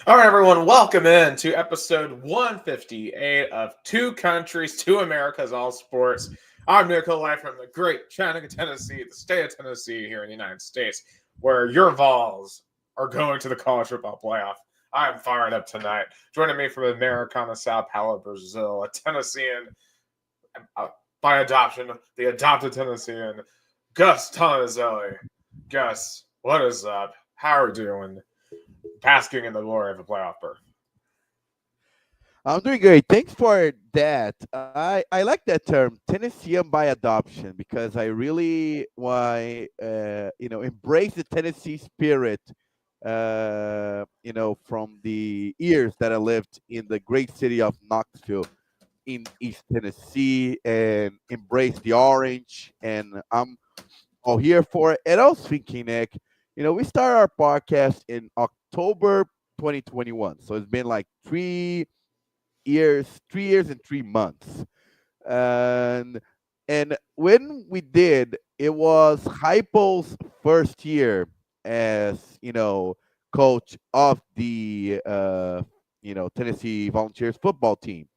All right, everyone, welcome in to episode 158 of Two Countries, Two Americas, All Sports. I'm Nico Life from the great Chattanooga, Tennessee, the state of Tennessee here in the United States, where your Vols are going to the college football playoff. I'm fired up tonight. Joining me from Americana, Sao Paulo, Brazil, a Tennessean by adoption, the adopted Tennessean, Gus Tomazeli. Gus, what is up? How are you doing? Basking in the glory of a playoff berth. I'm doing great. Thanks for that. I like that term, Tennessean by adoption, because I really want embrace the Tennessee spirit. From the years that I lived in the great city of Knoxville in East Tennessee, and embrace the orange. And I'm all here for it. And I was thinking, Nick, we started our podcast in October 2021, so it's been like 3 years and 3 months. And when we did, it was Hypo's first year as coach of the Tennessee Volunteers football team.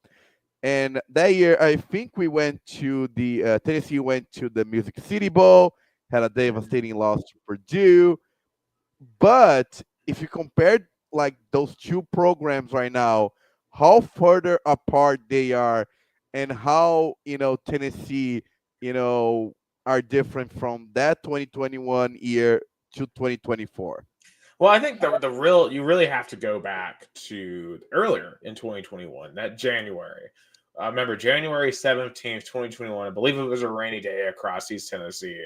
And that year, I think we went to the Tennessee went to the Music City Bowl, had a devastating loss to Purdue. But if you compare like those two programs right now, how further apart they are, and how Tennessee are different from that 2021 year to 2024. Well, I think the real you really have to go back to earlier in 2021, that January. Remember January 17th, 2021. I believe it was a rainy day across East Tennessee.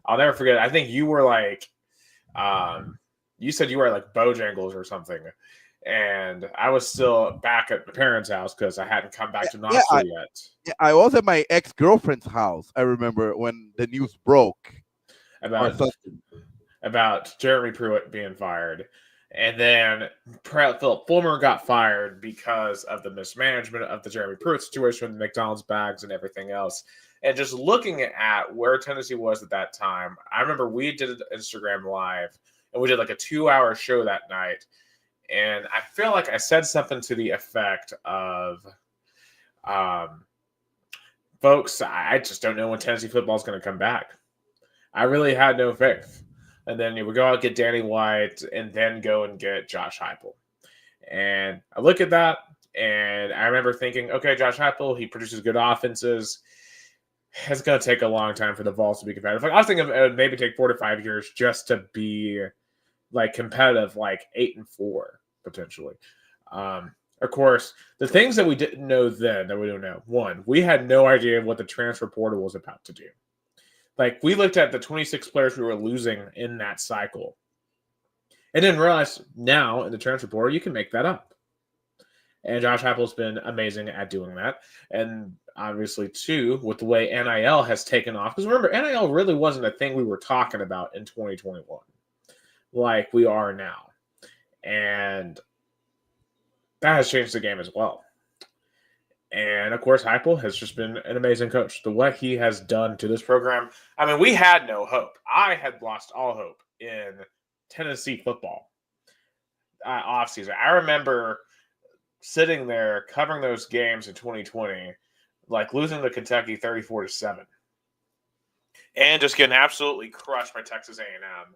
I'll never forget. I think you were like, you said you were like Bojangles or something, and I was still back at my parents' house because I hadn't come back to Yeah, Knoxville yet. I was at my ex girlfriend's house. I remember when the news broke or About something. about Jeremy Pruitt being fired. And then Philip Fulmer got fired because of the mismanagement of the Jeremy Pruitt situation with the McDonald's bags and everything else. And just looking at where Tennessee was at that time, I remember we did an Instagram live and we did like a 2 hour show that night. And I feel like I said something to the effect of, um, folks, I just don't know when Tennessee football is going to come back. I really had no faith. And then you would go out and get Danny White and then go and get Josh Heupel. And I look at that and I remember thinking, okay, Josh Heupel, he produces good offenses. It's going to take a long time for the Vols to be competitive. Like I was thinking it would maybe take 4 to 5 years just to be like competitive, like 8-4 potentially. Of course, the things that we didn't know then that we don't know. One, we had no idea what the transfer portal was about to do. Like we looked at the 26 players we were losing in that cycle, and then realized now in the transfer portal you can make that up. And Josh Heupel's been amazing at doing that. And obviously, too, with the way NIL has taken off, because remember, NIL really wasn't a thing we were talking about in 2021 like we are now. And that has changed the game as well. And of course, Heupel has just been an amazing coach. The what he has done to this program. I mean, we had no hope. I had lost all hope in Tennessee football offseason. I remember sitting there covering those games in 2020, like losing to Kentucky 34-7, and just getting absolutely crushed by Texas A&M.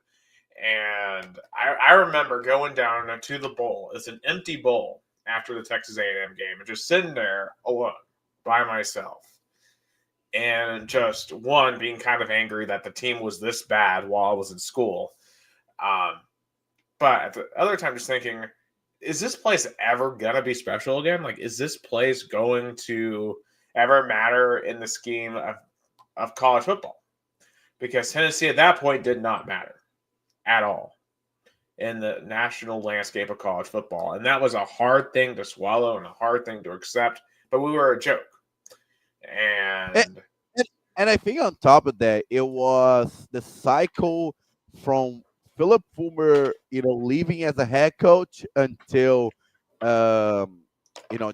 And I remember going down to the bowl. It's an empty bowl after the Texas A&M game, and just sitting there alone by myself, and just one being kind of angry that the team was this bad while I was in school, but at the other time just thinking, is this place ever gonna be special again? Like, is this place going to ever matter in the scheme of college football? Because Tennessee at that point did not matter at all in the national landscape of college football. And that was a hard thing to swallow and a hard thing to accept, but we were a joke. And, And and I think on top of that, it was the cycle from Philip Fulmer, leaving as a head coach until, um,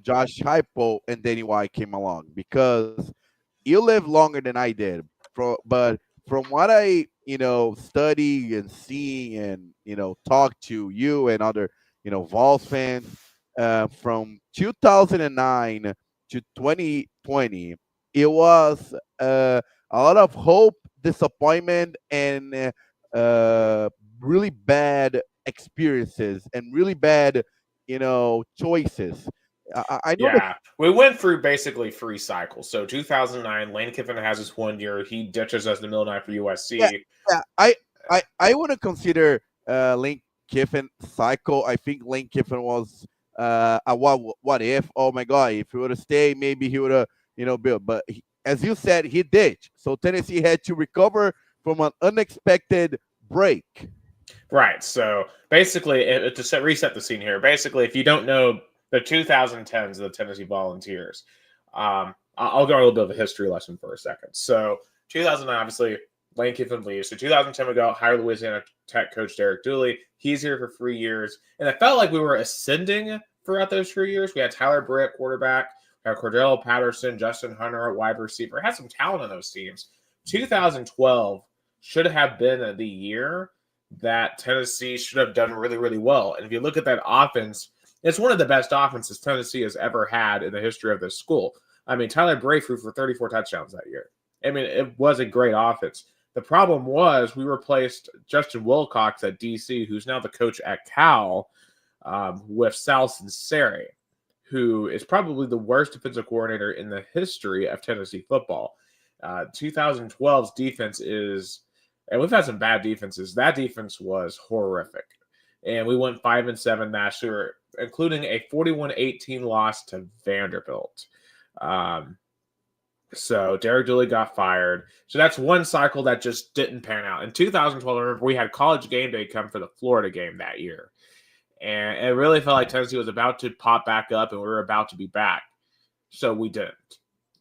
Josh Heupel and Danny White came along, because you lived longer than I did. But from what I, study and see and, talk to you and other, Vols fans, from 2009 to 2020, it was a lot of hope, disappointment, and really bad experiences and really bad, choices. I know that. Yeah, we went through basically three cycles. So 2009, Lane Kiffin has his 1 year. He ditches us in the middle of the night for Yeah, USC. yeah. I want to consider Lane Kiffin cycle. I think Lane Kiffin was a what if? Oh my God! If he would have stayed, maybe he would have built. But as you said, he did. So Tennessee had to recover from an unexpected break. Right. So basically, reset the scene here, basically, if you don't know the 2010s of the Tennessee Volunteers, I'll go a little bit of a history lesson for a second. So 2009, obviously, Lane Kiffin leaves. So 2010, we go hire Louisiana Tech coach Derek Dooley. He's here for 3 years. And it felt like we were ascending throughout those 3 years. We had Tyler Britt, quarterback. We had Cordell Patterson, Justin Hunter at wide receiver. Had some talent on those teams. 2012 should have been the year that Tennessee should have done really, really well. And if you look at that offense, it's one of the best offenses Tennessee has ever had in the history of this school. I mean, Tyler Bray threw for 34 touchdowns that year. I mean, it was a great offense. The problem was we replaced Justin Wilcox at DC, who's now the coach at Cal, with Sal Sinceri, who is probably the worst defensive coordinator in the history of Tennessee football. 2012's defense is, and we've had some bad defenses. That defense was horrific. And we went 5-7 last year, including a 41-18 loss to Vanderbilt. So Derek Dooley got fired. So that's one cycle that just didn't pan out. In 2012, I remember we had College Game Day come for the Florida game that year. And it really felt like Tennessee was about to pop back up and we were about to be back. So we didn't.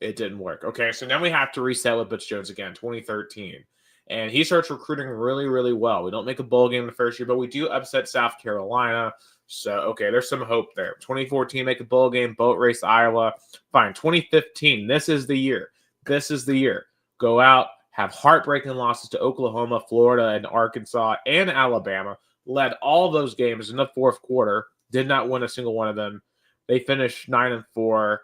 It didn't work. Okay, so now we have to reset with Butch Jones again, 2013. And he starts recruiting really, really well. We don't make a bowl game the first year, but we do upset South Carolina. So, okay, there's some hope there. 2014, make a bowl game, boat race Iowa. Fine. 2015, this is the year. This is the year. Go out, have heartbreaking losses to Oklahoma, Florida, and Arkansas, and Alabama. Led all those games in the fourth quarter. Did not win a single one of them. They finished 9-4,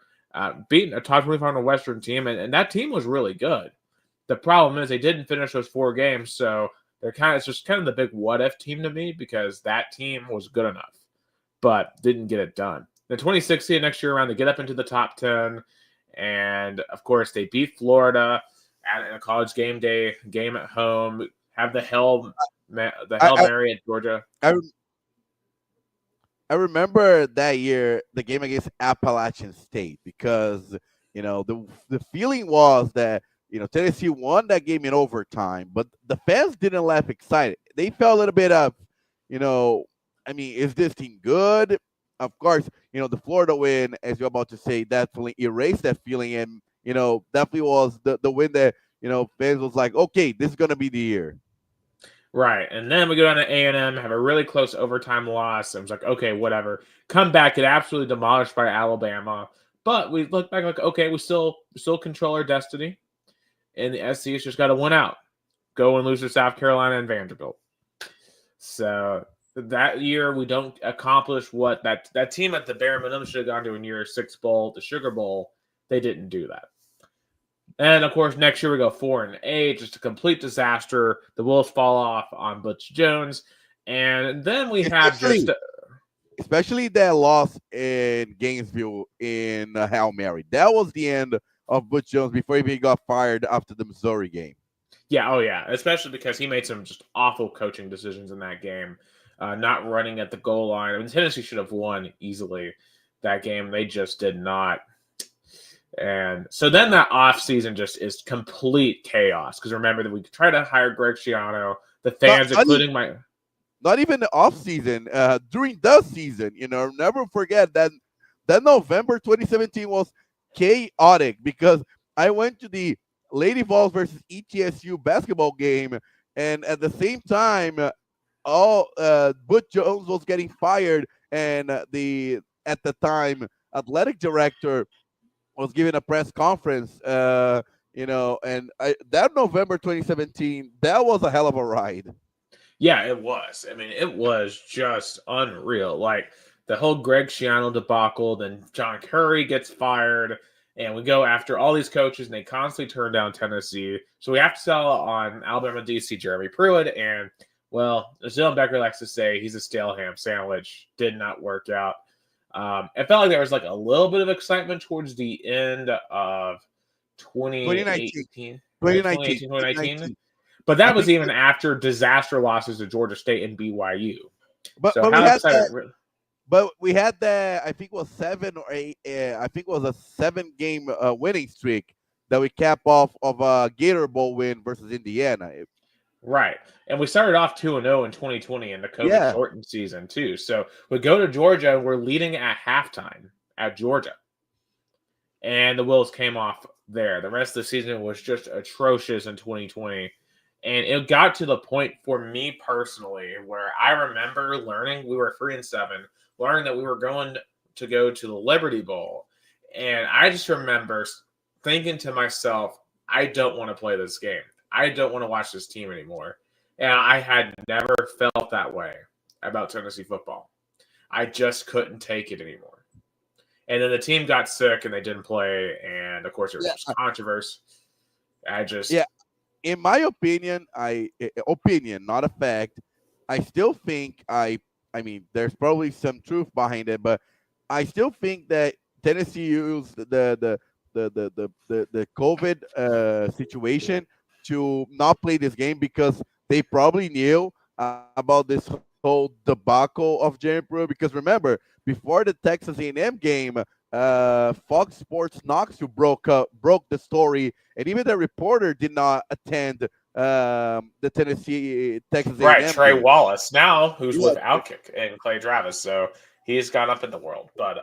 beating a top 25 Western team, and that team was really good. The problem is they didn't finish those 4 games, so it's just kind of the big what if team to me because that team was good enough, but didn't get it done. Then 2016, next year around, they get up into the top 10, and of course they beat Florida in a College Game Day game at home. Have the Hail Mary at Georgia. I remember that year the game against Appalachian State because the feeling was that Tennessee won that game in overtime, but the fans didn't laugh excited. They felt a little bit of, I mean, is this team good? Of course, the Florida win, as you're about to say, definitely erased that feeling, and definitely was the win that fans was like, okay, this is gonna be the year. Right, and then we go down to A&M, have a really close overtime loss. I was like, okay, whatever. Come back, get absolutely demolished by Alabama. But we look back like, okay, we still control our destiny. And the SC's just got to win out. Go and lose to South Carolina and Vanderbilt. So that year, we don't accomplish what that team at the bare minimum should have gone to in year 6 bowl, the Sugar Bowl. They didn't do that. And, of course, next year we go 4-8, just a complete disaster. The wheels fall off on Butch Jones. And then we have especially that loss in Gainesville in Hail Mary. That was the end of Butch Jones before he got fired after the Missouri game. Yeah, oh yeah, especially because he made some just awful coaching decisions in that game, not running at the goal line. I mean, Tennessee should have won easily that game. They just did not. And so then that offseason just is complete chaos. Because remember that we tried to hire Greg Schiano, the fans, including not even the offseason, during the season, never forget that November 2017 was chaotic because I went to the Lady Vols versus ETSU basketball game, and at the same time, Butch Jones was getting fired, and at the time athletic director was giving a press conference, and that November 2017, that was a hell of a ride. Yeah, it was. I mean, it was just unreal. Like the whole Greg Schiano debacle, then John Curry gets fired, and we go after all these coaches, and they constantly turn down Tennessee. So we have to sell on Alabama DC Jeremy Pruitt, and well, as Dylan Becker likes to say, he's a stale ham sandwich. Did not work out. It felt like there was like a little bit of excitement towards the end of 2019, 2018, right? 2019, 2018, 2019. 2019. But I that was think, even after disaster losses to Georgia State and BYU. but So but we how had excited? that. But we had that. I think it was 7 or 8. I think it was a 7-game winning streak that we cap off of a Gator Bowl win versus Indiana. Right. And we started off 2-0 in 2020 in the COVID Yeah, shortened season, too. So we go to Georgia and we're leading at halftime at Georgia. And the wheels came off there. The rest of the season was just atrocious in 2020. And it got to the point for me personally where I remember learning we were 3-7, learning that we were going to go to the Liberty Bowl. And I just remember thinking to myself, I don't want to play this game. I don't want to watch this team anymore. And I had never felt that way about Tennessee football. I just couldn't take it anymore. And then the team got sick and they didn't play. And of course, there was just controversy. yeah. In my opinion, opinion, not a fact. I still think I mean, there's probably some truth behind it, but I still think that Tennessee used the COVID situation to not play this game because they probably knew about this whole debacle of Jerry Pruitt. Because remember, before the Texas A&M game, Fox Sports Knox who broke the story, and even the reporter did not attend the Tennessee Texas Right, A&M Trey game. Wallace now, who's Yeah, with Outkick and Clay Travis, so he's gone up in the world. But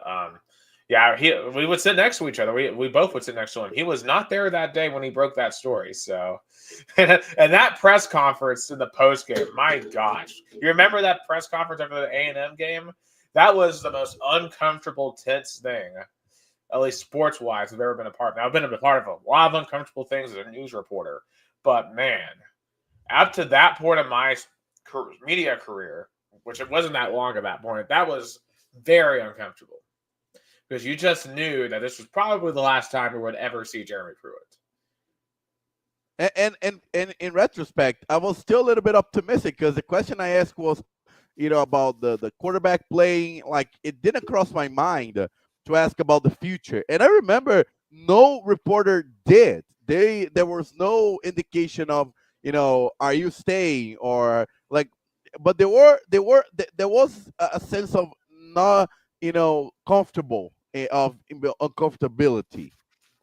yeah, we would sit next to each other. We both would sit next to him. He was not there that day when he broke that story. So, and that press conference in the post game, my gosh, you remember that press conference after the A&M game? That was the most uncomfortable, tense thing, at least sports wise, I've ever been a part of. Now, I've been a part of a lot of uncomfortable things as a news reporter, but man, up to that point of my media career, which it wasn't that long at that point, that was very uncomfortable because you just knew that this was probably the last time we would ever see Jeremy Pruitt. and in retrospect, I was still a little bit optimistic because the question I asked was, about the quarterback playing. Like, it didn't cross my mind to ask about the future. And I remember no reporter did. There was no indication of, are you staying or like, but there was a sense of not, comfortable of uncomfortability.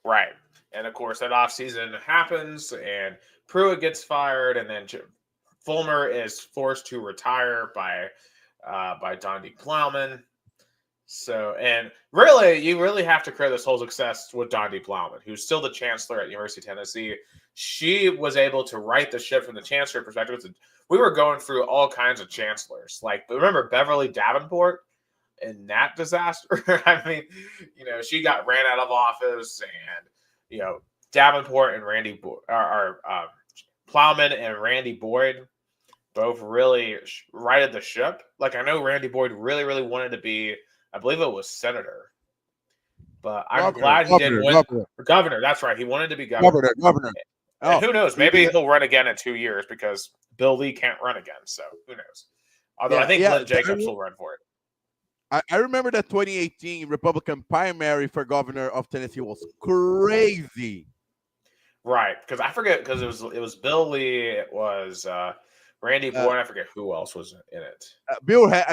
Right. And of course, that offseason happens and Pruitt gets fired, and then Fulmer is forced to retire by Donde Plowman. So, and really, you really have to credit this whole success with Donde Plowman, who's still the chancellor at University of Tennessee. She was able to right the ship from the chancellor perspective. We were going through all kinds of chancellors. Like, remember Beverly Davenport in that disaster? I mean, she got ran out of office, and, Davenport and Plowman and Randy Boyd both really righted the ship. Like, I know Randy Boyd really, really wanted to be, I believe it was senator, but I'm glad he didn't win. Governor, that's right. He wanted to be governor. Governor. And who knows? Maybe he'll run again in 2 years because Bill Lee can't run again. So who knows? Although I think Glenn Jacobs will run for it. I remember that 2018 Republican primary for governor of Tennessee was crazy. Right, because I forget, because it was Bill Lee, it was Randy Boyd, I forget who else was in it. I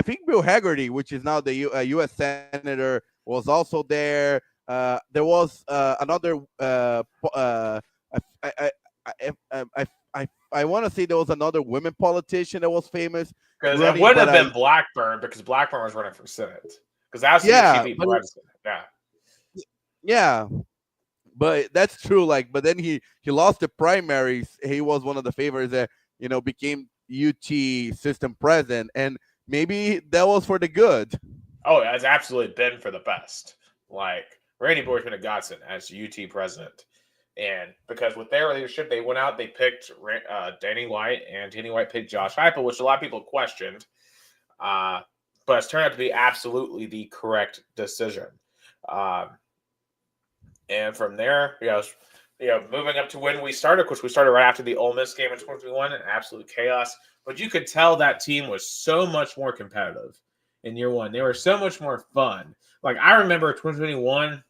think Bill Haggerty, which is now the U.S. senator, was also there. There was another. I want to say there was another women politician that was famous. Because it would have been Blackburn, because Blackburn was running for Senate. Because that's the president. Yeah. Yeah. But that's true. Like, but then he lost the primaries. He was one of the favorites that became UT system president, and maybe that was for the good. Oh, it's absolutely been for the best. Like, Randy Boyd's been a godsend as UT president, And because with their leadership, they went out, they picked Danny White, and Danny White picked Josh Heupel, which a lot of people questioned. But it's turned out to be absolutely the correct decision. And from there, moving up to when we started, of course, we started right after the Ole Miss game in 2021, and absolute chaos. But you could tell that team was so much more competitive in year one. They were so much more fun. Like, I remember 2021,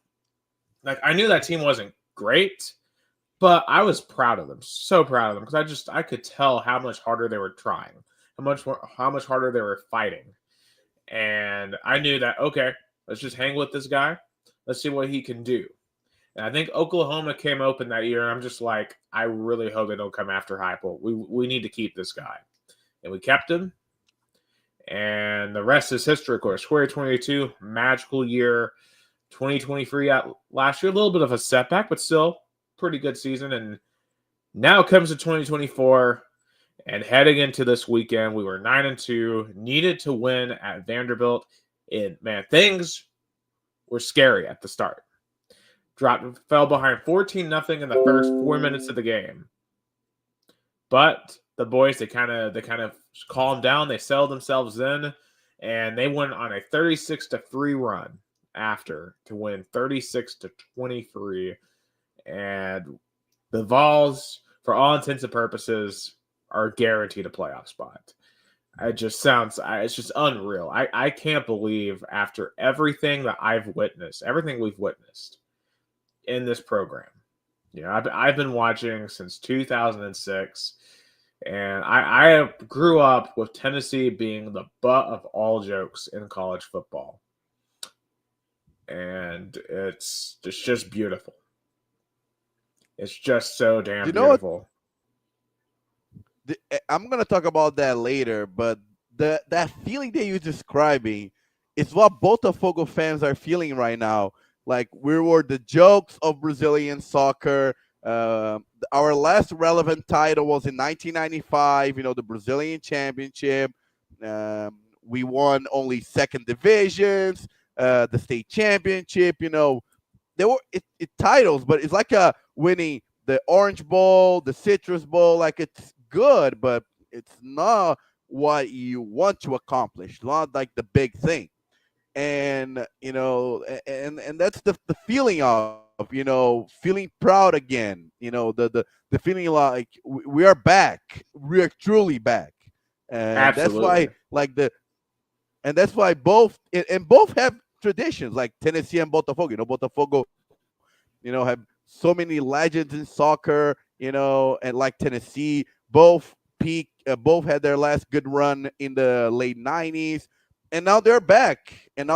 like, I knew that team wasn't great, but I was proud of them, so proud of them, because I could tell how much harder they were trying, how much harder they were fighting. And I knew that, okay, let's just hang with this guy. Let's see what he can do. And I think Oklahoma came open that year. And I'm just like, I really hope they don't come after Heupel. We need to keep this guy. And we kept him. And the rest is history, of course. 2022, magical year. 2023 last year, a little bit of a setback, but still pretty good season. And now comes to 2024. And heading into this weekend, we were 9-2, needed to win at Vanderbilt. And man, things were scary at the start. Fell behind 14-0 in the first 4 minutes of the game. But the boys, they kind of calmed down. They settled themselves in, and they went on a 36-3 run after to win 36-23. And the Vols, for all intents and purposes, are guaranteed a playoff spot. It's just unreal. I can't believe after everything that everything we've witnessed in this program. I've been watching since 2006, and I grew up with Tennessee being the butt of all jokes in college football. And it's just beautiful. It's just so damn beautiful. I'm going to talk about that later, but that feeling that you're describing is what Botafogo fans are feeling right now. Like, we were the jokes of Brazilian soccer. Our last relevant title was in 1995, the Brazilian Championship. We won only second divisions, the state championship. There were titles, but it's like winning the Orange Bowl, the Citrus Bowl. Like, it's good, but it's not what you want to accomplish. Not like the big thing. And and that's the feeling of feeling proud again. The feeling like we are back. We are truly back. And Absolutely. that's why both have traditions, like Tennessee and Botafogo. Botafogo have so many legends in soccer, and like Tennessee, both had their last good run in the late 90s, and now they're back. And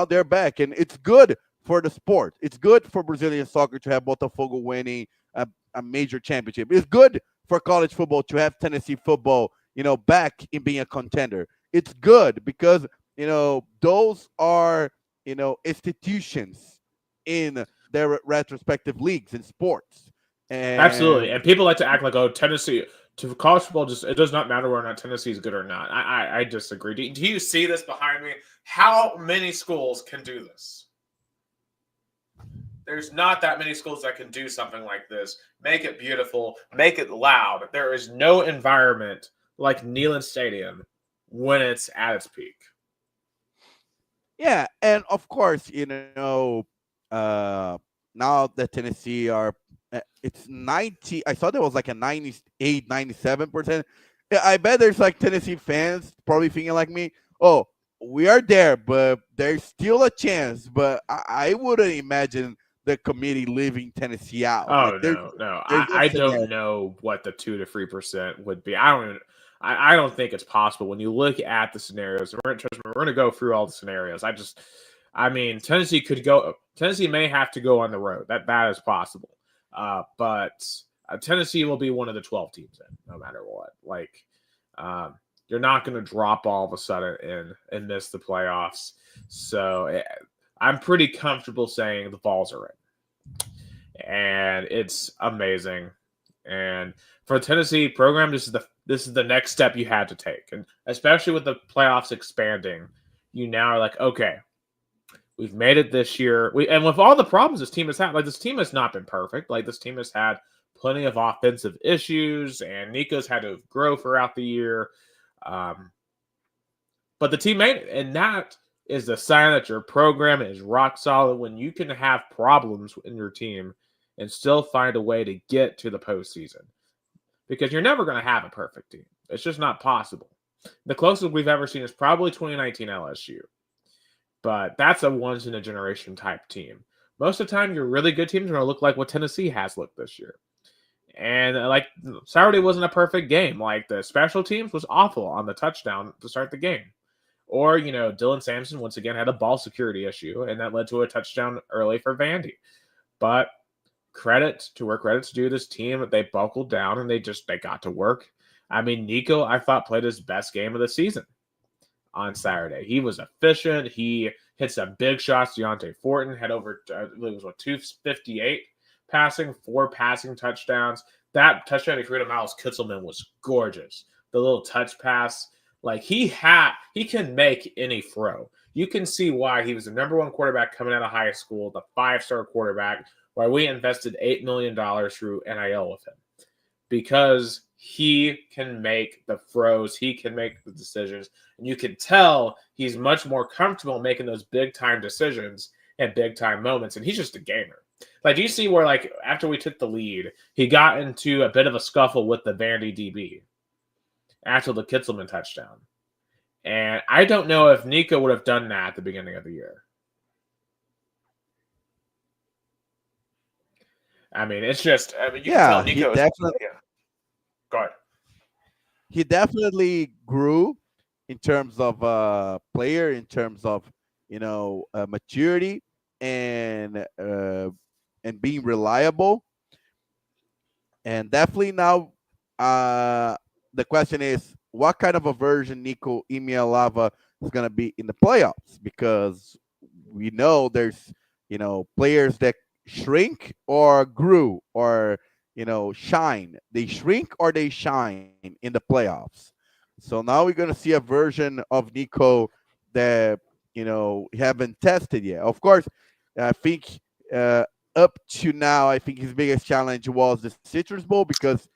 it's good for the sport. It's good for Brazilian soccer to have Botafogo winning a major championship. It's good for college football to have Tennessee football, back in being a contender. It's good because, those are, institutions in their respective leagues in sports. Absolutely. And people like to act like, Tennessee, to college football, it does not matter whether or not Tennessee is good or not. I disagree. Do you see this behind me? How many schools can do this? There's not that many schools that can do something like this. Make it beautiful. Make it loud. There is no environment like Neyland Stadium when it's at its peak. Yeah, and of course, now that Tennessee it's 90. I thought there was like a 98, 97%. I bet there's like Tennessee fans probably thinking like me, oh, we are there, but there's still a chance. But I wouldn't imagine the committee leaving Tennessee out. Oh, no. I don't know what the 2 to 3% would be. I don't think it's possible when you look at the scenarios. We're going to go through all the scenarios. Tennessee may have to go on the road. That is possible. But Tennessee will be one of the 12 teams in, no matter what. Like, you're not going to drop all of a sudden and miss the playoffs. So I'm pretty comfortable saying the Vols are in. And it's amazing. And for the Tennessee program, this is the next step you had to take. And especially with the playoffs expanding, you now are like, okay, we've made it this year. And with all the problems this team has had, like, this team has not been perfect. Like, this team has had plenty of offensive issues, and Nico's had to grow throughout the year. But the team made it, and that is the sign that your program is rock solid when you can have problems in your team and still find a way to get to the postseason. Because you're never going to have a perfect team. It's just not possible. The closest we've ever seen is probably 2019 LSU. But that's a once-in-a-generation type team. Most of the time, your really good teams are going to look like what Tennessee has looked this year. And like Saturday wasn't a perfect game. Like the special teams was awful on the touchdown to start the game. Or, Dylan Sampson once again had a ball security issue, and that led to a touchdown early for Vandy. But credit to where credit's due, this team, they buckled down and they got to work. I mean, Nico, I thought, played his best game of the season on Saturday. He was efficient. He hit some big shots. Deontay Fortin had over, I believe it was 258 passing, 4 passing touchdowns. That touchdown he threw to Miles Kitselman was gorgeous. The little touch pass. Like, he can make any throw. You can see why he was the number 1 quarterback coming out of high school, the 5-star quarterback, why we invested $8 million through NIL with him. Because he can make the throws, he can make the decisions, and you can tell he's much more comfortable making those big-time decisions at big-time moments, and he's just a gamer. Like, do you see where, like, after we took the lead, he got into a bit of a scuffle with the Vandy DB after the Kitselman touchdown. And I don't know if Nico would have done that at the beginning of the year. I mean, it's just, you can tell Nico is definitely. Yeah. Go ahead. He definitely grew in terms of player, in terms of maturity and being reliable. And definitely now, the question is, what kind of a version Nico Imialava is going to be in the playoffs? Because we know there's players that shrink or grew or shine. They shrink or they shine in the playoffs. So now we're gonna see a version of Nico that haven't tested yet. Of course, I think up to now, I think his biggest challenge was the Citrus Bowl because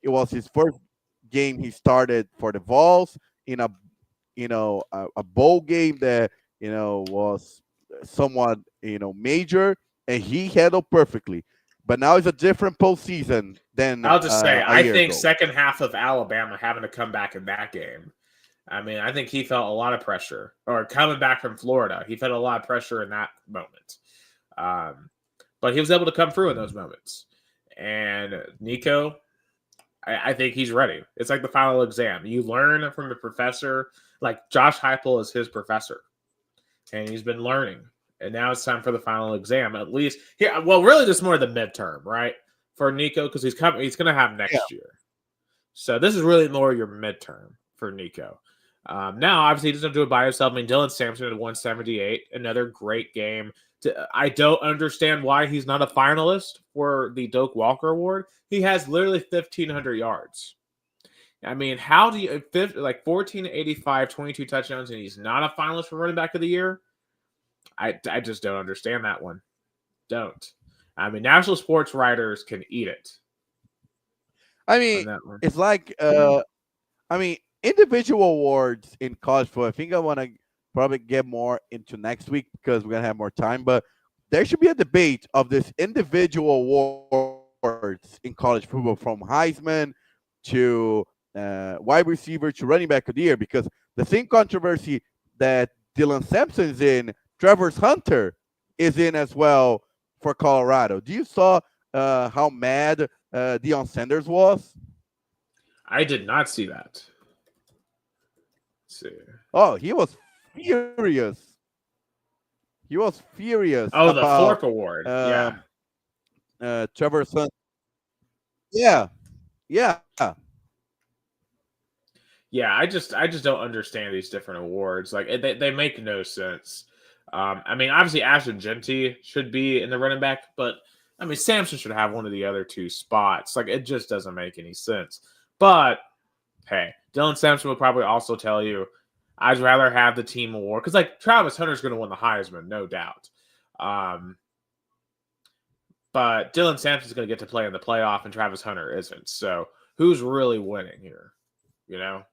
it was his first game he started for the Vols in a bowl game that was somewhat major, and he handled perfectly. But now it's a different postseason than I'll just say, I think ago. second half of Alabama having to come back in that game. I mean, I think he felt a lot of pressure. Or coming back from Florida, he felt a lot of pressure in that moment. But he was able to come through in those moments. And Nico, I think he's ready. It's like the final exam. You learn from the professor. Like Josh Heupel is his professor. And he's been learning. And now it's time for the final exam. At least here, well, really, just more the midterm, right? For Nico, because he's going to have next year. So this is really more your midterm for Nico. Now, obviously, he doesn't do it by himself. I mean, Dylan Sampson at 178, another great game. I don't understand why he's not a finalist for the Doak Walker Award. He has literally 1,500 yards. I mean, how do you, 1485, 22 touchdowns, and he's not a finalist for running back of the year? I just don't understand that one. Don't. I mean, national sports writers can eat it. I mean, it's like, individual awards in college football. I think I want to probably get more into next week because we're going to have more time. But there should be a debate of this individual awards in college football, from Heisman to wide receiver to running back of the year, because the same controversy that Dylan Sampson's in, Travis Hunter is in as well for Colorado. Do you saw how mad Deion Sanders was? I did not see that. Let's see. Oh, he was furious. He was furious. Oh, about, the Fork Award. Travis Hunter. Yeah. Yeah, I just don't understand these different awards. Like they make no sense. I mean, obviously Ashton Genty should be in the running back, but I mean Sampson should have one of the other two spots. Like, it just doesn't make any sense. But hey, Dylan Sampson will probably also tell you, I'd rather have the team award, because like Travis Hunter's going to win the Heisman, no doubt. But Dylan Sampson's going to get to play in the playoff, and Travis Hunter isn't. So who's really winning here? You know?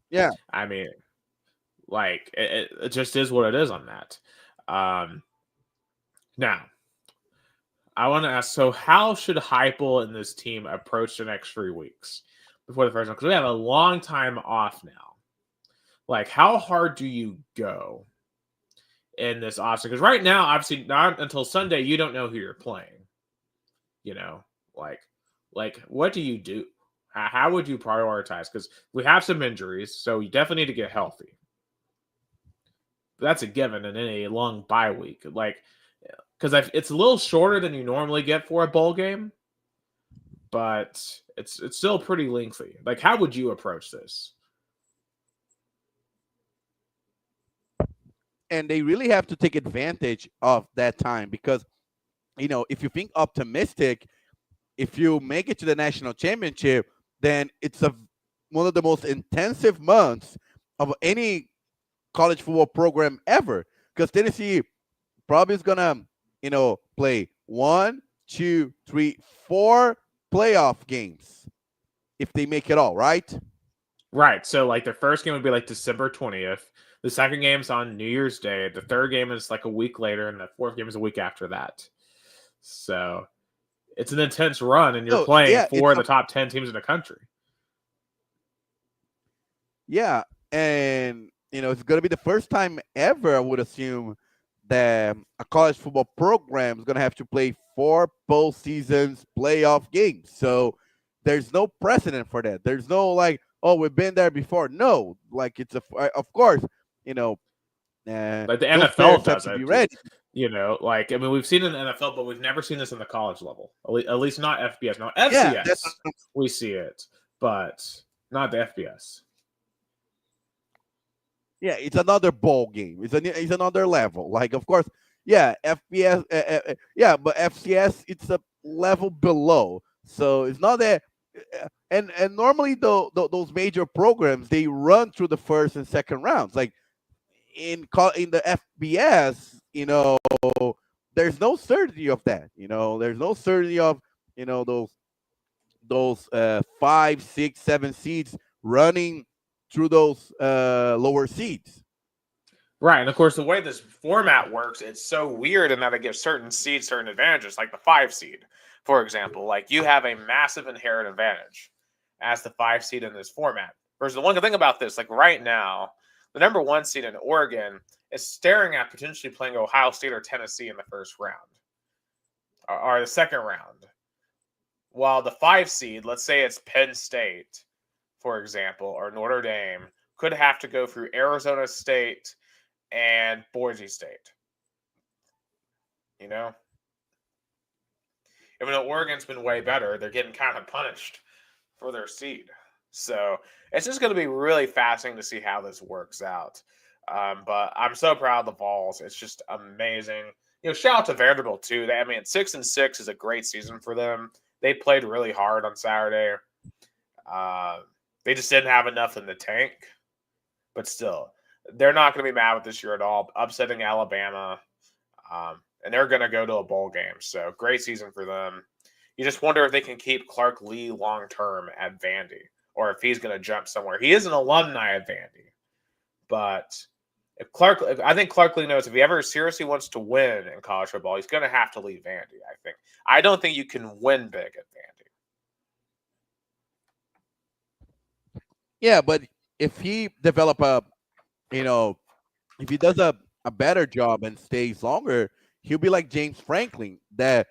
Yeah. I mean, like it just is what it is on that. Now, I want to ask: so how should Heupel and this team approach the next 3 weeks before the first one? Because we have a long time off now. Like, how hard do you go in this offseason? Because right now, obviously, not until Sunday, you don't know who you're playing. You know, like what do you do? How would you prioritize? Because we have some injuries, so you definitely need to get healthy. But that's a given in any long bye week. Like, because it's a little shorter than you normally get for a bowl game, but it's still pretty lengthy. Like, how would you approach this? And they really have to take advantage of that time because, if you think optimistic, if you make it to the national championship, then it's one of the most intensive months of any college football program ever. Because Tennessee probably is gonna, play 1, 2, 3, 4 playoff games if they make it all, right? Right. So, like, the first game would be like December 20th. The second game's on New Year's Day. The third game is like a week later, and the fourth game is a week after that. So it's an intense run, and you're playing for the top 10 teams in the country. Yeah, and it's going to be the first time ever, I would assume, that a college football program is going to have to play 4 postseasons playoff games. So there's no precedent for that. There's no like, oh, we've been there before. No, like of course, like the NFL does it. Be ready. Like, I mean, we've seen it in the NFL, but we've never seen this in the college level. At least not FBS. Now, FCS, we see it, but not the FBS. Yeah, it's another bowl game. It's another level. Like, of course, yeah, FBS, yeah, but FCS, it's a level below. So it's not that. And normally, those major programs, they run through the first and second rounds. Like in the FBS, there's no certainty of that. There's no certainty of those 5, 6, 7 seeds running through those lower seeds. Right, and of course, the way this format works, it's so weird in that it gives certain seeds certain advantages, like the 5 seed, for example. Like, you have a massive inherent advantage as the 5 seed in this format. Versus the one good thing about this, like right now, the number 1 seed in Oregon is staring at potentially playing Ohio State or Tennessee in the first round, or the second round. While the 5 seed, let's say it's Penn State, for example, or Notre Dame, could have to go through Arizona State and Boise State. Even though Oregon's been way better, they're getting kind of punished for their seed. So it's just going to be really fascinating to see how this works out. But I'm so proud of the Vols. It's just amazing. Shout out to Vanderbilt too. 6-6 is a great season for them. They played really hard on Saturday. They just didn't have enough in the tank. But still, they're not going to be mad with this year at all. Upsetting Alabama. And they're going to go to a bowl game. So great season for them. You just wonder if they can keep Clark Lee long-term at Vandy, or if he's going to jump somewhere. He is an alumni at Vandy. But I think Clark Lee knows if he ever seriously wants to win in college football, he's going to have to leave Vandy, I think. I don't think you can win big at Vandy. Yeah, but if he if he does a better job and stays longer, he'll be like James Franklin, that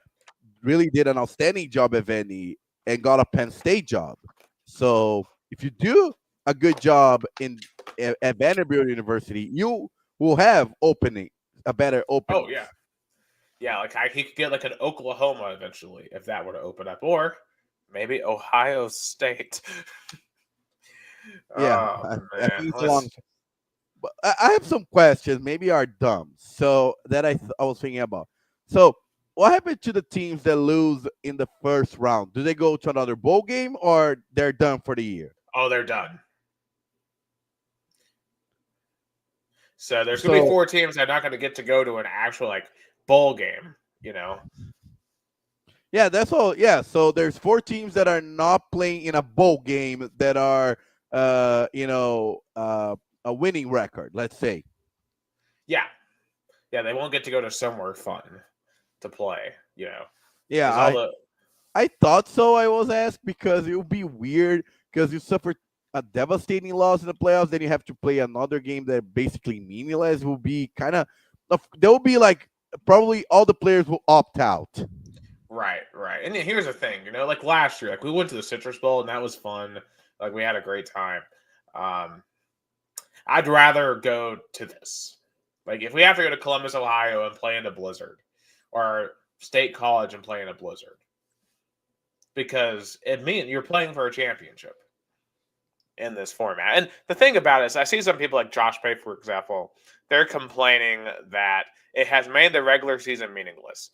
really did an outstanding job at Vandy and got a Penn State job. So if you do a good job at Vanderbilt University, you will have a better opening. Oh, yeah. Yeah, like he could get like an Oklahoma eventually if that were to open up, or maybe Ohio State. Yeah, I think it's long. But I have some questions, maybe are dumb, so that I was thinking about. So, what happened to the teams that lose in the first round? Do they go to another bowl game, or they're done for the year? Oh, they're done. So there's going to be 4 teams that are not going to get to go to an actual bowl game. you know. Yeah, that's all. Yeah, so there's 4 teams that are not playing in a bowl game that are, a winning record. Let's say. Yeah, yeah, they won't get to go to somewhere fun to play, Yeah, because all the I thought so. I was asked because it would be weird because you suffer a devastating loss in the playoffs, then you have to play another game that basically meaningless. It will be kind of there will be like probably all the players will opt out. right, right. And here's the thing, like last year, like we went to the Citrus Bowl and that was fun. Like we had a great time. Um, I'd rather go to this. Like if we have to go to Columbus, Ohio, and play in a blizzard, or State College and play in a blizzard, because it means you're playing for a championship in this format. And the thing about it is, I see some people like Josh Pay, for example, they're complaining that it has made the regular season meaningless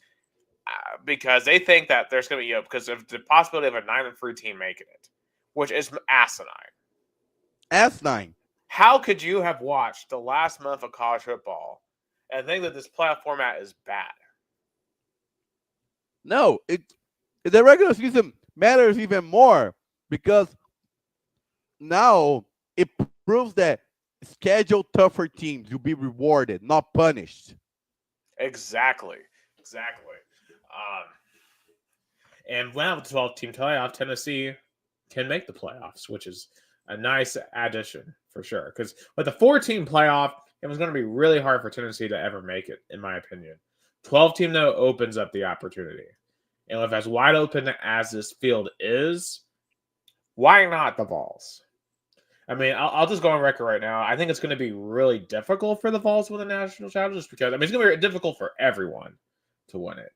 because they think that there's going to be because of the possibility of a 9-3 team making it, which is asinine. S9. How could you have watched the last month of college football and think that this playoff format is bad? No, the regular season matters even more because now it proves that schedule tougher teams will be rewarded, not punished. Exactly. Um, and now with the 12-team playoff, Tennessee can make the playoffs, which is a nice addition for sure. Because with the 4-team playoff, it was going to be really hard for Tennessee to ever make it, in my opinion. 12-team, though, opens up the opportunity. And if as wide open as this field is, why not the Vols? I mean, I'll just go on record right now. I think it's going to be really difficult for the Vols to win the national title just because, it's going to be difficult for everyone to win it.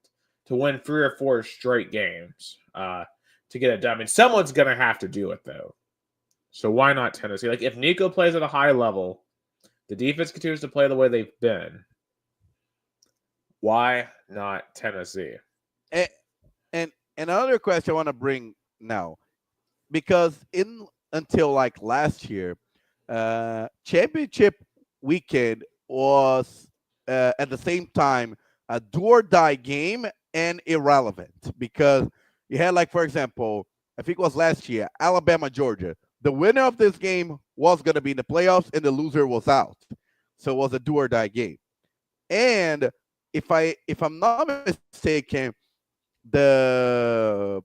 To win 3 or 4 straight games to get it done. I mean, someone's going to have to do it, though. So why not Tennessee? Like, if Nico plays at a high level, the defense continues to play the way they've been, why not Tennessee? And another question I want to bring now, because until like last year, championship weekend was at the same time a do or die game and irrelevant because you had, like, for example, I think it was last year, Alabama, Georgia. The winner of this game was going to be in the playoffs and the loser was out. So it was a do or die game. And if I'm not mistaken, the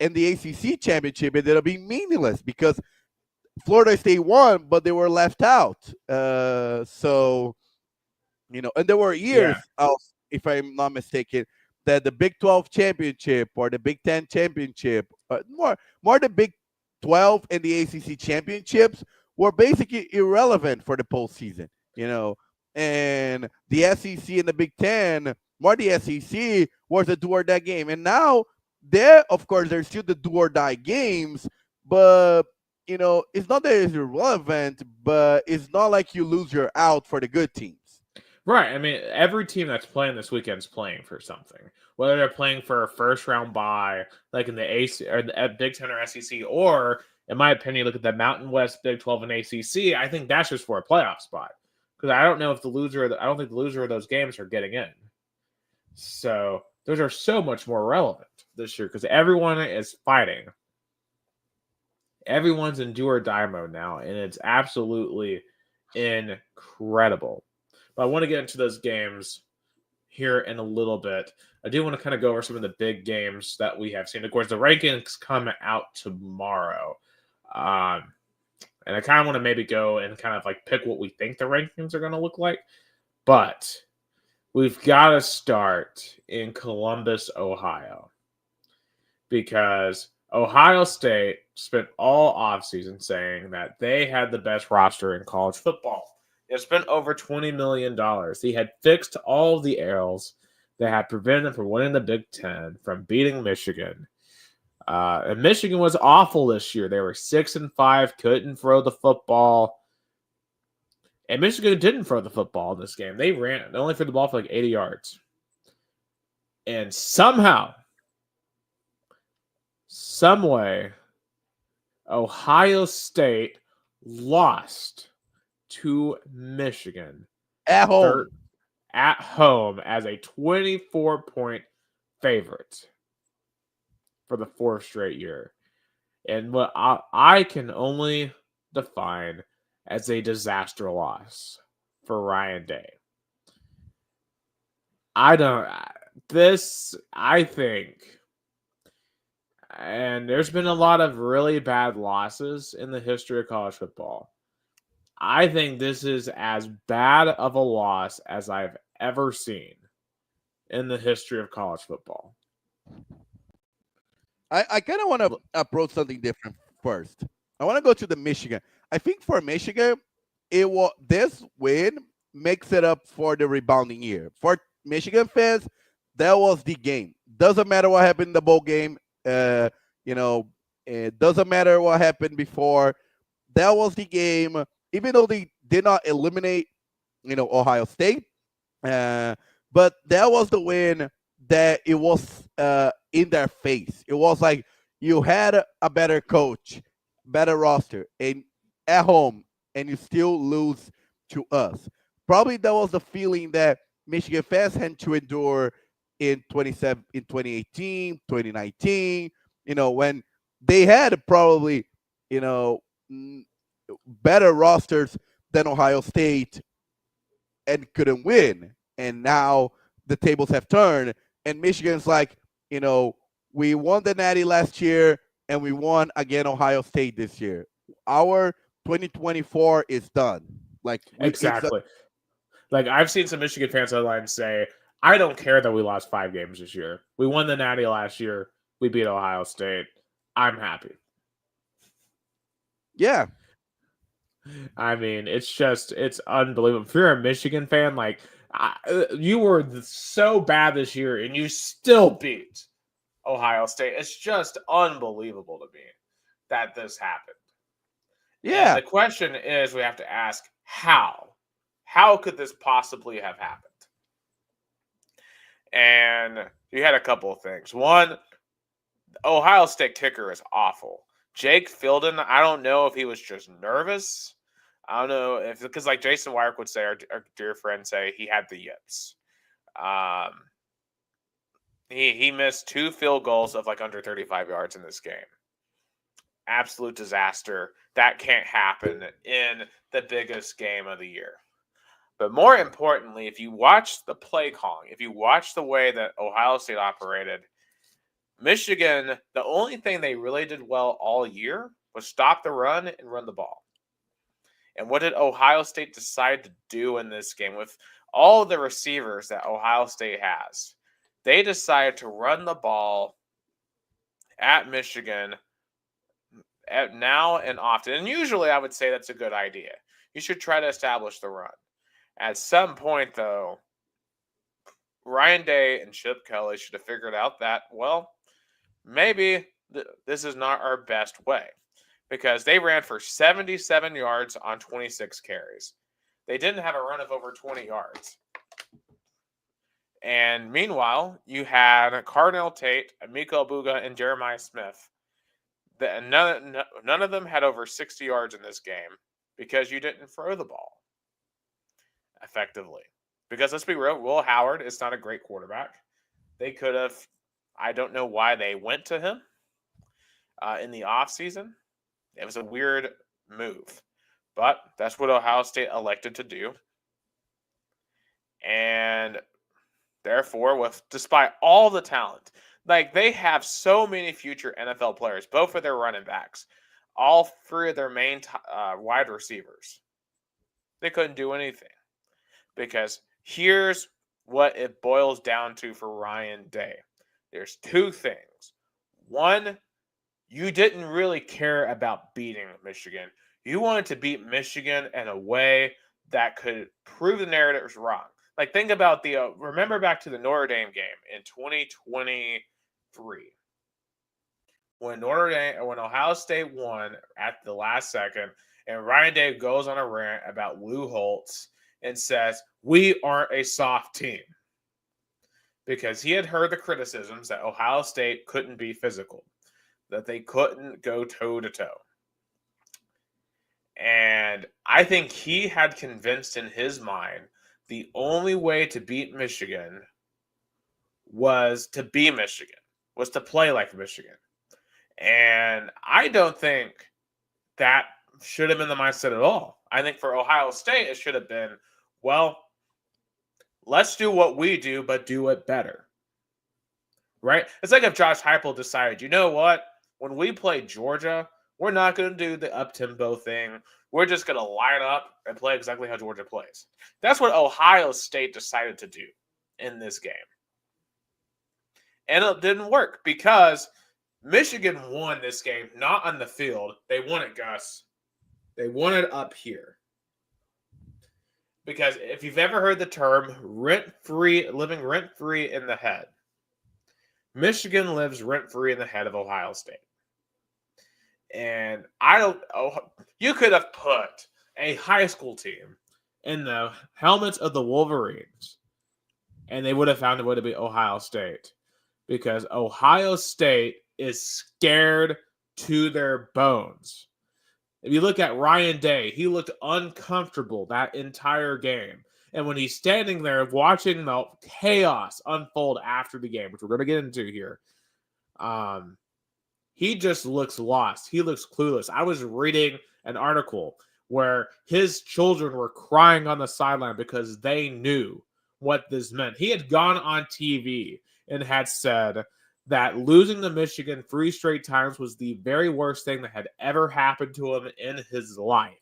ACC championship ended up being meaningless because Florida State won, but they were left out. And there were years, if I'm not mistaken, that the Big 12 championship or the Big 10 championship, more the Big 12 and the ACC championships were basically irrelevant for the postseason, and the SEC and the Big 10, more the SEC was a do or die game. And now, of course, there's still the do or die games, but it's not that it's irrelevant, but it's not like you lose your out for the good teams. Right. I mean, every team that's playing this weekend is playing for something. Whether they're playing for a first-round bye, like in the AC or the Big 10 or SEC, or, in my opinion, look at the Mountain West, Big 12, and ACC. I think that's just for a playoff spot because I don't know if I don't think the loser of those games are getting in. So those are so much more relevant this year because everyone is fighting. Everyone's in do or die mode now, and it's absolutely incredible. But I want to get into those games here in a little bit. I do want to kind of go over some of the big games that we have seen. Of course, the rankings come out tomorrow. And I kind of want to maybe go and kind of like pick what we think the rankings are going to look like. But we've got to start in Columbus, Ohio. Because Ohio State spent all offseason saying that they had the best roster in college football. They spent over $20 million. He had fixed all the errors that had prevented them from winning the Big Ten, from beating Michigan. And Michigan was awful this year. They were 6-5, couldn't throw the football. And Michigan didn't throw the football in this game. They only threw the ball for like 80 yards. And somehow, some way, Ohio State lost to Michigan at home. at home as a 24-point favorite for the 4th straight year. And what I can only define as a disaster loss for Ryan Day. I think, and there's been a lot of really bad losses in the history of college football. I think this is as bad of a loss as I've ever seen in the history of college football. I kind of want to approach something different first. I want to go to the Michigan. I think for Michigan, this win makes it up for the rebounding year. For Michigan fans, that was the game. Doesn't matter what happened in the bowl game. You know, it doesn't matter what happened before. That was the game. Even though they did not eliminate, Ohio State, but that was the win that it was in their face. It was like you had a better coach, better roster, and at home, and you still lose to us. Probably that was the feeling that Michigan fans had to endure in 2018, 2019. When they had probably you know better rosters than Ohio State and couldn't win. And now the tables have turned, and Michigan's like, we won the Natty last year, and we won again Ohio State this year. Our 2024 is done. Like Exactly. Like I've seen some Michigan fans online say, "I don't care that we lost 5 games this year. We won the Natty last year. We beat Ohio State. I'm happy." Yeah. I mean, it's unbelievable. If you're a Michigan fan, like you were so bad this year and you still beat Ohio State. It's just unbelievable to me that this happened. Yeah. And the question is, we have to ask how. How could this possibly have happened? And you had a couple of things. One, Ohio State kicker is awful. Jake Filden, I don't know if he was just nervous. I don't know if, because like Jason Wyrick would say, our dear friend say, he had the yips. He missed 2 field goals of like under 35 yards in this game. Absolute disaster. That can't happen in the biggest game of the year. But more importantly, if you watch the play calling, if you watch the way that Ohio State operated, Michigan, the only thing they really did well all year was stop the run and run the ball. And what did Ohio State decide to do in this game with all the receivers that Ohio State has? They decided to run the ball at Michigan now and often. And usually I would say that's a good idea. You should try to establish the run. At some point, though, Ryan Day and Chip Kelly should have figured out that, well, maybe this is not our best way, because they ran for 77 yards on 26 carries. They didn't have a run of over 20 yards. And meanwhile, you had Cardinal Tate, Emiko Buga, and Jeremiah Smith. None of them had over 60 yards in this game because you didn't throw the ball effectively. Because let's be real, Will Howard is not a great quarterback. They could have, I don't know why they went to him in the offseason. It was a weird move. But that's what Ohio State elected to do. And therefore, despite all the talent, like they have so many future NFL players, both of their running backs, all 3 of their main wide receivers, they couldn't do anything. Because here's what it boils down to for Ryan Day. There's 2 things. One, you didn't really care about beating Michigan. You wanted to beat Michigan in a way that could prove the narrative was wrong. Like, think about remember back to the Notre Dame game in 2023. When Ohio State won at the last second, and Ryan Day goes on a rant about Lou Holtz and says, we aren't a soft team. Because he had heard the criticisms that Ohio State couldn't be physical, that they couldn't go toe-to-toe. And I think he had convinced in his mind the only way to beat Michigan was to be Michigan, was to play like Michigan. And I don't think that should have been the mindset at all. I think for Ohio State, it should have been, well, let's do what we do, but do it better. Right? It's like if Josh Heupel decided, you know what? When we play Georgia, we're not going to do the up-tempo thing. We're just going to line up and play exactly how Georgia plays. That's what Ohio State decided to do in this game. And it didn't work because Michigan won this game, not on the field. They won it, Gus. They won it up here. Because if you've ever heard the term living rent-free in the head, Michigan lives rent-free in the head of Ohio State. And you could have put a high school team in the helmets of the Wolverines, and they would have found a way to be Ohio State. Because Ohio State is scared to their bones. If you look at Ryan Day, he looked uncomfortable that entire game. And when he's standing there watching the chaos unfold after the game, which we're going to get into here, he just looks lost. He looks clueless. I was reading an article where his children were crying on the sideline because they knew what this meant. He had gone on TV and had said that losing to Michigan 3 straight times was the very worst thing that had ever happened to him in his life.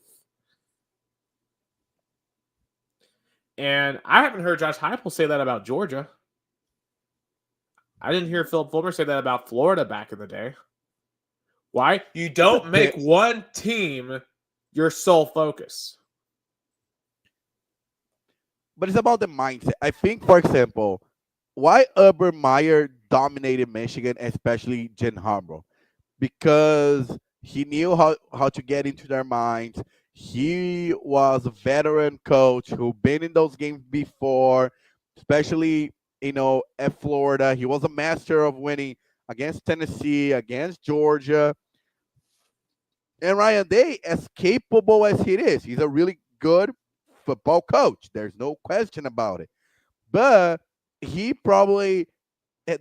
And I haven't heard Josh Heupel say that about Georgia. I didn't hear Philip Fulmer say that about Florida back in the day. Why? You don't make one team your sole focus. But it's about the mindset. I think, for example, why Urban Meyer dominated Michigan, especially Jen Harbaugh, because he knew how to get into their minds. He was a veteran coach who been in those games before, especially, at Florida. He was a master of winning against Tennessee, against Georgia. And Ryan Day, as capable as he is, he's a really good football coach. There's no question about it. But he probably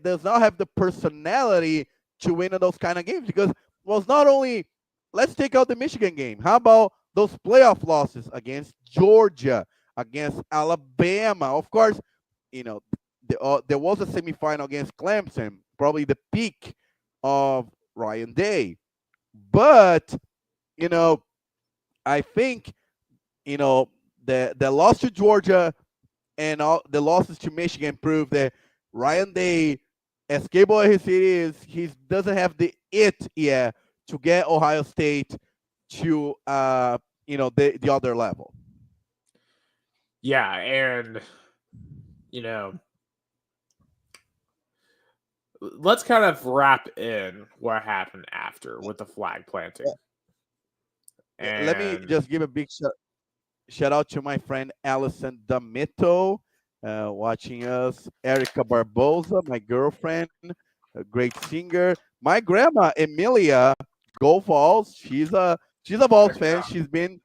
does not have the personality to win in those kind of games because, well, it's not only, let's take out the Michigan game. How about those playoff losses against Georgia, against Alabama? Of course, there was a semifinal against Clemson, probably the peak of Ryan Day. But, I think, the loss to Georgia and all the losses to Michigan prove that Ryan Day, as capable as he is, he doesn't have the it yet to get Ohio State to the other level. Yeah, and let's kind of wrap in what happened after with the flag planting. And let me just give a big shout out to my friend Allison D'Amito, watching us. Erica Barbosa, my girlfriend, a great singer. My grandma Emilia Go Falls. She's a Vols fan. She's been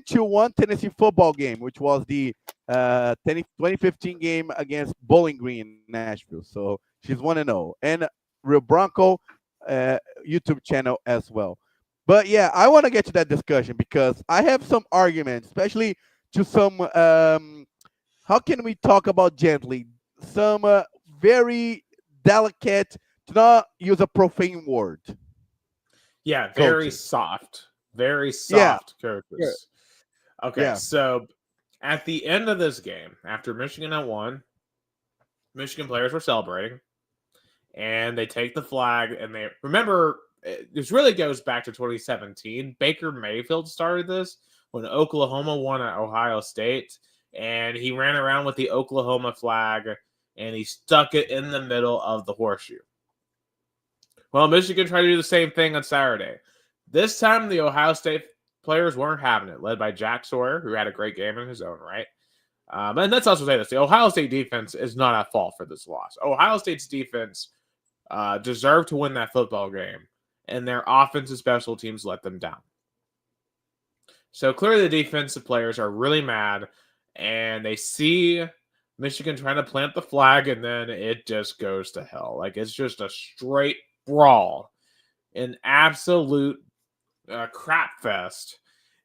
to one Tennessee football game, which was the 2015 game against Bowling Green in Nashville. So she's 1-0, and Real Bronco YouTube channel as well. But yeah, I want to get to that discussion because I have some arguments, especially to some. How can we talk about gently? Some very delicate, to not use a profane word. Yeah, very soft coaches. Yeah. Okay, so at the end of this game, after Michigan had won, Michigan players were celebrating, and they take the flag, and they remember. This really goes back to 2017. Baker Mayfield started this when Oklahoma won at Ohio State, and he ran around with the Oklahoma flag, and he stuck it in the middle of the horseshoe. Well, Michigan tried to do the same thing on Saturday. This time, the Ohio State players weren't having it, led by Jack Sawyer, who had a great game in his own right. And let's also say this. The Ohio State defense is not at fault for this loss. Ohio State's defense deserved to win that football game, and their offensive special teams let them down. So clearly the defensive players are really mad, and they see Michigan trying to plant the flag, and then it just goes to hell. Like, it's just a straight brawl, an absolute crap fest.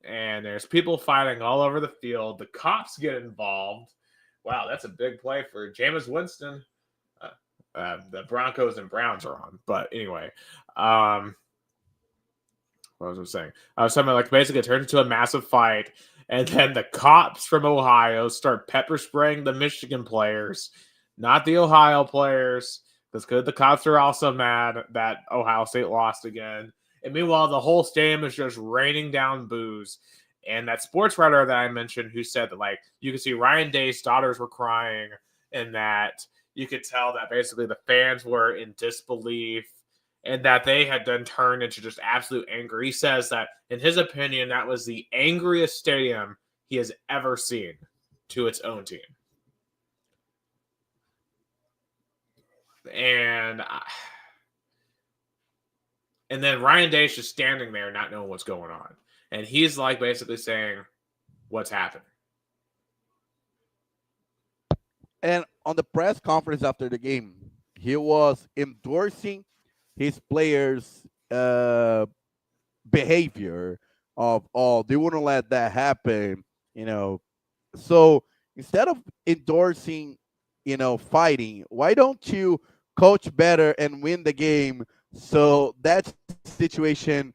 And there's people fighting all over the field. The cops get involved. Wow, that's a big play for Jameis Winston. The Broncos and Browns are on. But anyway, what was I saying? I was talking about, like, basically it turns into a massive fight. And then the cops from Ohio start pepper spraying the Michigan players, not the Ohio players. That's good. The cops are also mad that Ohio State lost again. And meanwhile, the whole stadium is just raining down boos. And that sports writer that I mentioned who said that, like, you could see Ryan Day's daughters were crying, and that you could tell that basically the fans were in disbelief and that they had then turned into just absolute anger. He says that, in his opinion, that was the angriest stadium he has ever seen to its own team. And then Ryan Day's just standing there not knowing what's going on. And he's, like, basically saying, what's happening? And on the press conference after the game, he was endorsing his players' behavior of, oh, they wouldn't let that happen, So instead of endorsing, fighting, why don't you coach better and win the game? So that situation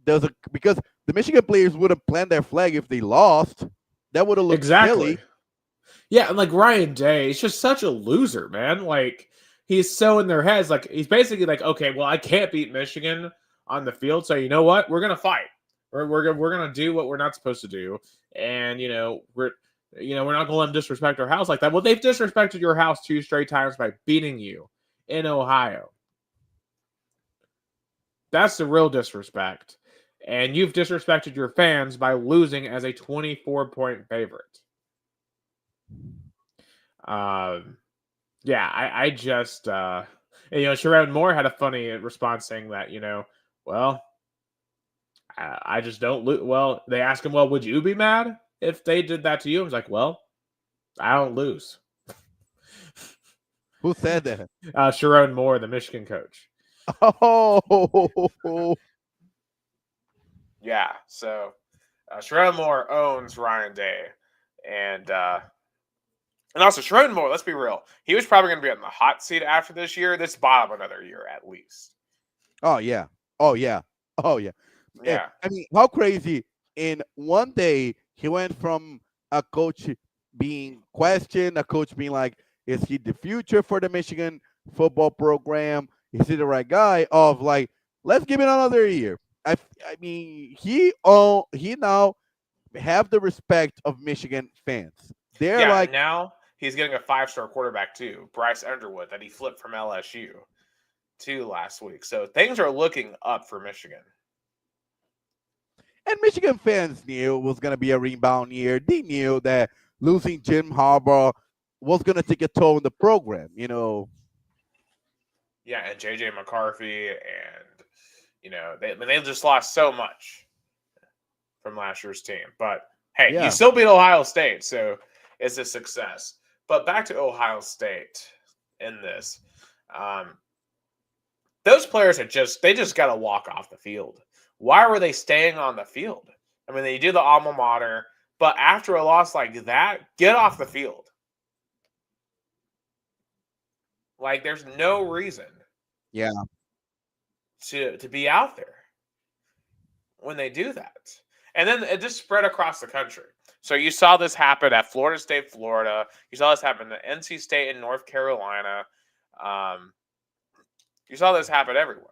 doesn't, because the Michigan players would have planted their flag if they lost. That would have looked silly. Yeah, and, like, Ryan Day, he's just such a loser, man. Like, he's so in their heads. Like, he's basically like, okay, well, I can't beat Michigan on the field, so you know what? We're gonna fight. We're gonna do what we're not supposed to do, and we're not gonna let them disrespect our house like that. Well, they've disrespected your house 2 straight times by beating you in Ohio. That's the real disrespect, and you've disrespected your fans by losing as a 24-point favorite. Yeah, I just Sherrod Moore had a funny response saying that, well, I just don't lose. Well, they asked him, well, would you be mad if they did that to you? I was like, well, I don't lose. Who said that? Sherrod Moore, the Michigan coach. Oh, yeah. So Sherrod Moore owns Ryan Day, and also Sherrod Moore. Let's be real; he was probably going to be on the hot seat after this year. This bottom another year at least. Oh yeah. Oh yeah. Oh yeah. Yeah. I mean, how crazy! In one day, he went from a coach being questioned, a coach being like, "Is he the future for the Michigan football program? Is he the right guy?" Of like, let's give it another year. I mean, he now have the respect of Michigan fans. They're like, now he's getting a 5-star quarterback too, Bryce Underwood, that he flipped from LSU to last week. So things are looking up for Michigan. And Michigan fans knew it was going to be a rebound year. They knew that losing Jim Harbaugh was going to take a toll on the program, Yeah, and J.J. McCarthy, and, they just lost so much from last year's team. But, hey, you still beat Ohio State, so it's a success. But back to Ohio State in this. Those players they just got to walk off the field. Why were they staying on the field? I mean, they do the alma mater, but after a loss like that, get off the field. Like, there's no reason to be out there when they do that. And then it just spread across the country. So you saw this happen at Florida State, Florida. You saw this happen at NC State in North Carolina. You saw this happen everywhere.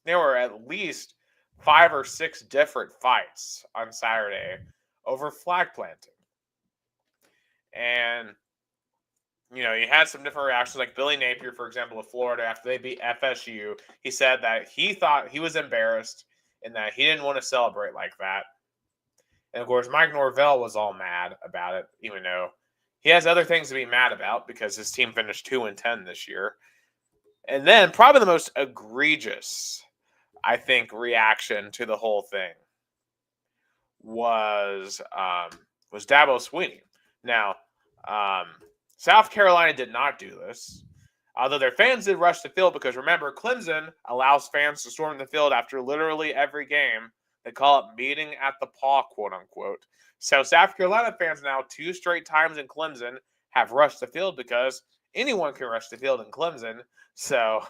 There were at least 5 or 6 different fights on Saturday over flag planting. And, you had some different reactions. Like Billy Napier, for example, of Florida, after they beat FSU, he said that he thought he was embarrassed and that he didn't want to celebrate like that. And, of course, Mike Norvell was all mad about it, even though he has other things to be mad about because his team finished 2-10 this year. And then probably the most egregious, I think, reaction to the whole thing was Dabo Swinney. Now, South Carolina did not do this. Although their fans did rush the field because remember, Clemson allows fans to storm the field after literally every game. They call it meeting at the paw, quote unquote. So South Carolina fans now 2 straight times in Clemson have rushed the field because anyone can rush the field in Clemson. So,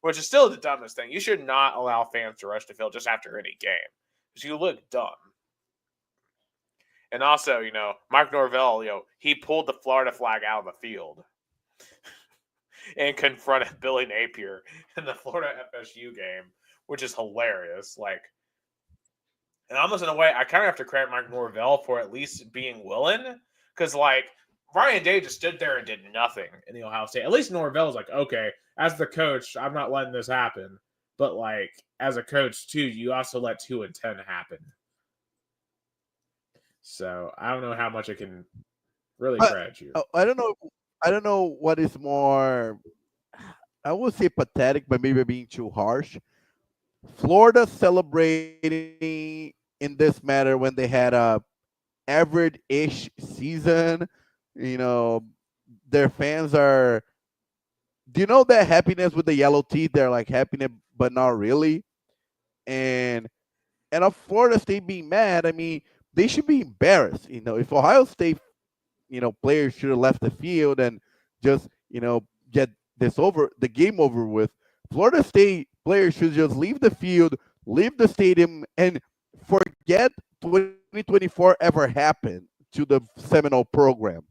which is still the dumbest thing. You should not allow fans to rush the field just after any game because you look dumb. And also, Mike Norvell, he pulled the Florida flag out of the field and confronted Billy Napier in the Florida FSU game, which is hilarious. And almost in a way, I kind of have to credit Mike Norvell for at least being willing, because Ryan Day just stood there and did nothing in the Ohio State. At least Norvell's like, okay, as the coach, I'm not letting this happen. But as a coach too, you also let 2 and 10 happen. So I don't know how much I can really credit you. I don't know. I don't know what is more. I would say pathetic, but maybe being too harsh. Florida celebrating in this matter when they had a average-ish season. Their fans are. Do you know that happiness with the yellow teeth? They're like happiness, but not really. And of Florida State being mad, I mean, they should be embarrassed. If Ohio State, players should have left the field and just, get the game over with. Florida State players should just leave the field, leave the stadium, and forget 2024 ever happened to the Seminole program.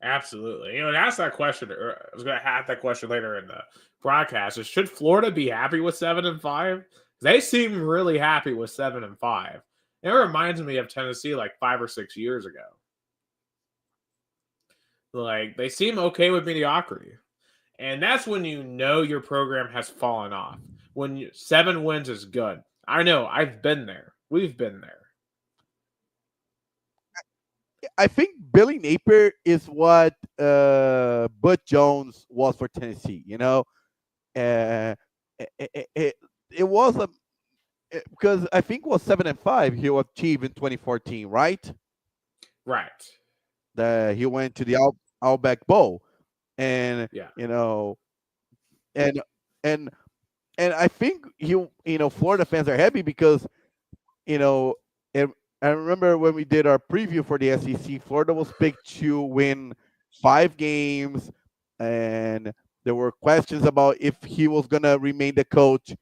Absolutely. And ask that question. Or I was going to have that question later in the broadcast. Is should Florida be happy with 7-5? They seem really happy with 7-5. It reminds me of Tennessee 5 or 6 years ago. They seem okay with mediocrity. And that's when your program has fallen off. When 7 wins is good. I know. I've been there. We've been there. I think Billy Napier is what Butch Jones was for Tennessee. It was because I think it was 7-5 he achieved in 2014, right? Right. He went to the Outback Bowl, and yeah, and I think Florida fans are happy because and I remember when we did our preview for the SEC, Florida was picked to win 5 games, and there were questions about if he was going to remain the coach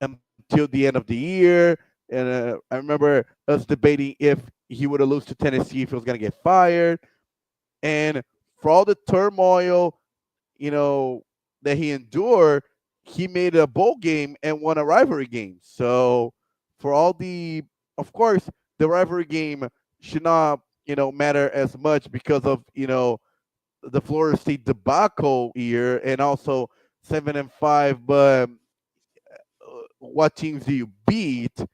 until the end of the year. And I remember us debating if he would have lost to Tennessee, if he was going to get fired. And for all the turmoil, that he endured, he made a bowl game and won a rivalry game. So for all of course, the rivalry game should not, matter as much because of, the Florida State debacle year and also 7-5. But what teams do you beat?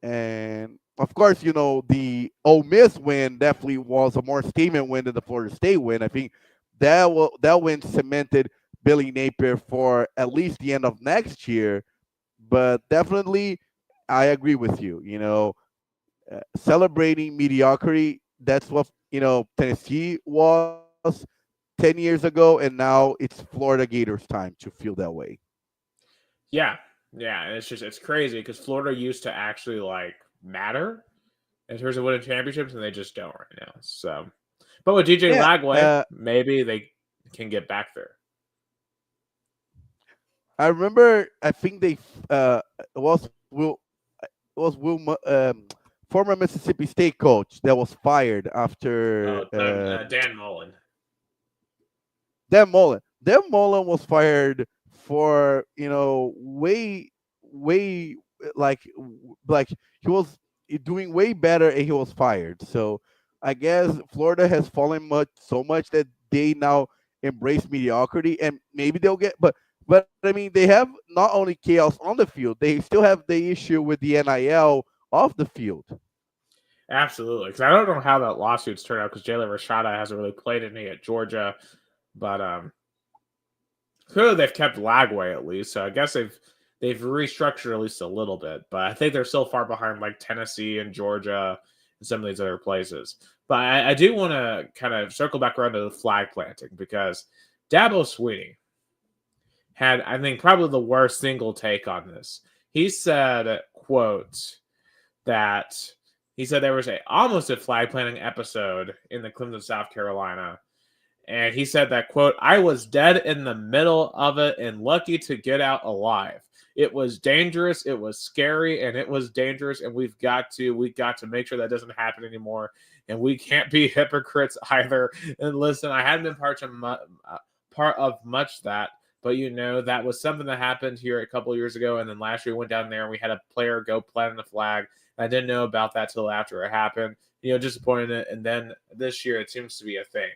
And of course, the Ole Miss win definitely was a more statement win than the Florida State win. I think that win cemented Billy Napier for at least the end of next year. But definitely, I agree with you. Celebrating mediocrity. That's what Tennessee was 10 years ago, and now it's Florida Gators' time to feel that way. Yeah, and it's crazy because Florida used to actually matter in terms of winning championships, and they just don't right now. So, but with DJ Lagway, maybe they can get back there. I remember. I think they was Will former Mississippi State coach that was fired after Dan Mullen. Dan Mullen was fired for way he was doing way better and he was fired. So I guess Florida has fallen so much that they now embrace mediocrity, and maybe they'll get but I mean they have not only chaos on the field, they still have the issue with the NIL off the field. Absolutely, because I don't know how that lawsuit's turned out because Jalen Rashada hasn't really played any at Georgia, but clearly they've kept Lagway at least. So I guess they've restructured at least a little bit, but I think they're still far behind Tennessee and Georgia in some of these other places. But I do want to kind of circle back around to the flag planting because Dabo Swinney had, I think, probably the worst single take on this. He said, quote, that he said there was almost a flag planting episode in the Clemson, South Carolina. And he said that, quote, I was dead in the middle of it and lucky to get out alive. It was dangerous, it was scary, and it was dangerous, and we got to make sure that doesn't happen anymore. And we can't be hypocrites either. And listen, I hadn't been part of much of that, but that was something that happened here a couple of years ago. And then last year we went down there and we had a player go plant the flag. I didn't know about that till after it happened. Disappointed. And then this year it seems to be a thing.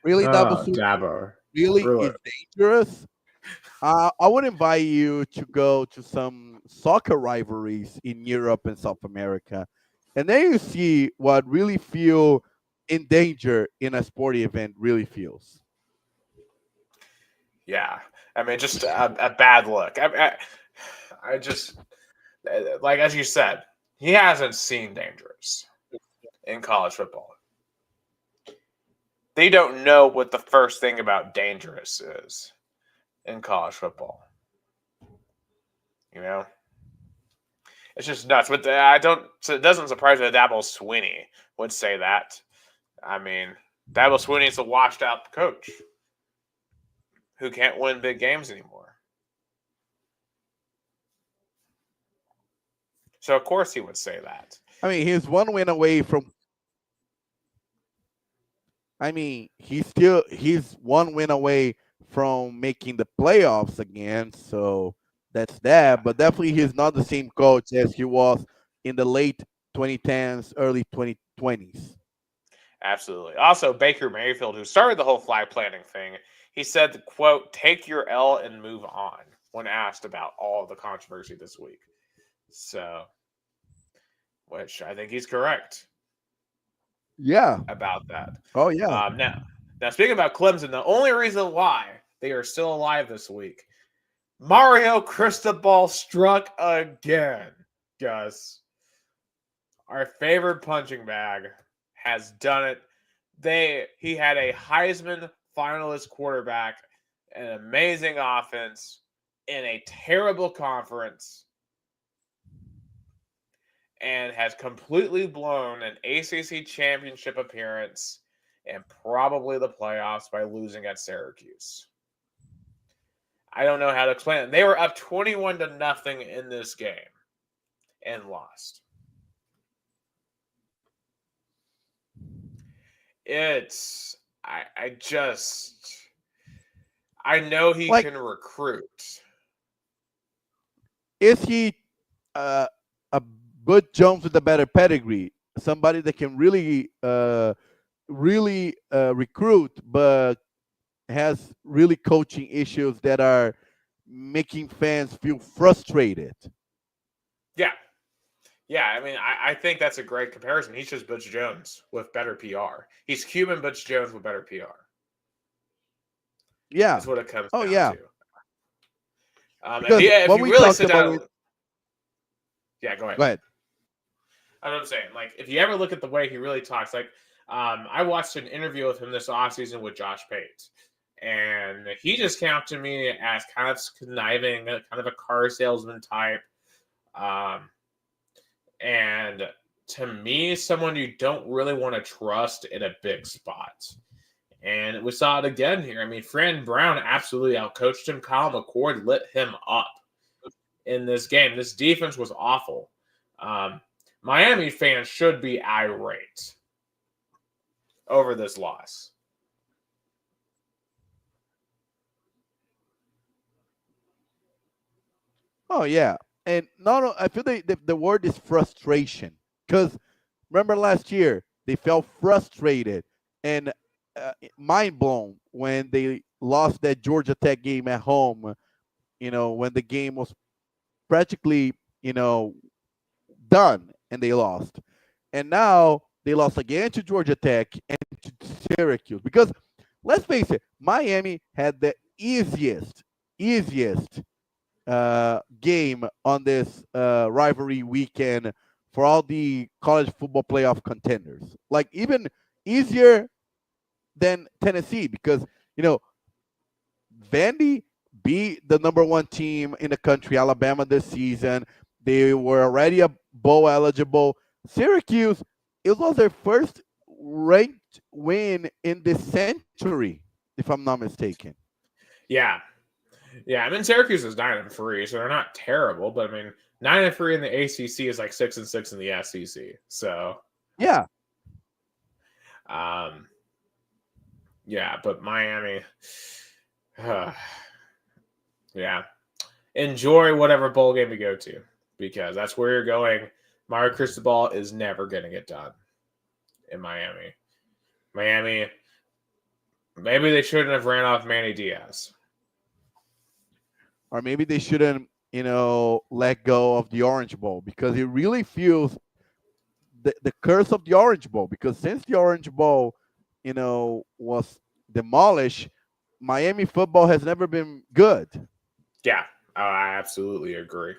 Really, Dabo really is dangerous. I would invite you to go to some soccer rivalries in Europe and South America, and then you see what really feel in danger in a sporting event really feels. Yeah, I mean, just a bad look. I just, like as you said, he hasn't seen dangerous in college football. They don't know what the first thing about dangerous is in college football. It's just nuts. But it doesn't surprise me that Dabo Swinney would say that. I mean, Dabo Swinney is a washed out coach who can't win big games anymore. So of course he would say that. I mean, he's one win away from. I mean, he's one win away from making the playoffs again. So that's that. But definitely he's not the same coach as he was in the late 2010s, early 2020s. Absolutely. Also, Baker Mayfield, who started the whole flag planting thing, he said, quote, take your L and move on when asked about all of the controversy this week. So, which I think he's correct. Yeah. About that. Oh, yeah. Now, speaking about Clemson, the only reason why they are still alive this week, Mario Cristobal struck again, Gus. Our favorite punching bag has done it. He had a Heisman finalist quarterback, an amazing offense, in a terrible conference, and has completely blown an ACC championship appearance and probably the playoffs by losing at Syracuse. I don't know how to explain it. They were up 21-0 in this game and lost. I know he can recruit. Is he a Butch Jones with a better pedigree? Somebody that can really recruit, but has really coaching issues that are making fans feel frustrated. Yeah, I mean, I think that's a great comparison. He's just Butch Jones with better PR. He's Cuban Butch Jones with better PR. Yeah. That's what it comes down to. If you really sit down... Yeah, go ahead. Go ahead. I know what I'm saying. Like, if you ever look at the way he really talks, like, I watched an interview with him this offseason with Josh Pate, and he just came up to me as kind of conniving, kind of a car salesman type. And to me, someone you don't really want to trust in a big spot. And we saw it again here. I mean, Fran Brown absolutely outcoached him. Kyle McCord lit him up in this game. This defense was awful. Miami fans should be irate over this loss. Oh, yeah. And I feel the word is frustration. Because remember last year, they felt frustrated and mind blown when they lost that Georgia Tech game at home, when the game was practically, done and they lost. And now they lost again to Georgia Tech and to Syracuse. Because let's face it, Miami had the easiest game on this rivalry weekend for all the college football playoff contenders. Like even easier than Tennessee because you know Vandy beat the number one team in the country, Alabama, this season. They were already a bowl eligible. Syracuse, it was their first ranked win in this century, if I'm not mistaken. Yeah. Yeah. I mean, Syracuse is 9-3, so they're not terrible, but I mean, 9-3 in the ACC is like 6-6 in the SEC. So, Yeah. um, yeah, but Miami, yeah, enjoy whatever bowl game you go to because that's where you're going. Mario Cristobal is never going to get done in Miami. Miami, maybe they shouldn't have ran off Manny Diaz. Or maybe they shouldn't, let go of the Orange Bowl because it really feels the curse of the Orange Bowl. Because since the Orange Bowl, was demolished, Miami football has never been good. Yeah, I absolutely agree.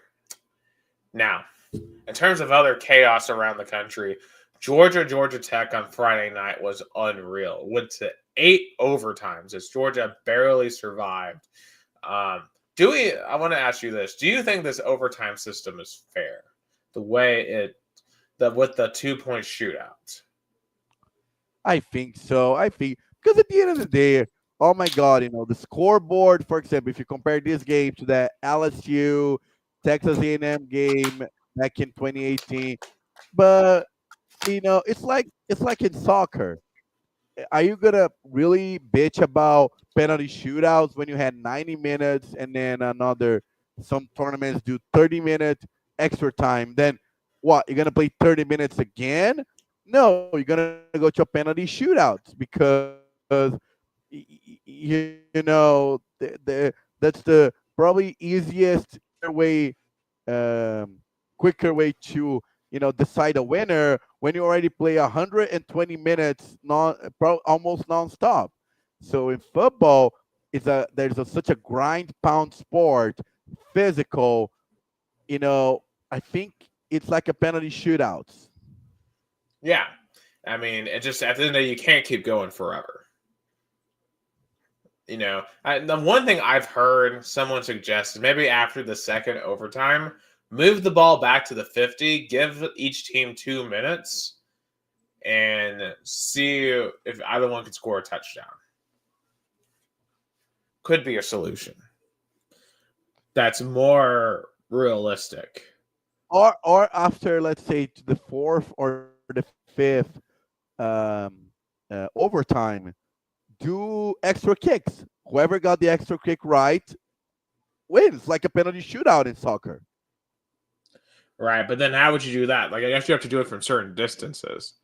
Now, in terms of other chaos around the country, Georgia Tech on Friday night was unreal. Went to 8 overtimes as Georgia barely survived. I want to ask you this. Do you think this overtime system is fair? The way with the 2-point shootout? I think so. I think because at the end of the day, oh my God, the scoreboard. For example, if you compare this game to the LSU Texas A&M game back in 2018, but it's like in soccer. Are you gonna really bitch about penalty shootouts when you had 90 minutes and then some tournaments do 30 minutes extra time? Then what? You're gonna play 30 minutes again? No, you're gonna go to penalty shootouts because that's the probably easiest way, quicker way to decide a winner when you already play 120 minutes almost nonstop. So in football, such a grind pound sport, physical. I think it's like a penalty shootouts. Yeah. I mean, it just at the end of the day, you can't keep going forever. The one thing I've heard someone suggested maybe after the second overtime, move the ball back to the 50, give each team 2 minutes, and see if either one can score a touchdown. Could be a solution. That's more realistic. Or after, let's say, to the fourth or the fifth overtime, do extra kicks. Whoever got the extra kick right wins, like a penalty shootout in soccer. Right, but then how would you do that? Like, I guess you have to do it from certain distances.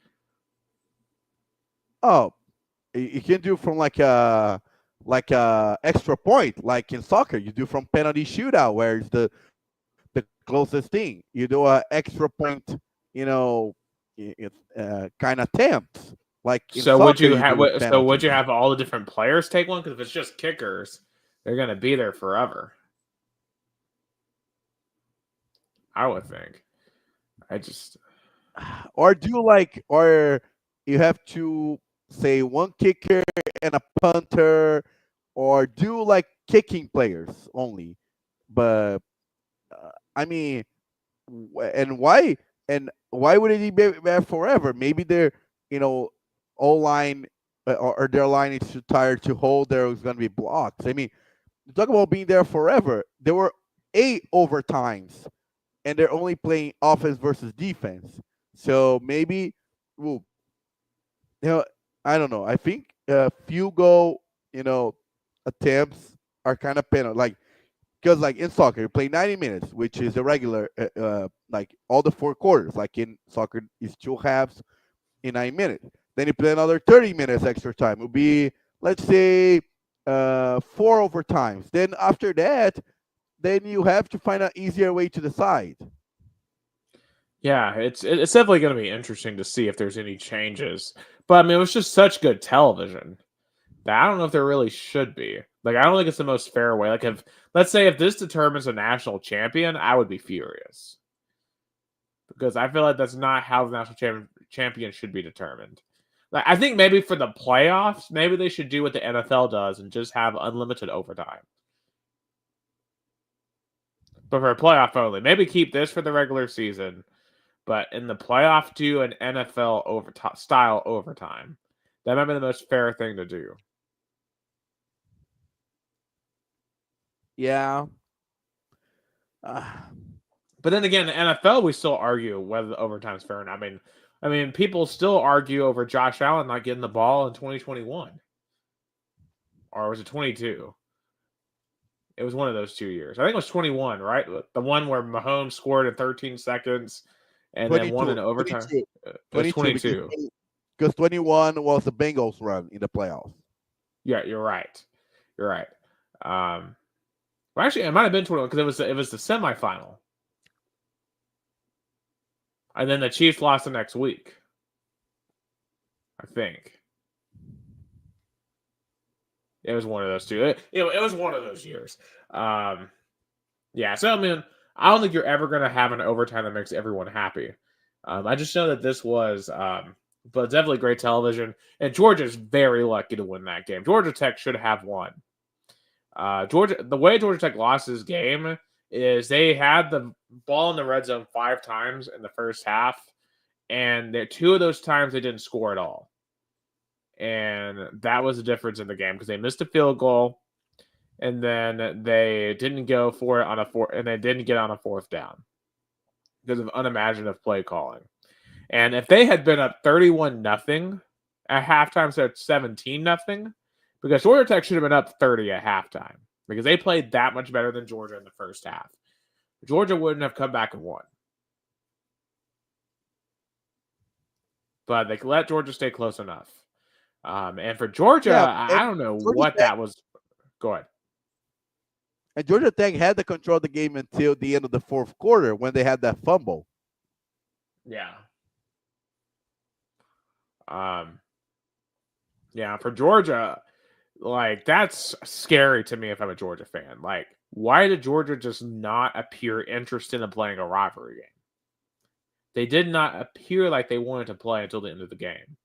Oh, you can do from like a extra point, like in soccer. You do from penalty shootout, where it's the closest thing. You do a extra point, you know, kind of attempts. Like in So would soccer, you you have? do So would you penalties. have all the different players take one? Because if it's just kickers, they're gonna be there forever. I would think. I just Or you have to say one kicker and a punter, or do like kicking players only. But I mean, and why would it be there forever? Maybe their O line, or their line is too tired to hold. There's going to be blocks. I mean, talk about being there forever. There were 8 overtimes, and they're only playing offense versus defense. So maybe, well, you know, I don't know. I think field goal, attempts are kind of penal. Like, because like in soccer, you play 90 minutes, which is a regular, like all the 4 quarters. Like in soccer, is 2 halves in 9 minutes. Then you play another 30 minutes extra time. It would be, let's say, 4 overtimes. Then after that, then you have to find an easier way to decide. yeah, it's definitely gonna be interesting to see if there's any changes. But I mean, it was just such good television that I don't know if there really should be. Like, I don't think it's the most fair way. Like, let's say if this determines a national champion, I would be furious. Because I feel like that's not how the national champion should be determined. Like, I think maybe for the playoffs, maybe they should do what the NFL does and just have unlimited overtime. But for a playoff only, maybe keep this for the regular season. But in the playoff, do an NFL style overtime. That might be the most fair thing to do. Yeah. But then again, the NFL, we still argue whether the overtime is fair or not. I mean, people still argue over Josh Allen not getting the ball in 2021. Or was it 22? It was one of those 2 years. I think it was 21, right? The one where Mahomes scored in 13 seconds and then won in overtime. 22. It was 22. Because 21 was the Bengals run in the playoffs. Yeah, you're right. You're right. Well, actually, it might have been 21 because it was the semifinal. And then the Chiefs lost the next week. I think. It was one of those two. It was one of those years. Yeah, so I mean, I don't think you're ever going to have an overtime that makes everyone happy. I just know that this was, but definitely great television. And Georgia's very lucky to win that game. Georgia Tech should have won. The way Georgia Tech lost this game is they had the ball in the red zone 5 times in the first half, and 2 of those times they didn't score at all. And that was the difference in the game because they missed a field goal, and then they didn't go for it on a and they didn't get on a 4th down because of unimaginative play calling. And if they had been up 31-0 at halftime, so it's 17-0, because Georgia Tech should have been up 30 at halftime because they played that much better than Georgia in the first half. Georgia wouldn't have come back and won. But they let Georgia stay close enough. And for Georgia, I don't know what that was. Go ahead. And Georgia Tech had to control the game until the end of the 4th quarter when they had that fumble. Yeah. Yeah, for Georgia, like, that's scary to me if I'm a Georgia fan. Like, why did Georgia just not appear interested in playing a rivalry game? They did not appear like they wanted to play until the end of the game.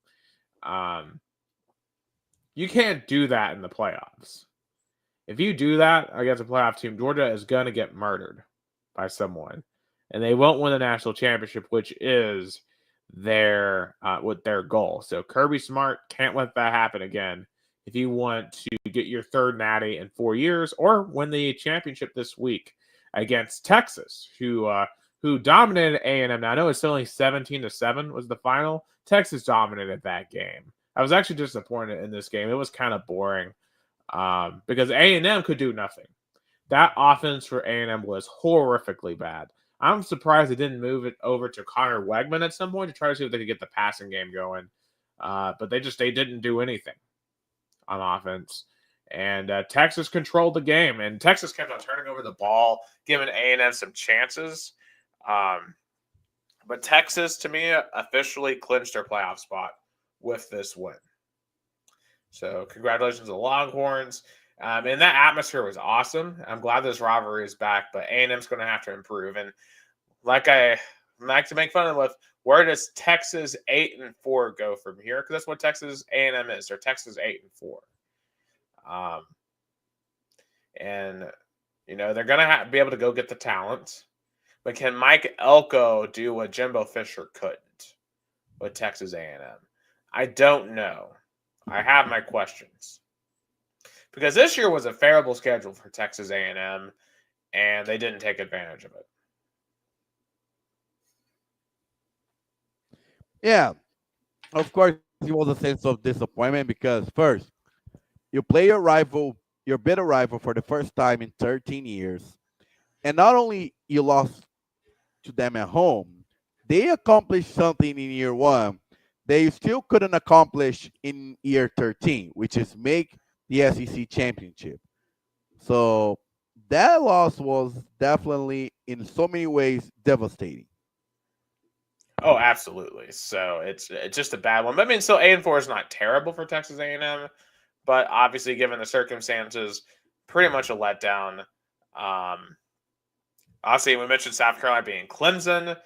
You can't do that in the playoffs. If you do that against a playoff team, Georgia is going to get murdered by someone. And they won't win the national championship, which is their goal. So Kirby Smart can't let that happen again if you want to get your 3rd natty in 4 years or win the championship this week against Texas, who dominated A&M. Now, I know it's only 17-7 was the final. Texas dominated that game. I was actually disappointed in this game. It was kind of boring because A&M could do nothing. That offense for A&M was horrifically bad. I'm surprised they didn't move it over to Connor Wegman at some point to try to see if they could get the passing game going. But they didn't do anything on offense. And Texas controlled the game. And Texas kept on turning over the ball, giving A&M some chances. But Texas, to me, officially clinched their playoff spot with this win. So congratulations to the Longhorns. And that atmosphere was awesome. I'm glad this rivalry is back, but A&M's going to have to improve. And like I like to make fun of with, where does Texas 8-4 go from here? Because that's what Texas A&M is. They're Texas 8-4. And you know they're going to be able to go get the talent. But can Mike Elko do what Jimbo Fisher couldn't with Texas A&M? I don't know. I have my questions. Because this year was a favorable schedule for Texas A&M, and they didn't take advantage of it. Yeah, of course, it was a sense of disappointment because first, you play your rival, your bitter rival for the first time in 13 years. And not only you lost to them at home, they accomplished something in year 1 they still couldn't accomplish in year 13, which is make the SEC championship. So that loss was definitely, in so many ways, devastating. Oh, absolutely. So it's just a bad one. But I mean, still 8-4 is not terrible for Texas A&M, but obviously, given the circumstances, pretty much a letdown. Obviously, we mentioned South Carolina being Clemson,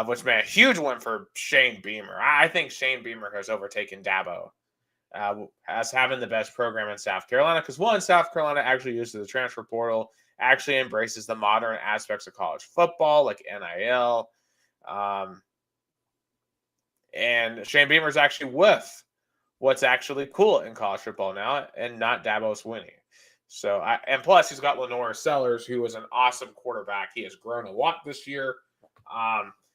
which made a huge win for Shane Beamer. I think Shane Beamer has overtaken Dabo as having the best program in South Carolina because, one, South Carolina actually uses the transfer portal, actually embraces the modern aspects of college football like NIL. And Shane Beamer is actually with what's actually cool in college football now and not Dabo's winning. So, and plus he's got Lenore Sellers, who is an awesome quarterback. He has grown a lot this year.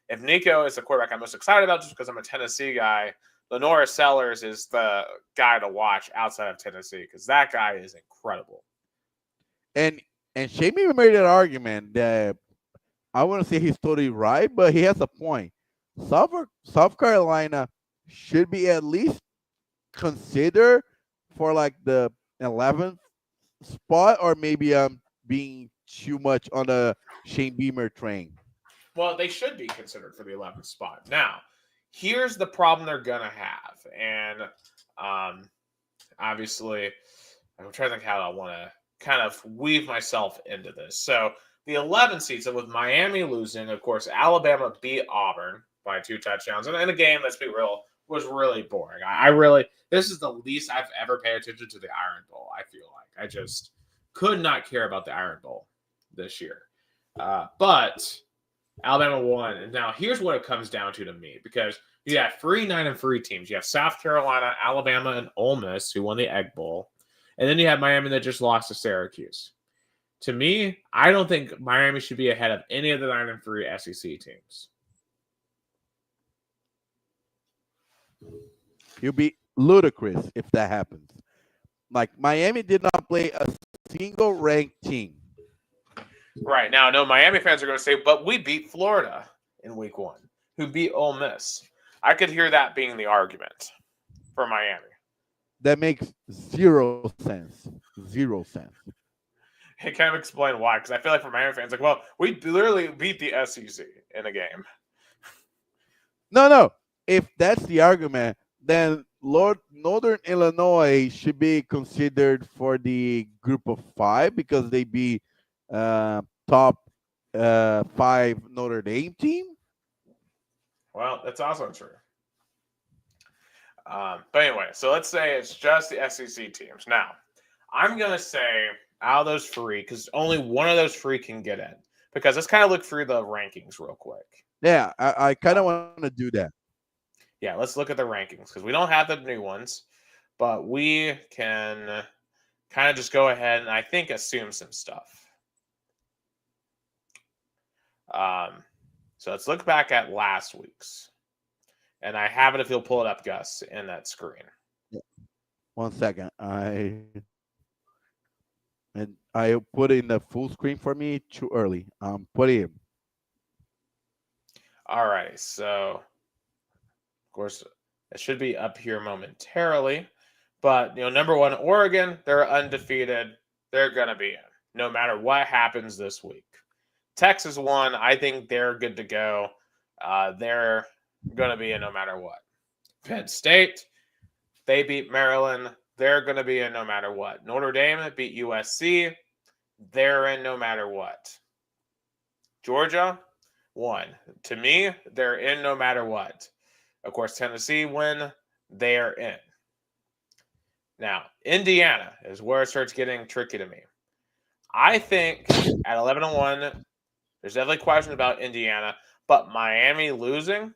If Nico is the quarterback I'm most excited about, just because I'm a Tennessee guy, Lenore Sellers is the guy to watch outside of Tennessee because that guy is incredible. And Shane Beamer made an argument that I wouldn't say he's totally right, but he has a point. South Carolina should be at least considered for like the 11th spot, or maybe I'm being too much on the Shane Beamer train. Well, they should be considered for the 11th spot. Now, here's the problem they're going to have. And obviously, I'm trying to think how I want to kind of weave myself into this. So the 11 seeds, so with Miami losing, of course, Alabama beat Auburn by 2 touchdowns. And in a game, let's be real, was really boring. This is the least I've ever paid attention to the Iron Bowl, I feel like. I just could not care about the Iron Bowl this year. But Alabama won. And now here's what it comes down to me, because you have 3 9-3 teams. You have South Carolina, Alabama, and Ole Miss, who won the Egg Bowl. And then you have Miami that just lost to Syracuse. To me, I don't think Miami should be ahead of any of the 9-3 SEC teams. It'll be ludicrous if that happens. Like, Miami did not play a single ranked team. Right. Now, no, Miami fans are going to say, but we beat Florida in week 1, who beat Ole Miss. I could hear that being the argument for Miami. That makes zero sense. Zero sense. Hey, kind of explain why, because I feel like for Miami fans, like, well, we literally beat the SEC in a game. No. If that's the argument, then Northern Illinois should be considered for the group of 5 because they beat top 5 Notre Dame team. Well, that's also true. But anyway, so let's say it's just the SEC teams. Now, I'm going to say out of those 3, because only one of those 3 can get in. Because let's kind of look through the rankings real quick. Yeah, I kind of want to do that. Yeah, let's look at the rankings, because we don't have the new ones. But we can kind of just go ahead and I think assume some stuff. So let's look back at last week's. And I have it if you'll pull it up, Gus, in that screen. 1 second. I put it in the full screen for me too early. Put it in. All right. So, of course, it should be up here momentarily. But, number 1, Oregon, they're undefeated. They're going to be in, no matter what happens this week. Texas won. I think they're good to go. They're going to be in no matter what. Penn State, they beat Maryland. They're going to be in no matter what. Notre Dame beat USC. They're in no matter what. Georgia won. To me, they're in no matter what. Of course, Tennessee win. They're in. Now, Indiana is where it starts getting tricky to me. I think at 11-1, there's definitely questions about Indiana, but Miami losing,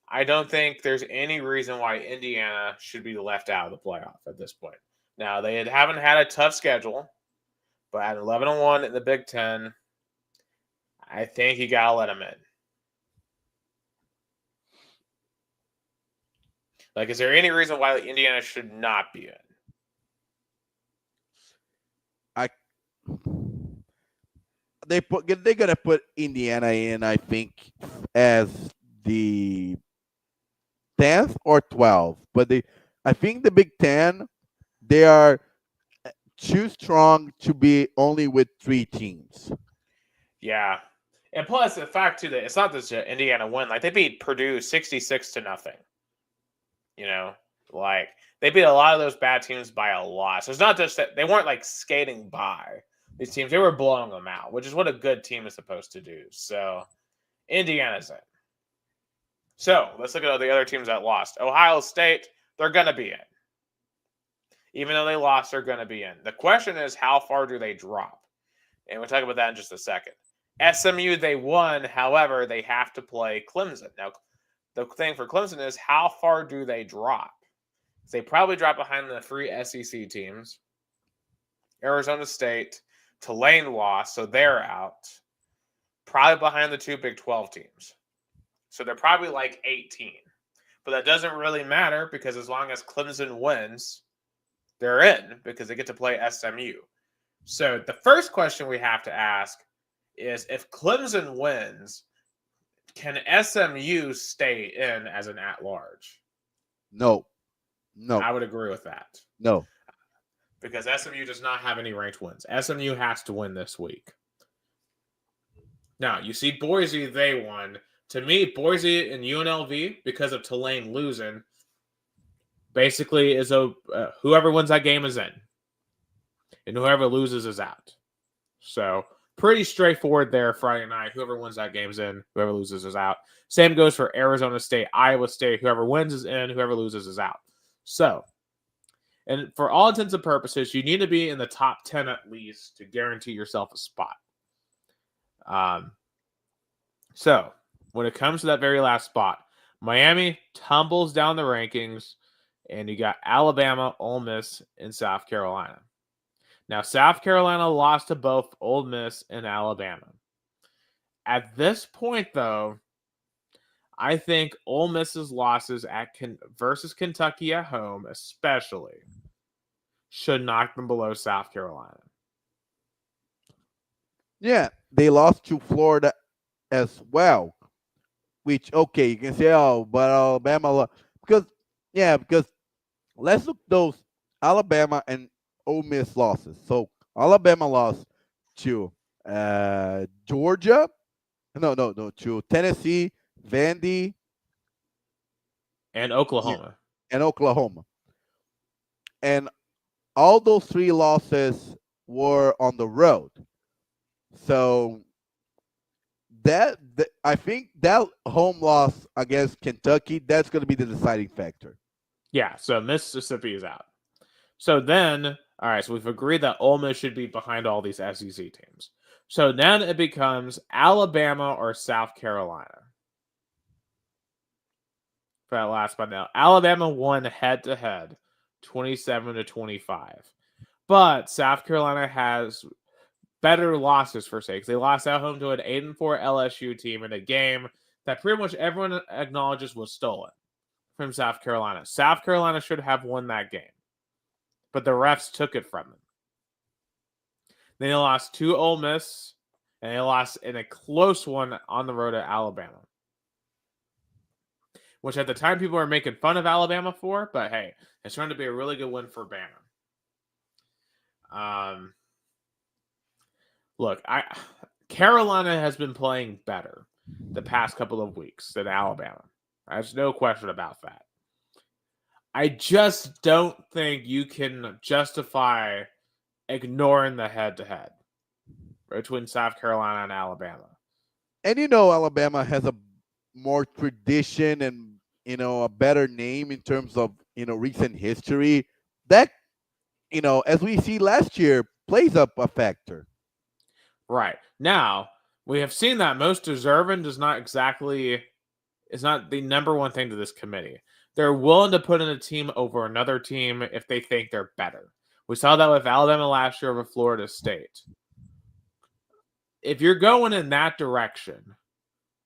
I don't think there's any reason why Indiana should be left out of the playoff at this point. Now, they haven't had a tough schedule, but at 11-1 in the Big Ten, I think you got to let them in. Like, is there any reason why Indiana should not be in? They're gonna put Indiana in, I think, as the 10th or 12th. But I think the Big Ten, they are too strong to be only with 3 teams. Yeah. And plus the fact too that it's not just Indiana win, like they beat Purdue 66-0. Like They beat a lot of those bad teams by a lot. So it's not just that they weren't like skating by these teams; they were blowing them out, which is what a good team is supposed to do. So Indiana's in. So let's look at the other teams that lost. Ohio State, they're going to be in. Even though they lost, they're going to be in. The question is, how far do they drop? And we'll talk about that in just a second. SMU, they won. However, they have to play Clemson. Now, the thing for Clemson is, how far do they drop? They probably drop behind the 3 SEC teams. Arizona State, Tulane lost, so they're out. Probably behind the 2 Big 12 teams. So they're probably like 18. But that doesn't really matter because as long as Clemson wins, they're in because they get to play SMU. So the first question we have to ask is, if Clemson wins, can SMU stay in as an at-large? No. I would agree with that. No. Because SMU does not have any ranked wins. SMU has to win this week. Now, you see Boise, they won. To me, Boise and UNLV, because of Tulane losing, basically is whoever wins that game is in. And whoever loses is out. So, pretty straightforward there Friday night. Whoever wins that game is in. Whoever loses is out. Same goes for Arizona State, Iowa State. Whoever wins is in. Whoever loses is out. So, and for all intents and purposes, you need to be in the top 10 at least to guarantee yourself a spot. So, when it comes to that very last spot, Miami tumbles down the rankings, and you got Alabama, Ole Miss, and South Carolina. Now, South Carolina lost to both Ole Miss and Alabama. At this point, though, I think Ole Miss's losses versus Kentucky at home, especially, should knock them below South Carolina. Yeah, they lost to Florida as well. Which, okay, you can say, oh, but Alabama, because let's look those Alabama and Ole Miss losses. So Alabama lost to Georgia, to Tennessee, Vandy, and Oklahoma. And all those 3 losses were on the road. So I think that home loss against Kentucky, that's going to be the deciding factor. Yeah, so Mississippi is out. So then, all right, so we've agreed that Ole Miss should be behind all these SEC teams. So then it becomes Alabama or South Carolina. For that last spot now. Alabama won head-to-head, 27-25. But South Carolina has better losses for sakes. They lost at home to an 8-4 LSU team in a game that pretty much everyone acknowledges was stolen from South Carolina. South Carolina should have won that game, but the refs took it from them. Then they lost to Ole Miss, and they lost in a close one on the road at Alabama, which at the time people were making fun of Alabama for, but hey, it's turned to be a really good win for Bama. Look, Carolina has been playing better the past couple of weeks than Alabama. There's no question about that. I just don't think you can justify ignoring the head-to-head between South Carolina and Alabama. And Alabama has a more tradition and a better name in terms of recent history. That as we see last year, plays up a factor. Right. Now, we have seen that most deserving is not the number one thing to this committee. They're willing to put in a team over another team if they think they're better. We saw that with Alabama last year over Florida State. If you're going in that direction,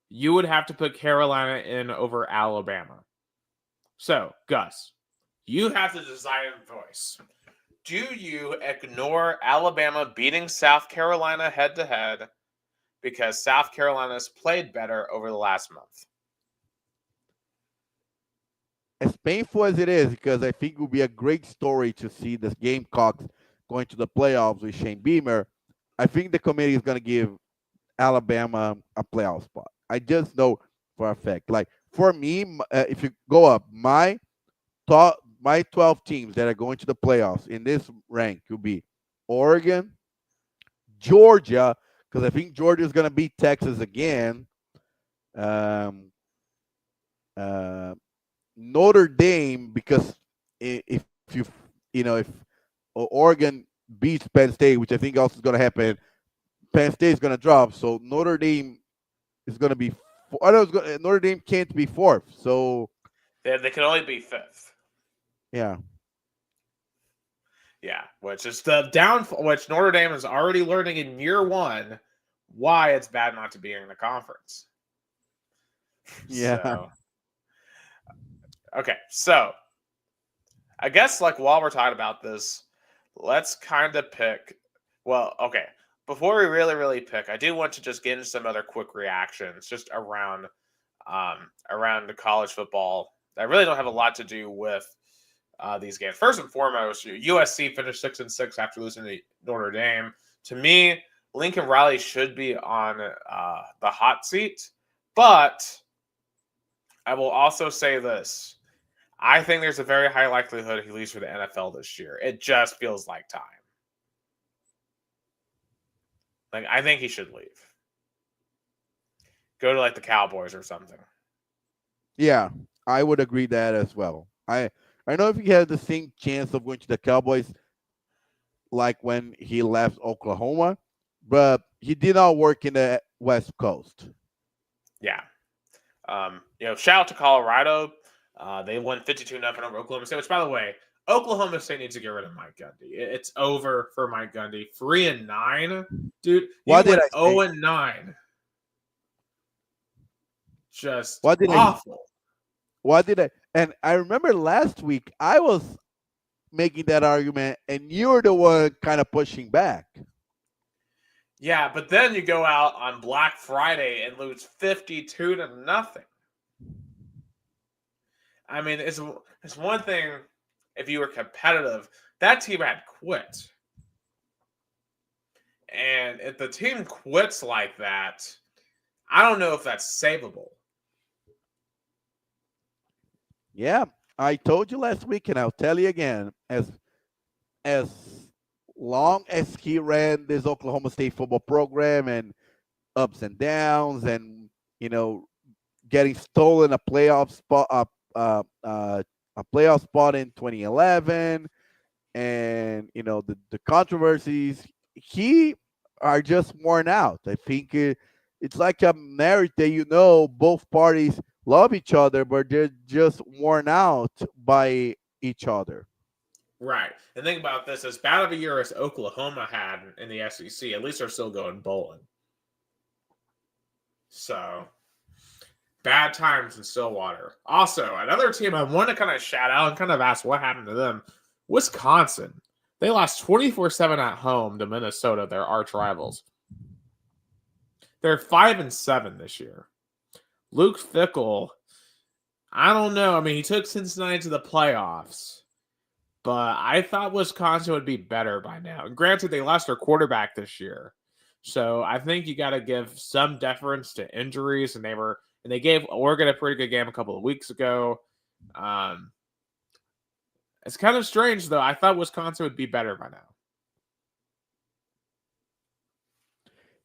you would have to put Carolina in over Alabama. So, Gus, you have to decide in voice. Do you ignore Alabama beating South Carolina head-to-head because South Carolina's played better over the last month? As painful as it is, because I think it would be a great story to see the Gamecocks going to the playoffs with Shane Beamer, I think the committee is going to give Alabama a playoff spot. I just know for a fact. Like, for me, if you go up, my thought, my 12 teams that are going to the playoffs in this rank will be Oregon, Georgia, because I think Georgia is going to beat Texas again. Um, uh, Notre Dame, because if if Oregon beats Penn State, which I think also is going to happen, Penn State is going to drop. So Notre Dame is going to be. Notre Dame can't be fourth. So they can only be fifth. Yeah. Yeah, which is the downfall, which Notre Dame is already learning in year one why it's bad not to be in the conference. Yeah. So, okay, so I guess like while we're talking about this, let's kind of pick. Well, okay, before we really pick, I do want to just get into some other quick reactions just around the college football. I really don't have a lot to do with these games. First and foremost, USC finished 6-6 after losing to Notre Dame. To me, Lincoln Riley should be on the hot seat, but I will also say this. I think there's a very high likelihood he leaves for the NFL this year. It just feels like time. Like, I think he should leave. Go to like the Cowboys or something. Yeah, I would agree that as well. I know if he had the same chance of going to the Cowboys like when he left Oklahoma, but he did not work in the West Coast. Yeah. Shout out to Colorado. They won 52-0 over Oklahoma State, which, by the way, Oklahoma State needs to get rid of Mike Gundy. It's over for Mike Gundy. 3-9, dude. What did I say? 0-9. Just awful. What did I? And I remember last week I was making that argument, and you were the one kind of pushing back. Yeah, but then you go out on Black Friday and lose 52-0. I mean, it's one thing if you were competitive. That team had quit. And if the team quits like that, I don't know if that's savable. Yeah, I told you last week, and I'll tell you again. As long as he ran this Oklahoma State football program and ups and downs, and getting stolen a playoff spot, a playoff spot in 2011, and the controversies, he are just worn out. I think it's like a marriage that both parties love each other, but they're just worn out by each other. Right. And think about this. As bad of a year as Oklahoma had in the SEC, at least they're still going bowling. So, bad times in Stillwater. Also, another team I want to kind of shout out and kind of ask what happened to them, Wisconsin. They lost 24-7 at home to Minnesota, their arch rivals. They're 5-7 this year. Luke Fickell, I don't know. I mean, he took Cincinnati to the playoffs, but I thought Wisconsin would be better by now. And granted, they lost their quarterback this year, so I think you got to give some deference to injuries. And they gave Oregon a pretty good game a couple of weeks ago. It's kind of strange, though. I thought Wisconsin would be better by now.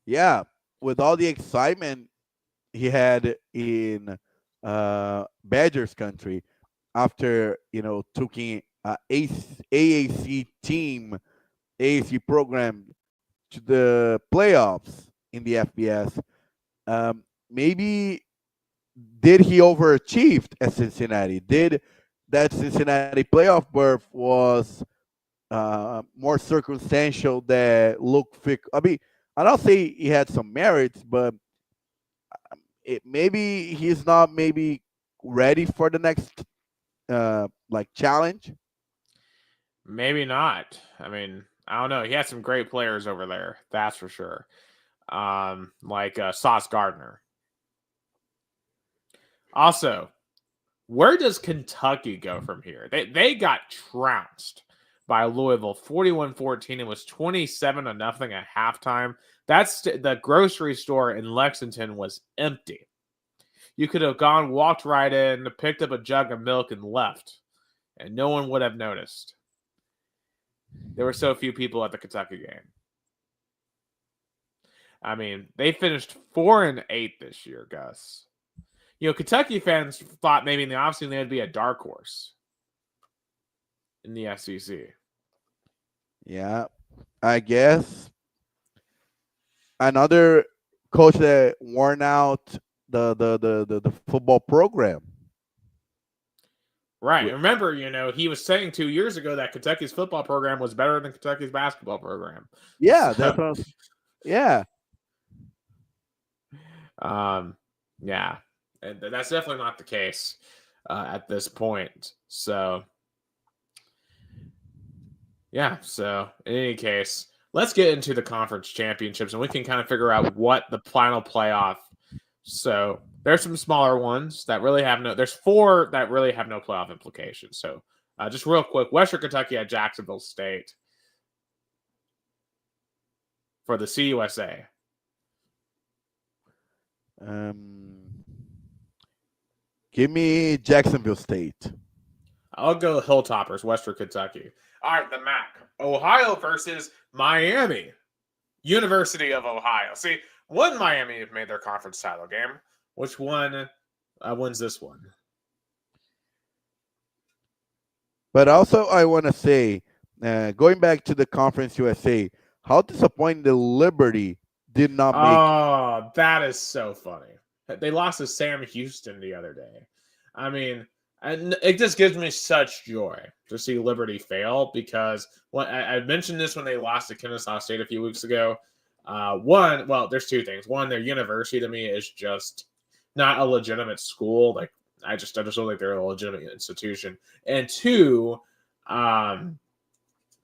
Yeah, with all the excitement he had in Badgers country after taking AAC program to the playoffs in the FBS. Maybe did he overachieved at Cincinnati? Did that Cincinnati playoff berth was more circumstantial than Luke Fickell? I mean, I don't say he had some merits, but maybe he's not ready for the next challenge. Maybe not. I mean, I don't know. He has some great players over there, that's for sure. Like Sauce Gardner. Also, where does Kentucky go from here? They got trounced by Louisville 41-14. It was 27-0 at halftime. That's the grocery store in Lexington was empty. You could have walked right in, picked up a jug of milk, and left. and no one would have noticed. There were so few people at the Kentucky game. I mean, they finished 4-8 this year, Gus. Kentucky fans thought maybe in the offseason they would be a dark horse in the SEC. Yeah, I guess another coach that worn out the football program. Right. Remember, he was saying 2 years ago that Kentucky's football program was better than Kentucky's basketball program. Yeah, that's what yeah. Yeah. And that's definitely not the case at this point. So, yeah. So, in any case, let's get into the conference championships, and we can kind of figure out what the final playoff. So, there's some smaller ones that really have there's 4 that really have no playoff implications. So, just real quick, Western Kentucky at Jacksonville State for the CUSA. Give me Jacksonville State. I'll go Hilltoppers, Western Kentucky. All right, the MAC. Ohio versus Miami. University of Ohio. See, one Miami have made their conference title game. Which one wins this one? But also, I want to say, going back to the Conference USA, how disappointing the Liberty did not make. Oh, that is so funny. They lost to Sam Houston the other day. I mean, and it just gives me such joy to see Liberty fail because I mentioned this when they lost to Kennesaw State a few weeks ago. There's 2 things. One, their university to me is just not a legitimate school. Like I just don't think they're a legitimate institution. And 2,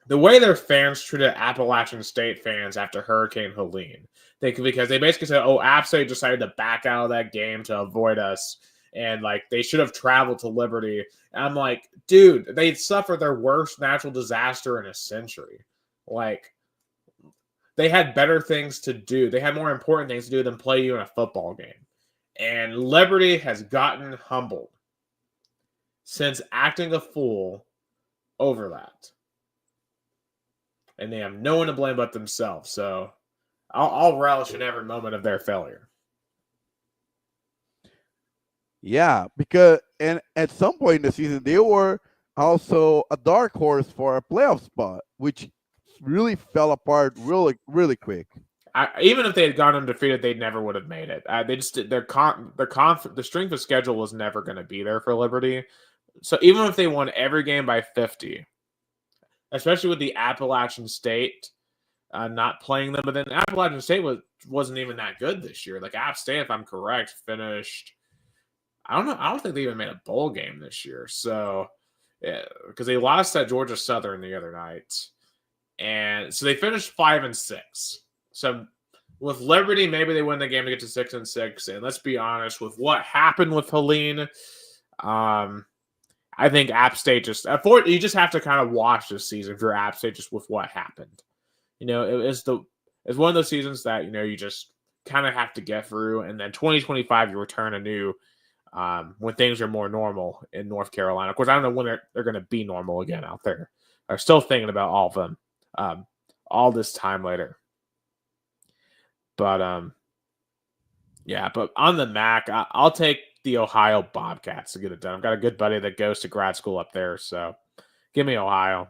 the way their fans treated Appalachian State fans after Hurricane Helene, because they basically said, "Oh, App State decided to back out of that game to avoid us, and like they should have traveled to Liberty." And I'm like, dude, they'd suffered their worst natural disaster in a century. Like, they had better things to do. They had more important things to do than play you in a football game. And Liberty has gotten humbled since acting a fool over that. And they have no one to blame but themselves. So I'll relish in every moment of their failure. Yeah, because and at some point in the season they were also a dark horse for a playoff spot, which really fell apart really, really quick. Even if they had gone undefeated, they never would have made it. They just the strength of schedule was never going to be there for Liberty. So even if they won every game by 50, especially with the Appalachian State not playing them, but then Appalachian State wasn't even that good this year. Like App State, if I'm correct, finished. I don't know. I don't think they even made a bowl game this year. So, yeah, because they lost at Georgia Southern the other night, and so they finished 5-6. So with Liberty, maybe they win the game to get to 6-6. And let's be honest, with what happened with Helene, I think App State you just have to kind of watch this season for App State just with what happened. It's one of those seasons that you just kind of have to get through, and then 2025 you return anew when things are more normal in North Carolina. Of course, I don't know when they're going to be normal again out there. I'm still thinking about all of them all this time later. But yeah. But on the MAC, I'll take the Ohio Bobcats to get it done. I've got a good buddy that goes to grad school up there, so give me Ohio.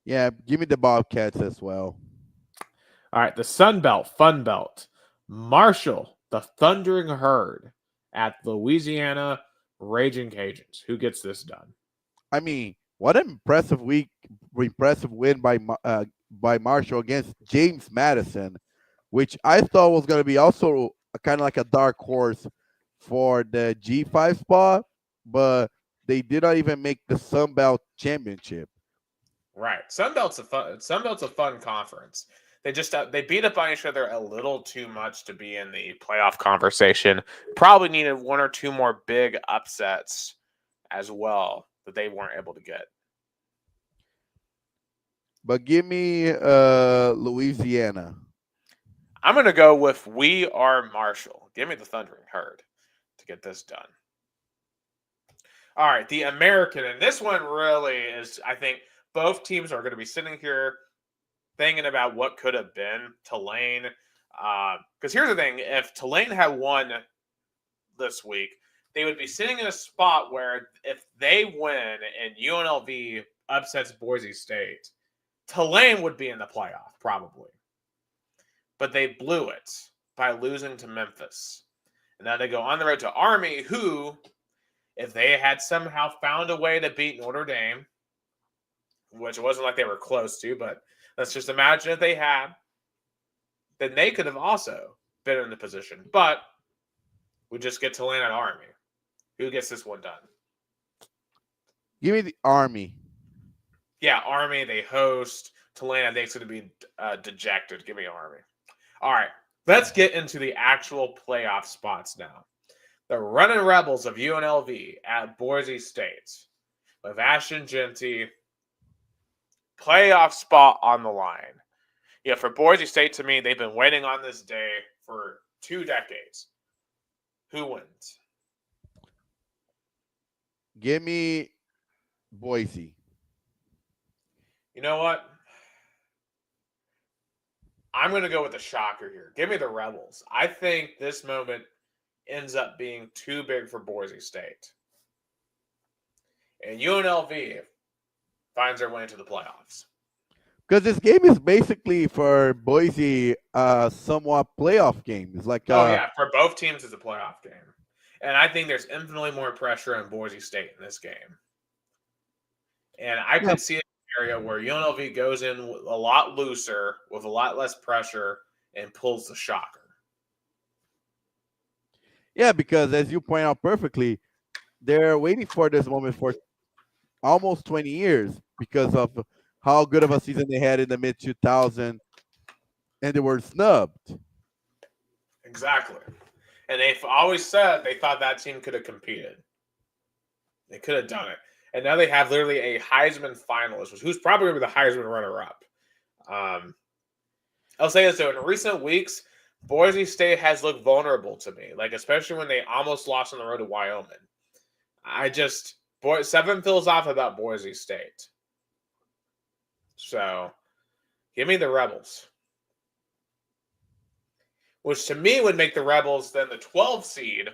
Yeah, give me the Bobcats as well. All right, the Sun Belt, Fun Belt, Marshall, the Thundering Herd at Louisiana Raging Cajuns. Who gets this done? I mean, what an impressive win by Marshall against James Madison, which I thought was going to be also kind of like a dark horse for the G5 spot, but they did not even make the Sun Belt Championship. Right, Sun Belt's a fun conference. They beat up on each other a little too much to be in the playoff conversation. Probably needed 1 or 2 more big upsets as well that they weren't able to get. But give me Louisiana. I'm going to go with We Are Marshall. Give me the Thundering Herd to get this done. All right, the American, and this one really is, I think, both teams are going to be sitting here thinking about what could have been. Tulane, because here's the thing: if Tulane had won this week, they would be sitting in a spot where if they win and UNLV upsets Boise State, Tulane would be in the playoff probably. But they blew it by losing to Memphis. And now they go on the road to Army, who, if they had somehow found a way to beat Notre Dame, which it wasn't like they were close to, but let's just imagine if they had, then they could have also been in the position. But we just get Tulane at Army. Who gets this one done? Give me the Army. Yeah, Army, they host. Tulane, I think, is going to be dejected. Give me Army. All right, let's get into the actual playoff spots now. The Running Rebels of UNLV at Boise State with Ashton Genty, playoff spot on the line. Yeah, for Boise State, to me, they've been waiting on this day for 2 decades. Who wins? Give me Boise. You know what? I'm going to go with the shocker here. Give me the Rebels. I think this moment ends up being too big for Boise State. And UNLV finds their way into the playoffs. Because this game is basically for Boise somewhat playoff game. It's like for both teams it's a playoff game. And I think there's infinitely more pressure on Boise State in this game. And I could see a scenario where UNLV goes in a lot looser, with a lot less pressure, and pulls the shocker. Yeah, because as you point out perfectly, they're waiting for this moment for almost 20 years because of how good of a season they had in the mid 2000s, and they were snubbed. Exactly. And they've always said they thought that team could have competed. They could have done it. And now they have literally a Heisman finalist, who's probably going to be the Heisman runner-up. I'll say this, though. In recent weeks, Boise State has looked vulnerable to me, like especially when they almost lost on the road to Wyoming. Seven feels off about Boise State. So, give me the Rebels. Which to me would make the Rebels then the 12 seed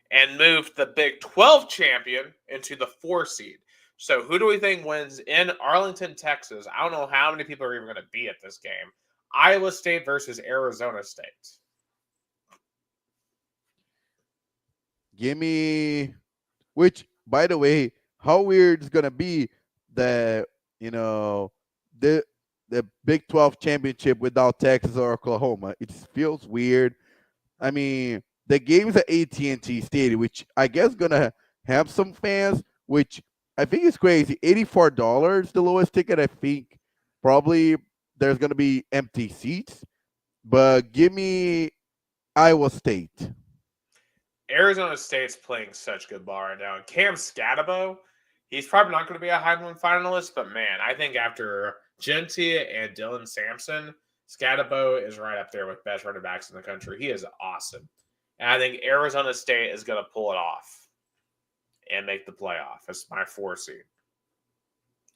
and move the Big 12 champion into the 4 seed. So who do we think wins in Arlington, Texas? I don't know how many people are even going to be at this game. Iowa State versus Arizona State. Give me, which, by the way, how weird it's going to be that, the Big 12 championship without Texas or Oklahoma. It feels weird. I mean, the game's at AT&T Stadium, which I guess gonna have some fans, which I think is crazy. $84, the lowest ticket. I think probably there's gonna be empty seats. But give me Iowa State. Arizona State's playing such good ball right now. And Cam Scatabo, he's probably not going to be a Heisman finalist, but man, I think after Genty and Dylan Sampson, Scatabo is right up there with best running backs in the country. He is awesome. And I think Arizona State is going to pull it off and make the playoff. That's my 4 seed.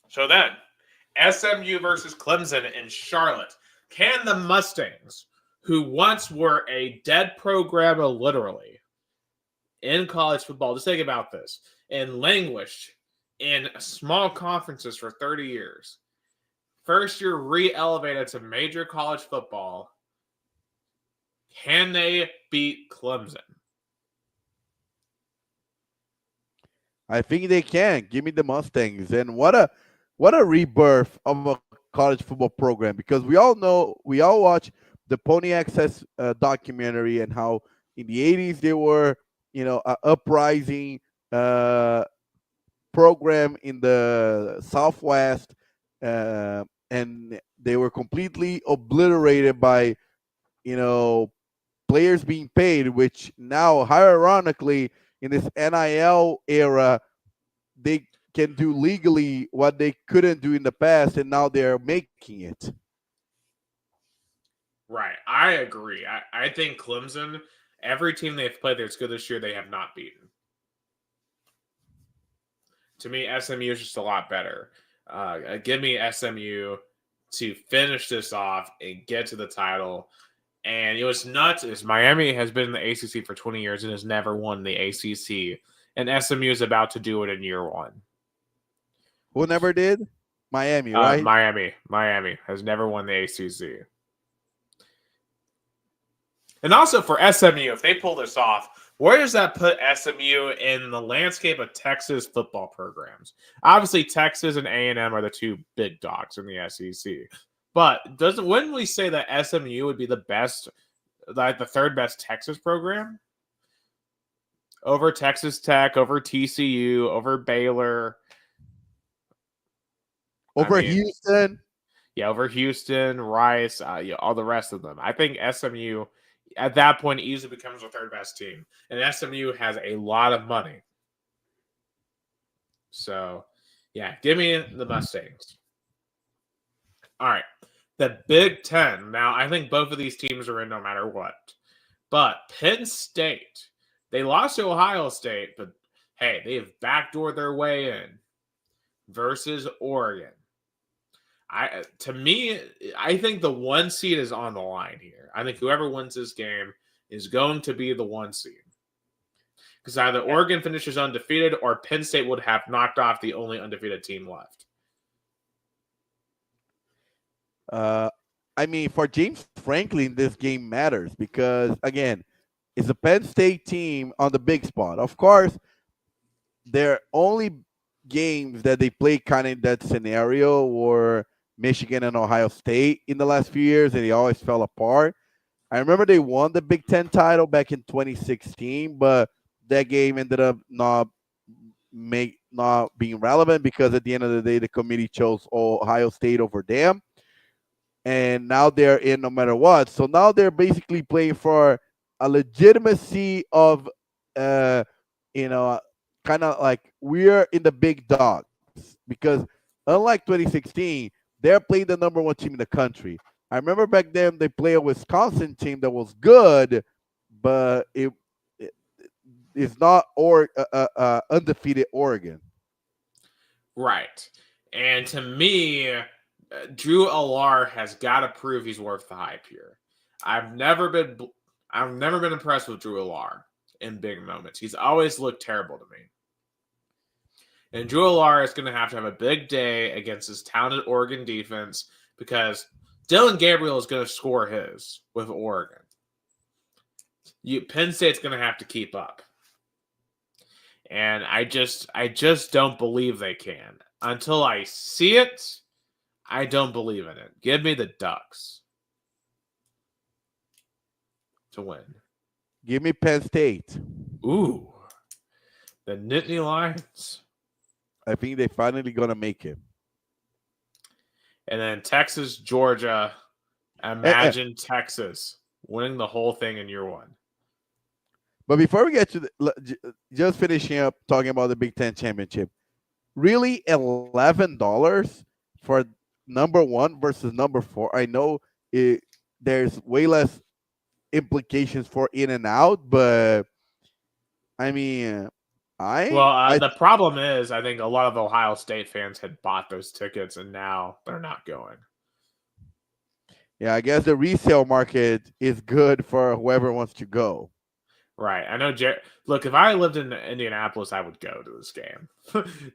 So then, SMU versus Clemson in Charlotte. Can the Mustangs, who once were a dead program literally in college football, just think about this, and languished in small conferences for 30 years, first year re-elevated to major college football, can they beat Clemson? I think they can. Give me the Mustangs. And what a rebirth of a college football program, because we all watch the Pony Access documentary and how in the 80s they were, an uprising program in the Southwest, and they were completely obliterated by, players being paid, which now, ironically, in this NIL era, they can do legally what they couldn't do in the past, and now they're making it. Right. I agree. I think Clemson, every team they've played that's good this year, they have not beaten. To me, SMU is just a lot better. Give me SMU to finish this off and get to the title. And it was nuts is Miami has been in the ACC for 20 years and has never won the ACC. And SMU is about to do it in year one. Who never did? Miami, right? Miami has never won the ACC. And also for SMU, if they pull this off, where does that put SMU in the landscape of Texas football programs? Obviously, Texas and A&M are the two big dogs in the SEC. But wouldn't we say that SMU would be the best, like the third best Texas program? Over Texas Tech, over TCU, over Baylor. Over Houston. Yeah, over Houston, Rice, all the rest of them. I think SMU at that point easily becomes the third best team. And SMU has a lot of money. So, yeah, give me the Mustangs. All right. The Big Ten. Now, I think both of these teams are in no matter what. But Penn State, they lost to Ohio State, but hey, they have backdoored their way in versus Oregon. I think the 1 seed is on the line here. I think whoever wins this game is going to be the 1 seed. Because either Oregon finishes undefeated or Penn State would have knocked off the only undefeated team left. I mean, for James Franklin, this game matters because, again, it's a Penn State team on the big spot. Of course, their only games that they play kind of in that scenario were Michigan and Ohio State in the last few years, and they always fell apart. I remember they won the Big Ten title back in 2016, but that game ended up not being relevant because at the end of the day, the committee chose Ohio State over them. And now they're in no matter what. So now they're basically playing for a legitimacy of, kind of like we're in the big dogs. Because unlike 2016, they're playing the number 1 team in the country. I remember back then they played a Wisconsin team that was good, but it's not undefeated Oregon. Right. And to me, Drew Allar has got to prove he's worth the hype here. I've never been impressed with Drew Allar in big moments. He's always looked terrible to me. And Drew Allar is going to have a big day against this talented Oregon defense because Dylan Gabriel is going to score his with Oregon. Penn State's going to have to keep up. And I just don't believe they can. Until I see it, I don't believe in it. Give me the Ducks to win. Give me Penn State. Ooh. The Nittany Lions. I think they're finally going to make it. And then Texas, Georgia. Imagine Texas winning the whole thing in year one. But before we get to just finishing up talking about the Big Ten championship, really $11 for number 1 versus number 4. I know there's way less implications for in and out, but I mean, the problem is I think a lot of Ohio State fans had bought those tickets and now they're not going. Yeah, I guess the resale market is good for whoever wants to go. Right. I know. Look, if I lived in Indianapolis, I would go to this game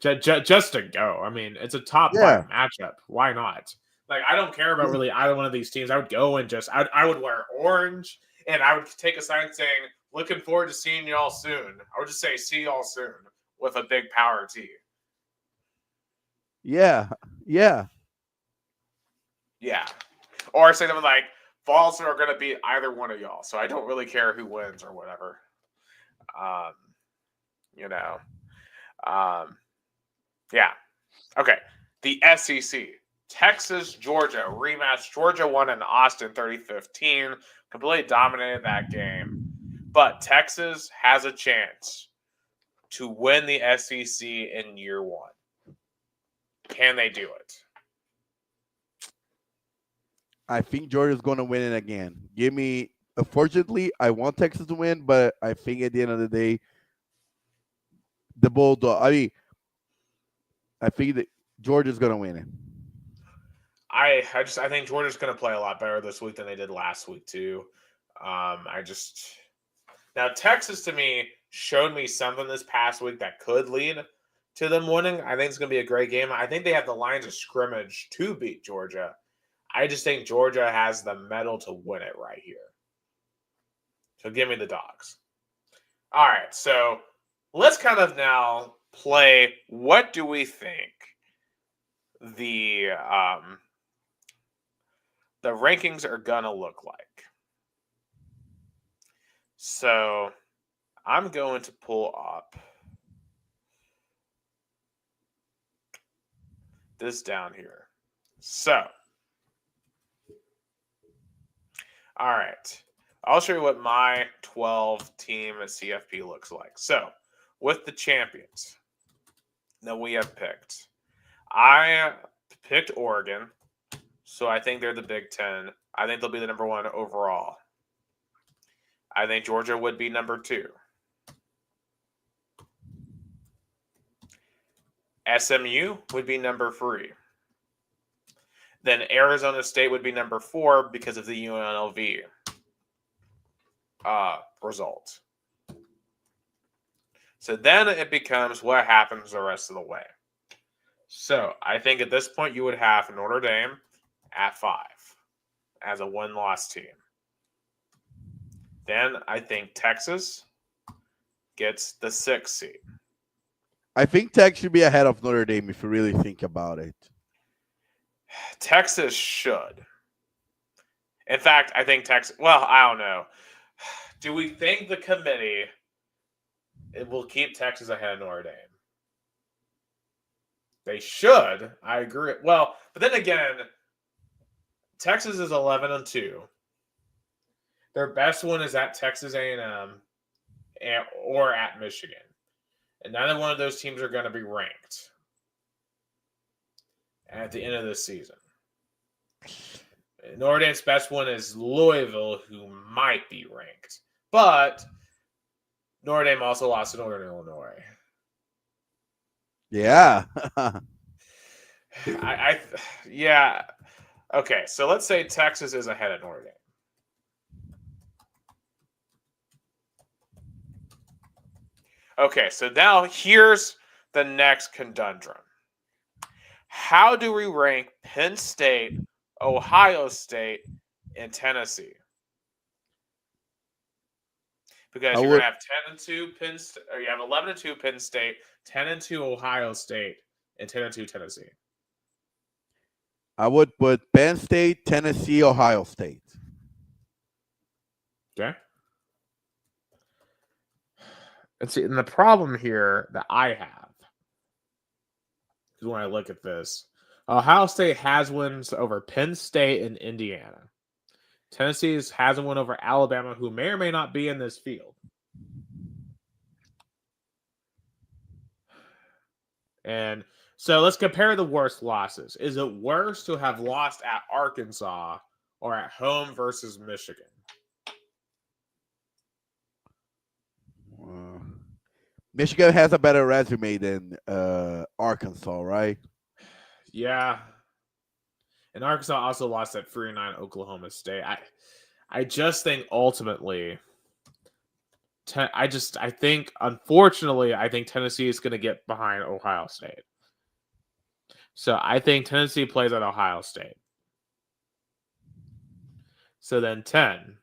just to go. I mean, it's a top 5 matchup. Why not? Like, I don't care about really either one of these teams. I would go and I would wear orange and I would take a sign saying, "Looking forward to seeing y'all soon." I would just say, "See y'all soon" with a big power T. Yeah. Or say something like, "Falls are going to beat either one of y'all, so I don't really care who wins or whatever." Yeah. Okay. The SEC. Texas, Georgia, rematch. Georgia won in Austin 30-15. Completely dominated that game. But Texas has a chance to win the SEC in year one. Can they do it? I think Georgia's going to win it again. Unfortunately, I want Texas to win, but I think at the end of the day, the Bulldog. I mean, I think that Georgia's gonna win it. I think Georgia's going to play a lot better this week than they did last week too. I just now Texas to me showed me something this past week that could lead to them winning. I think it's going to be a great game. I think they have the lines of scrimmage to beat Georgia. I just think Georgia has the mettle to win it right here. So give me the Dogs. All right, so let's kind of now play what do we think the rankings are gonna look like. So I'm going to pull up this down here. So, all right. I'll show you what my 12-team CFP looks like. So, with the champions that we have picked, I picked Oregon. So I think they're the Big Ten. I think they'll be the number 1 overall. I think Georgia would be number 2. SMU would be number 3. Then Arizona State would be number 4 because of the UNLV result. So then it becomes what happens the rest of the way. So I think at this point you would have Notre Dame at 5 as a 1-loss team. Then I think Texas gets the 6th seed. I think Tech should be ahead of Notre Dame if you really think about it. Texas should. In fact, I think Texas. Well, I don't know. Do we think the committee it will keep Texas ahead of Notre Dame? They should. I agree. Well, but then again, Texas is 11-2. Their best one is at Texas A&M or at Michigan. And neither one of those teams are going to be ranked at the end of this season. Notre Dame's best one is Louisville, who might be ranked. But Notre Dame also lost to Northern Illinois. Yeah. Yeah. Okay, so let's say Texas is ahead of Notre Dame. Okay, so now here's the next conundrum. How do we rank Penn State, Ohio State, and Tennessee? Because you're going to have 10-2 Penn State, or you have 11-2 Penn State, 10-2 Ohio State, and 10-2 Tennessee. I would put Penn State, Tennessee, Ohio State. Okay. And see, and the problem here that I have is when I look at this, Ohio State has wins over Penn State and Indiana. Tennessee has a win over Alabama, who may or may not be in this field. And so let's compare the worst losses. Is it worse to have lost at Arkansas or at home versus Michigan? Michigan has a better resume than Arkansas, right? Yeah. And Arkansas also lost at 3-9 Oklahoma State. I just think ultimately, I think, unfortunately, I think Tennessee is going to get behind Ohio State. So I think Tennessee plays at Ohio State. So then 10.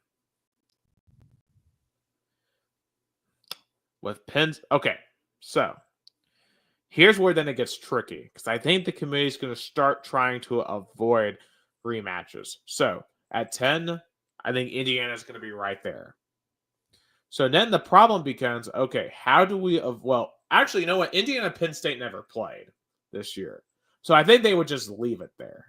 With Penn. Okay, so here's where then it gets tricky, because I think the committee is going to start trying to avoid rematches. So at 10, I think Indiana is going to be right there. So then the problem becomes, okay, how do we... Well, actually, you know what? Indiana Penn State never played this year. So I think they would just leave it there,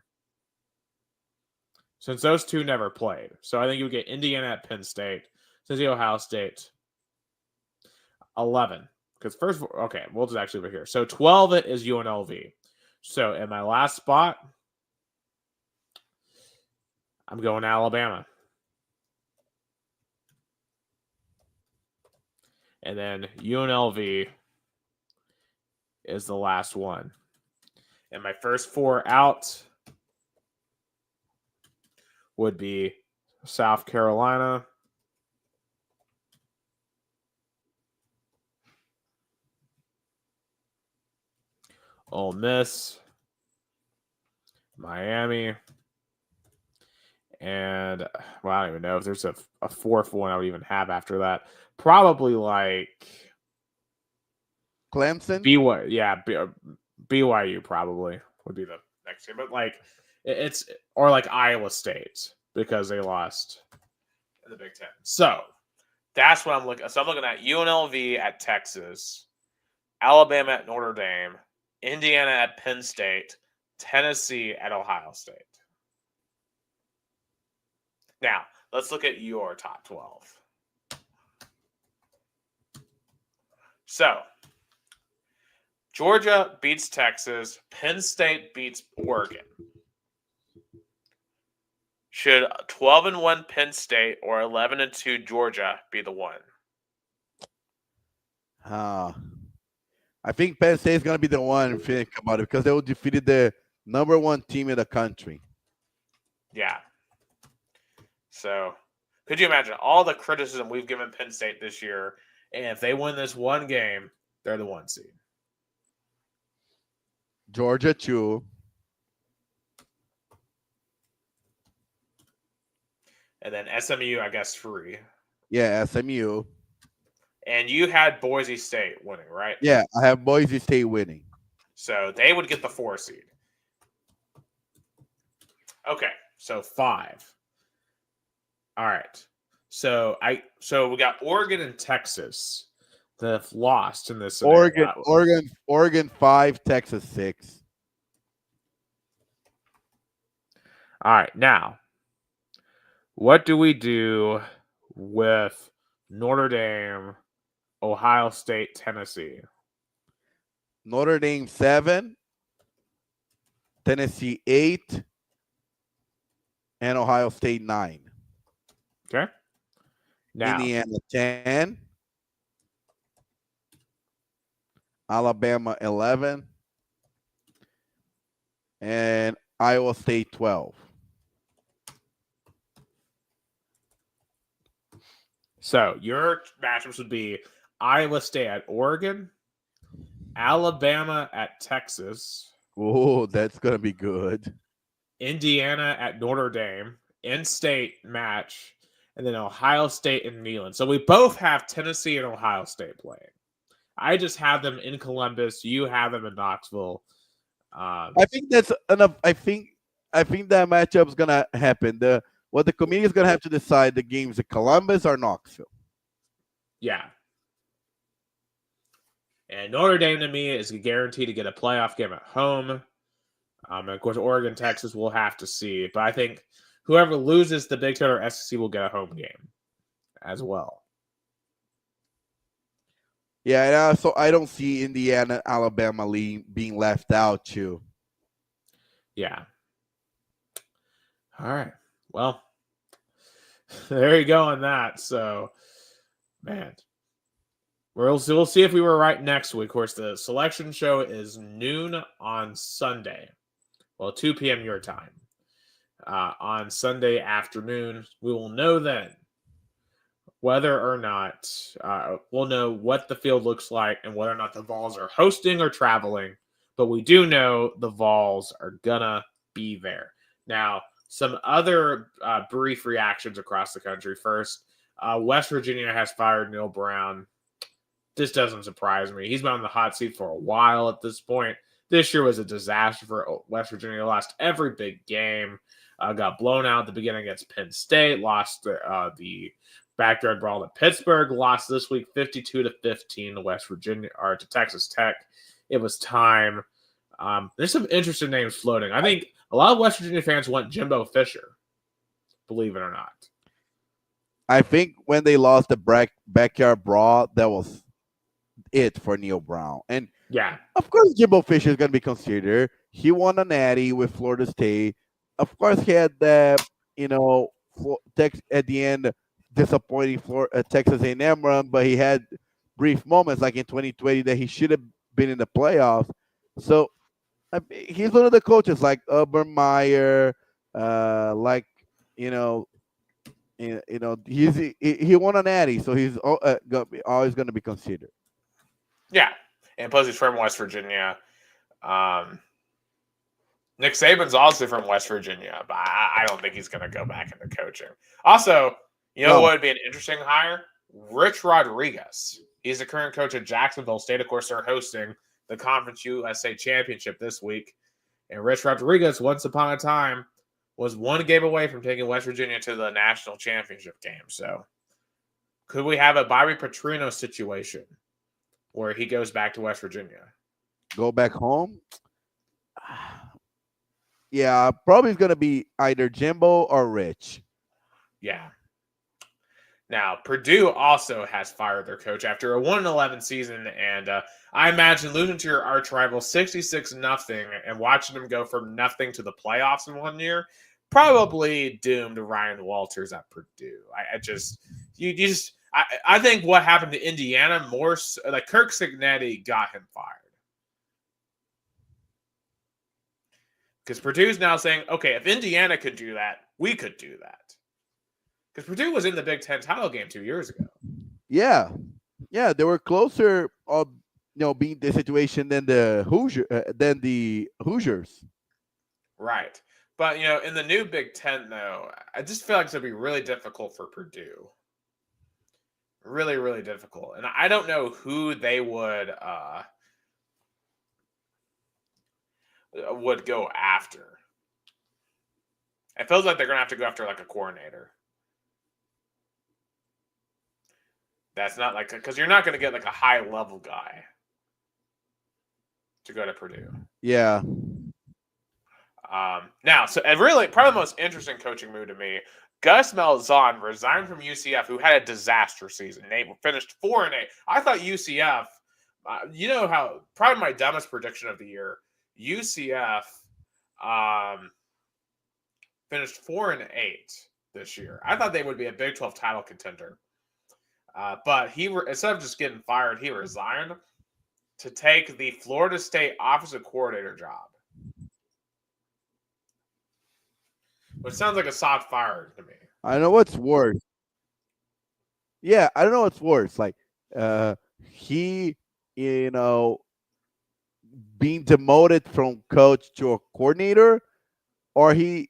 since those two never played. So I think you would get Indiana at Penn State, Cincinnati, Ohio State, 11. Because first, okay, we'll just actually over here. So 12 it is UNLV. So in my last spot, I'm going Alabama. And then UNLV is the last one. And my first four out would be South Carolina, Ole Miss, Miami, and well, I don't even know if there's a fourth one I would even have after that. Probably like Clemson. BYU probably would be the next game, but like it's or like Iowa State because they lost in the Big Ten. So that's what I'm looking. So I'm looking at UNLV at Texas, Alabama at Notre Dame, Indiana at Penn State, Tennessee at Ohio State. Now, let's look at your top 12. So, Georgia beats Texas. Penn State beats Oregon. Should 12-1 Penn State or 11-2 Georgia be the one? I think Penn State is going to be the one think about it because they will defeated the number one team in the country. Yeah. So, could you imagine all the criticism we've given Penn State this year? And if they win this one game, they're the one seed. Georgia 2. And then SMU, I guess, 3. Yeah, SMU. And you had Boise State winning, right? Yeah, I have Boise State winning. So they would get the 4 seed. Okay, so 5. All right. So we got Oregon and Texas that have lost in this scenario. Oregon 5, Texas 6. All right, now what do we do with Notre Dame, Ohio State, Tennessee? Notre Dame 7, Tennessee 8, and Ohio State 9. Okay. Now, Indiana 10, Alabama 11, and Iowa State 12. So your matchups would be Iowa State at Oregon, Alabama at Texas. Oh, that's going to be good. Indiana at Notre Dame, in-state match, and then Ohio State and Neyland. So we both have Tennessee and Ohio State playing. I just have them in Columbus. You have them in Knoxville. I think that's enough. I think that matchup is gonna happen. What the committee is gonna have to decide the games in Columbus or Knoxville. Yeah. And Notre Dame to me is guaranteed to get a playoff game at home. And of course, Oregon, Texas, we'll have to see. But I think whoever loses the Big Ten or SEC will get a home game as well. Yeah, so I don't see Indiana, Alabama being left out too. Yeah. All right. Well, there you go on that. So, man, we'll see if we were right next week. Of course, the selection show is noon on Sunday. Well, 2 p.m. your time. On Sunday afternoon, we will know then whether or not we'll know what the field looks like and whether or not the Vols are hosting or traveling. But we do know the Vols are gonna be there. Now, some other brief reactions across the country. First, West Virginia has fired Neil Brown. This doesn't surprise me. He's been on the hot seat for a while at this point. This year was a disaster for West Virginia. They lost every big game. Got blown out at the beginning against Penn State. Lost the backyard brawl at Pittsburgh. Lost this week 52-15 to West Virginia or to Texas Tech. It was time. There's some interesting names floating. I think a lot of West Virginia fans want Jimbo Fisher, believe it or not. I think when they lost the backyard brawl, that was it for Neil Brown. And yeah, of course, Jimbo Fisher is going to be considered. He won a natty with Florida State. Of course, he had that, at the end, disappointing for Texas A&M run, but he had brief moments like in 2020 that he should have been in the playoffs. So He's one of the coaches like Urban Meyer, like you know, he won an Natty, so he's always going to be considered. Yeah, and plus he's from West Virginia. Um, Nick Saban's also from West Virginia, but I don't think he's going to go back into coaching. Also, you know No. what would be an interesting hire? Rich Rodriguez. He's the current coach at Jacksonville State. Of course, they're hosting the Conference USA Championship this week. And Rich Rodriguez, once upon a time, was one game away from taking West Virginia to the national championship game. So could we have a Bobby Petrino situation where he goes back to West Virginia? Go back home? Yeah, probably it's going to be either Jimbo or Rich. Yeah. Now, Purdue also has fired their coach after a 1-11 season, and I imagine losing to your arch rival 66-0 and watching them go from nothing to the playoffs in 1 year probably doomed Ryan Walters at Purdue. I think what happened to Indiana more like Kirk Cignetti got him fired. Because Purdue's now saying, okay, if Indiana could do that, we could do that. Because Purdue was in the Big Ten title game 2 years ago. Yeah, they were closer of being the situation than the Hoosiers. Right, but in the new Big Ten though, I just feel like it's gonna be really difficult for Purdue. Really, really difficult, and I don't know who they would go after. It feels like they're gonna have to go after like a coordinator. That's not like because you're not going to get like a high level guy to go to Purdue. Yeah. Now, so and really, probably the most interesting coaching move to me, Gus Malzahn resigned from UCF, who had a disaster season. They finished 4-8. I thought UCF, how probably my dumbest prediction of the year, UCF finished 4-8 this year. I thought they would be a Big 12 title contender. But instead of just getting fired, he resigned to take the Florida State offensive coordinator job. Which sounds like a soft fire to me. I don't know what's worse. Yeah, I don't know what's worse. Like, he, being demoted from coach to a coordinator, or he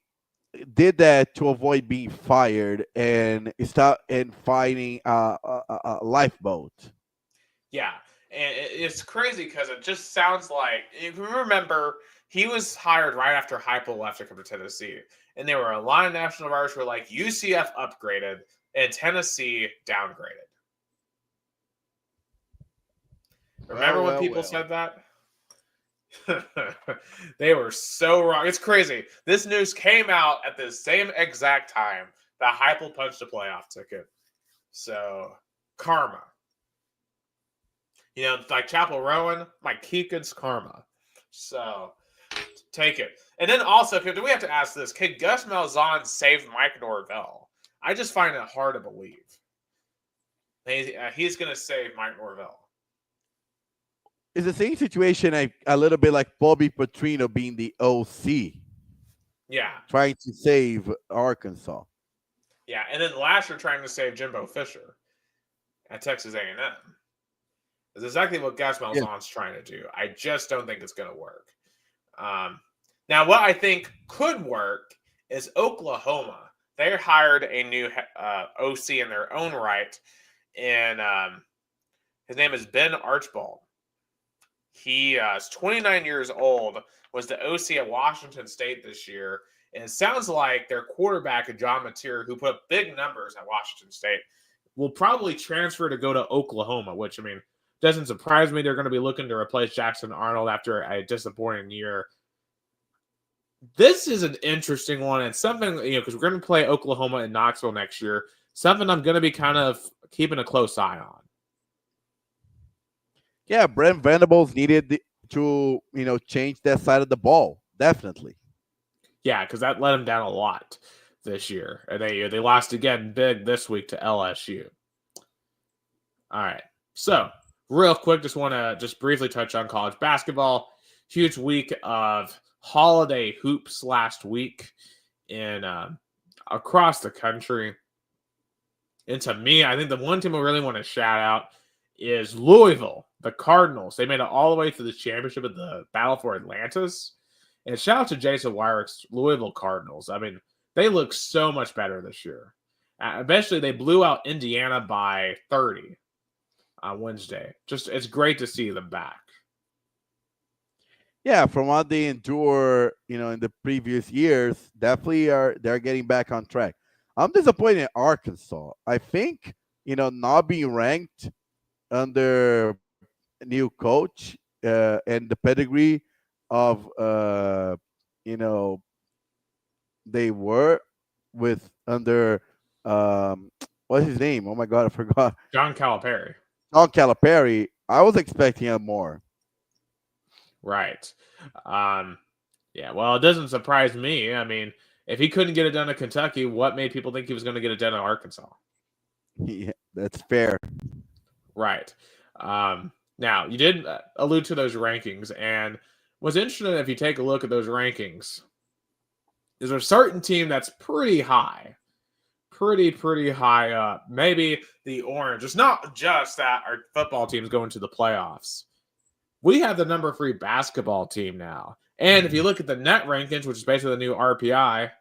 did that to avoid being fired and start and finding a lifeboat. Yeah, and it's crazy because it just sounds like, if you remember, he was hired right after Heupel left to come to Tennessee, and they were a line of national writers were like UCF upgraded and Tennessee downgraded. Remember when people said that? They were so wrong. It's crazy. This news came out at the same exact time that Heupel punched a playoff ticket. So, karma. Like Chapel Rowan, Mike Keegan's karma. So, take it. And then also, do we have to ask this? Can Gus Malzahn save Mike Norvell? I just find it hard to believe. He's going to save Mike Norvell. It's the same situation, a little bit like Bobby Petrino being the OC. Yeah. Trying to save Arkansas. Yeah, and then last year trying to save Jimbo Fisher at Texas A&M. It's exactly what Gus Malzahn's trying to do. I just don't think it's going to work. Now, what I think could work is Oklahoma. They hired a new OC in their own right, and his name is Ben Archibald. He is 29 years old, was the OC at Washington State this year, and it sounds like their quarterback, John Mateer, who put up big numbers at Washington State, will probably transfer to go to Oklahoma, which, doesn't surprise me. They're going to be looking to replace Jackson Arnold after a disappointing year. This is an interesting one, and something, because we're going to play Oklahoma in Knoxville next year, something I'm going to be kind of keeping a close eye on. Yeah, Brent Venables needed to, change that side of the ball. Definitely. Yeah, because that let him down a lot this year. And they lost again big this week to LSU. All right. So, real quick, just want to briefly touch on college basketball. huge week of holiday hoops last week in across the country. And to me, I think the one team I really want to shout out is Louisville, the Cardinals. They made it all the way to the championship of the Battle for Atlantis. And shout out to Jason Wyrick's Louisville Cardinals. I mean, they look so much better this year. Eventually, they blew out Indiana by 30 on Wednesday. Just it's great to see them back. Yeah, from what they endure, in the previous years, definitely they're getting back on track. I'm disappointed in Arkansas. I think, not being ranked under new coach and the pedigree of they were with under what's his name? Oh my god, I forgot. John Calipari. John Calipari. I was expecting him more. Right. Yeah, well, it doesn't surprise me. I mean, if he couldn't get it done at Kentucky, what made people think he was going to get it done at Arkansas? Yeah, that's fair. Right. Now, you did allude to those rankings, and what's interesting if you take a look at those rankings is there a certain team that's pretty high, pretty high up. Maybe the Orange. It's not just that our football team's going to the playoffs. We have the number 3 basketball team now. And if you look at the net rankings, which is basically the new RPI,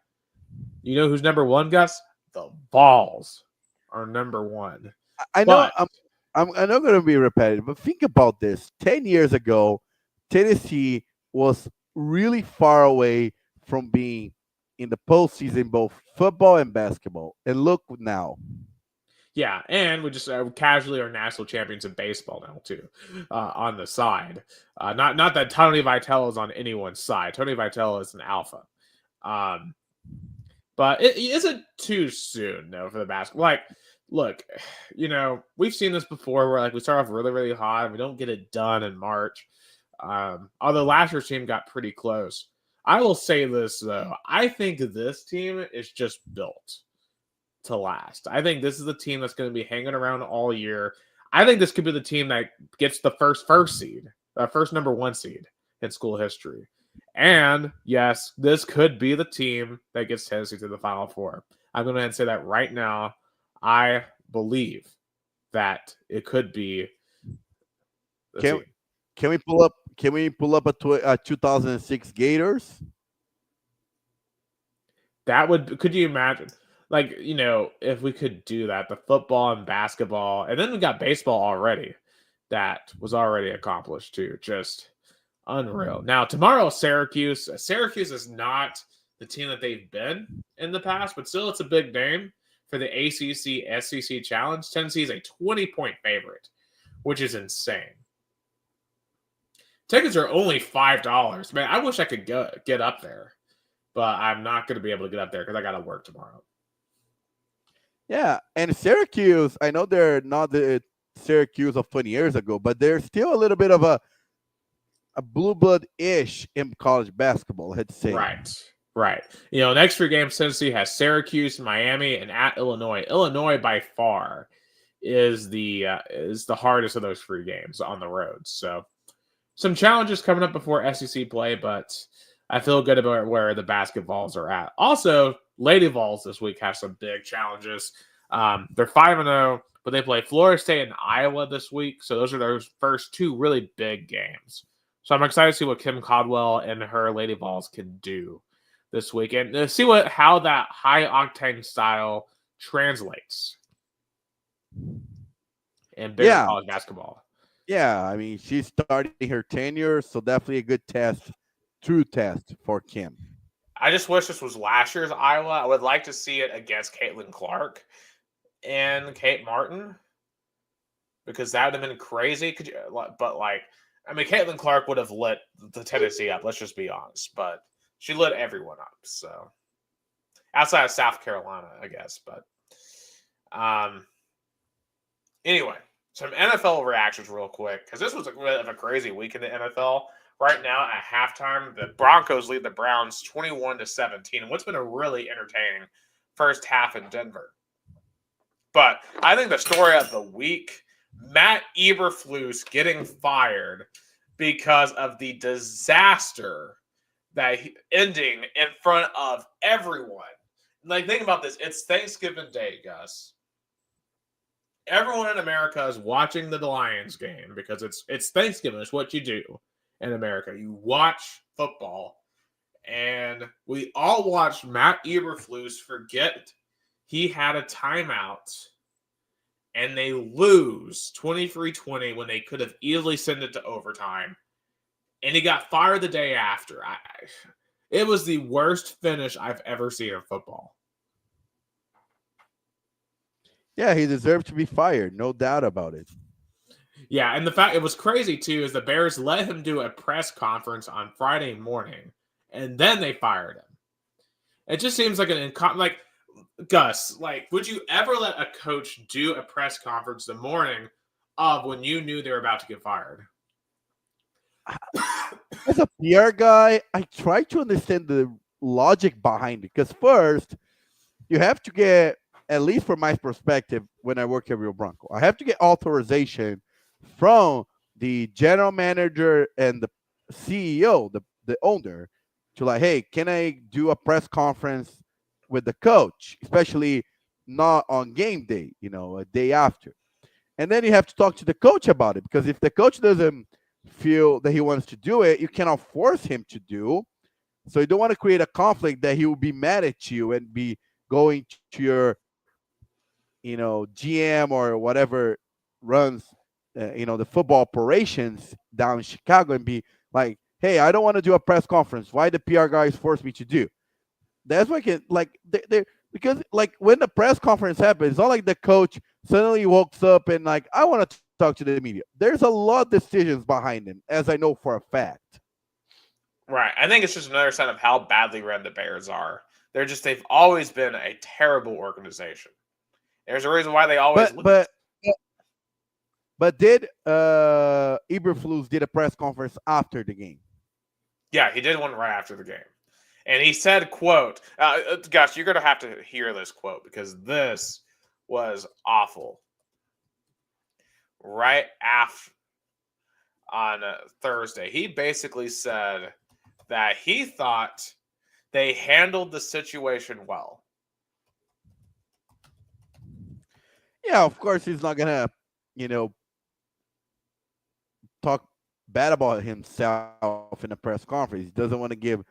you know who's number 1, Gus? The Vols are number 1. I know I'm not going to be repetitive, but think about this. 10 years ago, Tennessee was really far away from being in the postseason, both football and basketball. And look now. Yeah, and we just casually are national champions in baseball now too, on the side. Not that Tony Vitello is on anyone's side. Tony Vitello is an alpha, but it isn't too soon though for the basketball. Like, look, we've seen this before where we start off really hot and we don't get it done in March. Although last year's team got pretty close. I will say this though, I think this team is just built to last. I think this is the team that's going to be hanging around all year. I think this could be the team that gets the first seed, first number 1 seed in school history. And yes, this could be the team that gets Tennessee to the Final Four. I'm going to say that right now. I believe that it could be. Can we pull up a 2006 Gators? Could you imagine? If we could do that, the football and basketball, and then we got baseball already. That was already accomplished too. Just unreal. Now, tomorrow, Syracuse. Syracuse is not the team that they've been in the past, but still it's a big name for the ACC SEC Challenge. Tennessee is a 20-point favorite, which is insane. Tickets are only $5. Man, I wish I could get up there, but I'm not going to be able to get up there because I got to work tomorrow. Yeah, and Syracuse, I know they're not the Syracuse of 20 years ago, but they're still a little bit of a blue blood-ish in college basketball, let's say. Right. Next 3 games, Tennessee has Syracuse, Miami, and at Illinois. Illinois, by far, is the hardest of those 3 games on the road. So, some challenges coming up before SEC play, but I feel good about where the basketballs are at. Also, Lady Vols this week have some big challenges. They're 5-0, but they play Florida State and Iowa this week. So those are their first 2 really big games. So I'm excited to see what Kim Caldwell and her Lady Vols can do this week and to see how that high octane style translates in bigger college basketball. Yeah, I mean, she's starting her tenure, so definitely a good true test for Kim. I just wish this was last year's Iowa. I would like to see it against Caitlin Clark and Kate Martin because that would have been crazy. Caitlin Clark would have lit the Tennessee up. Let's just be honest, but she lit everyone up. So outside of South Carolina, I guess. But anyway, some NFL reactions real quick because this was a crazy week in the NFL. Right now, at halftime, the Broncos lead the Browns 21-17. And what's been a really entertaining first half in Denver. But I think the story of the week, Matt Eberflus getting fired because of the disaster that ending in front of everyone. Like, think about this. It's Thanksgiving Day, Gus. Everyone in America is watching the Lions game because it's Thanksgiving. It's what you do in America. You watch football. And we all watched Matt Eberflus forget he had a timeout. And they lose 23-20 when they could have easily sent it to overtime. And he got fired the day after. It was the worst finish I've ever seen in football. Yeah, he deserved to be fired. No doubt about it. Yeah, and the fact it was crazy, too, is the Bears let him do a press conference on Friday morning, and then they fired him. It just seems like like, Gus, like, would you ever let a coach do a press conference the morning of when you knew they were about to get fired? As a PR guy, I try to understand the logic behind it. Because first, you have to get, at least from my perspective, when I work at Rio Branco, I have to get authorization from the general manager and the CEO, the owner, to like, hey, can I do a press conference with the coach, especially not on game day, a day after. And then you have to talk to the coach about it, because if the coach doesn't feel that he wants to do it, you cannot force him to do. So you don't want to create a conflict that he will be mad at you and be going to your, GM or whatever runs, the football operations down in Chicago and be like, hey, I don't want to do a press conference. Why the PR guys force me to do? That's why because like when the press conference happens, it's not like the coach suddenly wakes up and like, I want to talk to the media. There's a lot of decisions behind him, as I know for a fact. Right. I think it's just another sign of how badly run the Bears are. They've always been a terrible organization. There's a reason why they always lose. But did Eberflus did a press conference after the game? Yeah, he did one right after the game. And he said, quote, gosh, you're going to have to hear this quote because this was awful. Right after on Thursday, he basically said that he thought they handled the situation well. Yeah, of course he's not gonna, talk bad about himself in a press conference. He doesn't want to give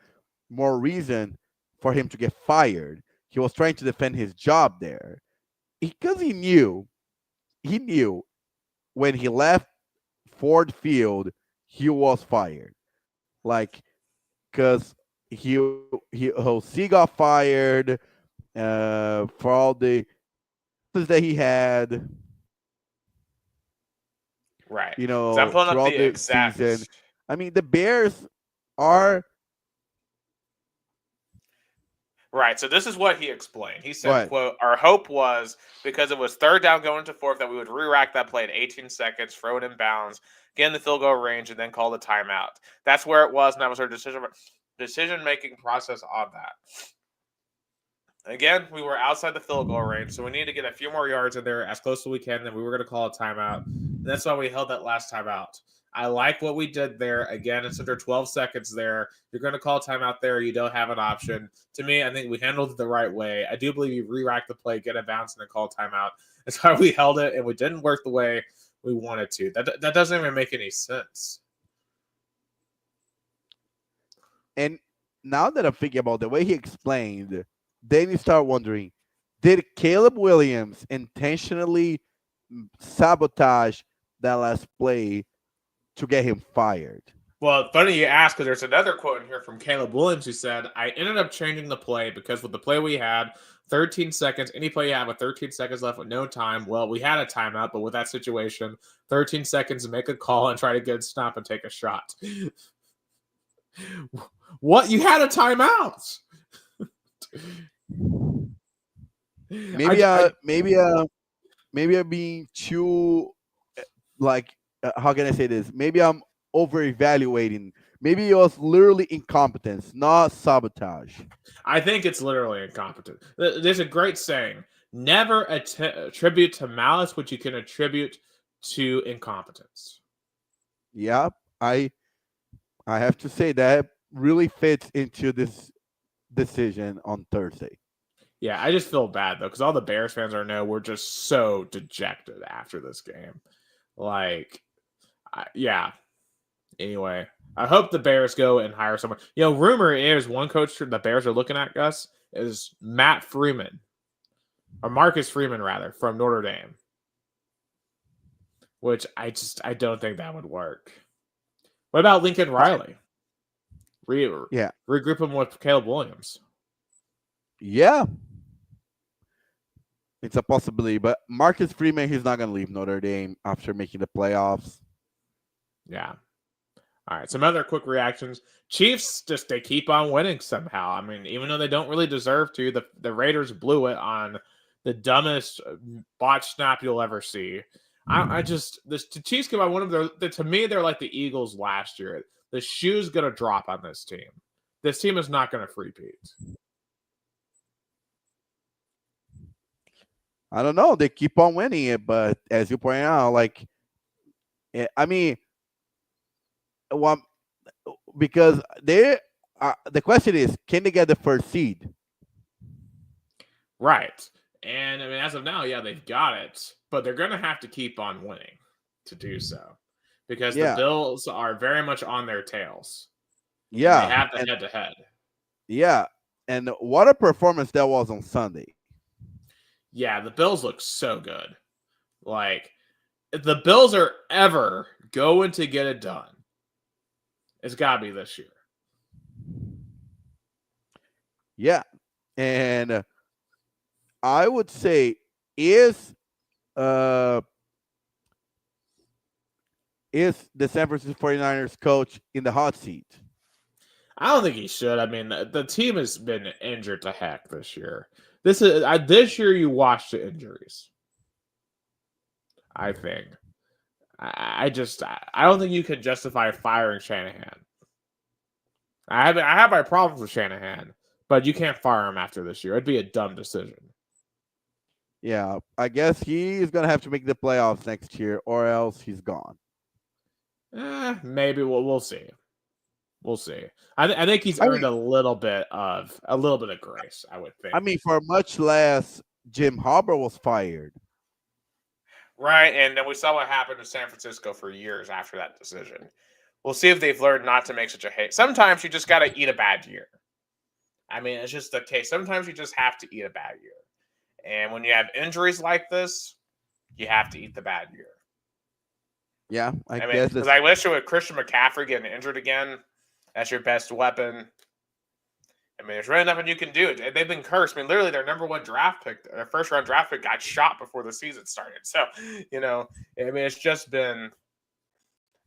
more reason for him to get fired. He was trying to defend his job there because he knew when he left Ford Field, he was fired. Like, because he got fired for all the that he had. Right. I'm pulling up the exact season. I mean, the Bears are right. So this is what he explained. He said, quote, our hope was because it was third down going to fourth that we would re-rack that play at 18 seconds, throw it in bounds, get in the field goal range, and then call the timeout. That's where it was, and that was our decision-making process on that. Again, we were outside the field goal range, so we need to get a few more yards in there as close as we can, then we were going to call a timeout. And that's why we held that last timeout. I like what we did there. Again, it's under 12 seconds there. You're going to call a timeout there. You don't have an option. To me, I think we handled it the right way. I do believe you re-rack the play, get a bounce, and then call a timeout. That's how we held it, and we didn't work the way we wanted to. That doesn't even make any sense. And now that I'm thinking about the way he explained, then you start wondering, did Caleb Williams intentionally sabotage that last play to get him fired? Well, funny you ask, because there's another quote in here from Caleb Williams who said, I ended up changing the play because with the play we had, 13 seconds, any play you have with 13 seconds left with no time, well, we had a timeout, but with that situation, 13 seconds to make a call and try to get a stop and take a shot. What? You had a timeout? Maybe I'm being too, like, how can I say this? Maybe I'm over-evaluating. Maybe it was literally incompetence, not sabotage. I think it's literally incompetent. There's a great saying, never attribute to malice what you can attribute to incompetence. Yeah, I I have to say that really fits into this decision on Thursday. Yeah, I just feel bad though, because all the Bears fans I know were just so dejected after this game. Like, yeah. Anyway, I hope the Bears go and hire someone. Rumor is one coach the Bears are looking at, Gus, is Matt Freeman, or Marcus Freeman rather, from Notre Dame. Which I don't think that would work. What about Lincoln Riley? Yeah, Regroup him with Caleb Williams. yeah, it's a possibility. But Marcus Freeman, he's not going to leave Notre Dame after making the playoffs. Yeah. All right. Some other quick reactions. Chiefs they keep on winning somehow. I mean, even though they don't really deserve to, the Raiders blew it on the dumbest botch snap you'll ever see. The Chiefs come on one of their, to me, they're like the Eagles last year. The shoe's going to drop on this team. This team is not going to repeat. I don't know. They keep on winning it, but as you point out, I mean, because the question is, can they get the first seed? Right. And I mean, as of now, yeah, they've got it, but they're going to have to keep on winning to do so, because the Bills are very much on their tails. Yeah, and they have the head-to-head. Yeah, and what a performance that was on Sunday. Yeah, the Bills look so good. Like, if the Bills are ever going to get it done, it's got to be this year. Yeah, and I would say is the San Francisco 49ers coach in the hot seat? I don't think he should. I mean, the team has been injured to heck this year. This year you watch the injuries. I think. I don't think you can justify firing Shanahan. I have my problems with Shanahan, but you can't fire him after this year. It'd be a dumb decision. Yeah, I guess he's gonna have to make the playoffs next year, or else he's gone. Maybe we'll see. We'll see. I think he's earned a little bit of grace, I would think. I mean, for much less, Jim Harbaugh was fired. Right, and then we saw what happened to San Francisco for years after that decision. We'll see if they've learned not to make such a hate. Sometimes you just got to eat a bad year. I mean, it's just the case. Sometimes you just have to eat a bad year. And when you have injuries like this, you have to eat the bad year. Yeah, I guess. Because I wish with Christian McCaffrey getting injured again, that's your best weapon. I mean, there's really nothing you can do. They've been cursed. I mean, literally, their number one draft pick, their first round draft pick, got shot before the season started. So, I mean, it's just been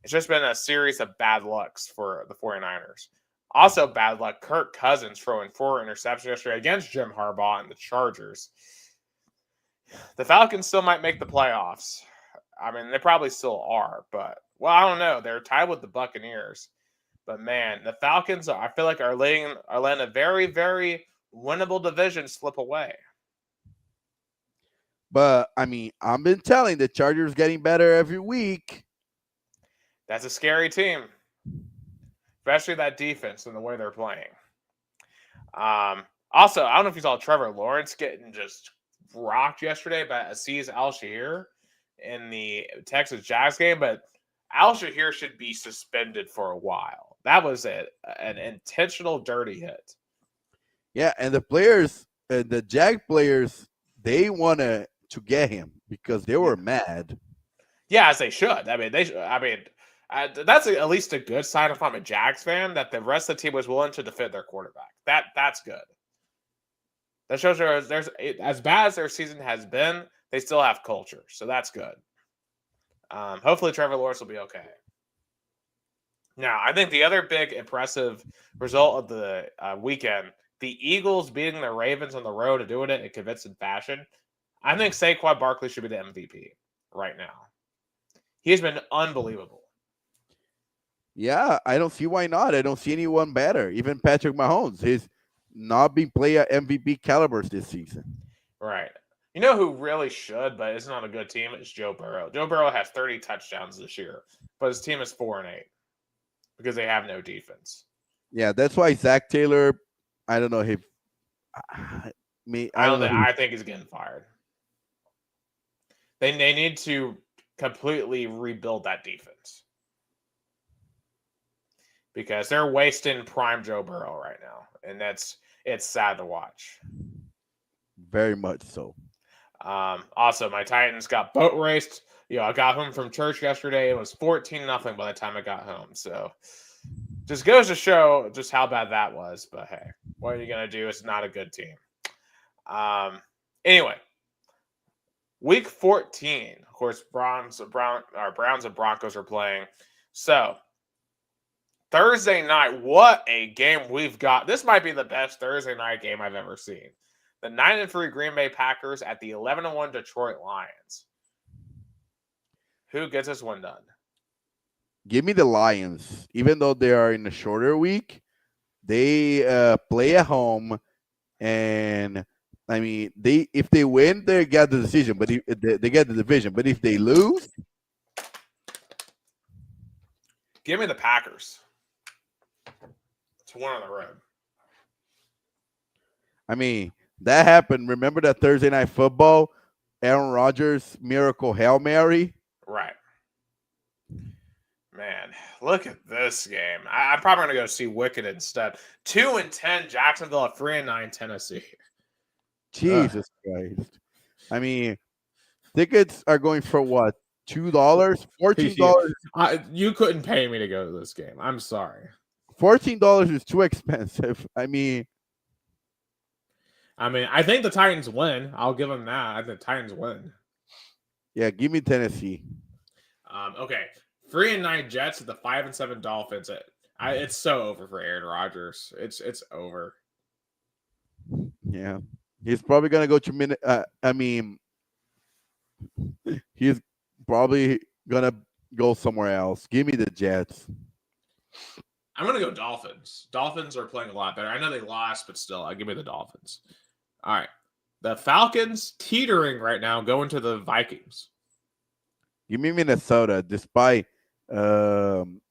a series of bad lucks for the 49ers. Also, bad luck, Kirk Cousins throwing 4 interceptions yesterday against Jim Harbaugh and the Chargers. The Falcons still might make the playoffs. I mean, they probably still are, but, well, I don't know. They're tied with the Buccaneers. But, man, the Falcons, I feel like, are letting a very, very winnable division slip away. But, I mean, I've been telling the Chargers getting better every week. That's a scary team, especially that defense and the way they're playing. Also, I don't know if you saw Trevor Lawrence getting just rocked yesterday by Azeez Al-Shaair in the Texas Jags game, but Al-Shaair should be suspended for a while. That was an intentional dirty hit. Yeah, and the players, the Jag players, they wanted to get him because they were mad. Yeah, as they should. I mean, that's at least a good sign if I'm a Jags fan, that the rest of the team was willing to defend their quarterback. That's good. That shows there's as bad as their season has been, they still have culture, so that's good. Hopefully Trevor Lawrence will be okay. Now, I think the other big impressive result of the weekend, the Eagles beating the Ravens on the road and doing it in convincing fashion. I think Saquon Barkley should be the MVP right now. He has been unbelievable. Yeah, I don't see why not. I don't see anyone better. Even Patrick Mahomes, he's not been playing at MVP calibers this season. Right. You know who really should, but it's not a good team? It's Joe Burrow. Joe Burrow has 30 touchdowns this year, but his team is 4-8. because they have no defense. Yeah, that's why Zach Taylor. I don't know if me. I don't know. I think he's getting fired. They need to completely rebuild that defense because they're wasting prime Joe Burrow right now, and it's sad to watch. Very much so. Also, my Titans got boat raced. I got home from church yesterday. It was 14-0 by the time I got home. So just goes to show just how bad that was. But hey, what are you gonna do? It's not a good team. Anyway, week 14. Of course, Browns and Broncos are playing. So Thursday night, what a game we've got. This might be the best Thursday night game I've ever seen. The 9-3 Green Bay Packers at the 11-1 Detroit Lions. Who gets this one done? Give me the Lions. Even though they are in a shorter week, they play at home, and I mean, if they win, they get the decision. But they get the division. But if they lose, give me the Packers. It's one on the road. I mean, that happened. Remember that Thursday Night Football, Aaron Rodgers miracle Hail Mary? Right. Man, look at this game. I'm probably going to go see Wicked instead. 2-10 Jacksonville, 3-9 Tennessee. Jesus Christ. I mean, tickets are going for what? $2? $14? You couldn't pay me to go to this game. I'm sorry. $14 is too expensive. I think the Titans win. I'll give them that. I think the Titans win. Yeah, give me Tennessee. Okay. 3-9 Jets at the 5-7 Dolphins. It's so over for Aaron Rodgers. It's over. Yeah. He's probably going to go to he's probably going to go somewhere else. Give me the Jets. I'm going to go Dolphins. Dolphins are playing a lot better. I know they lost, but still, give me the Dolphins. All right. The Falcons teetering right now, going to the Vikings. Give me Minnesota, despite and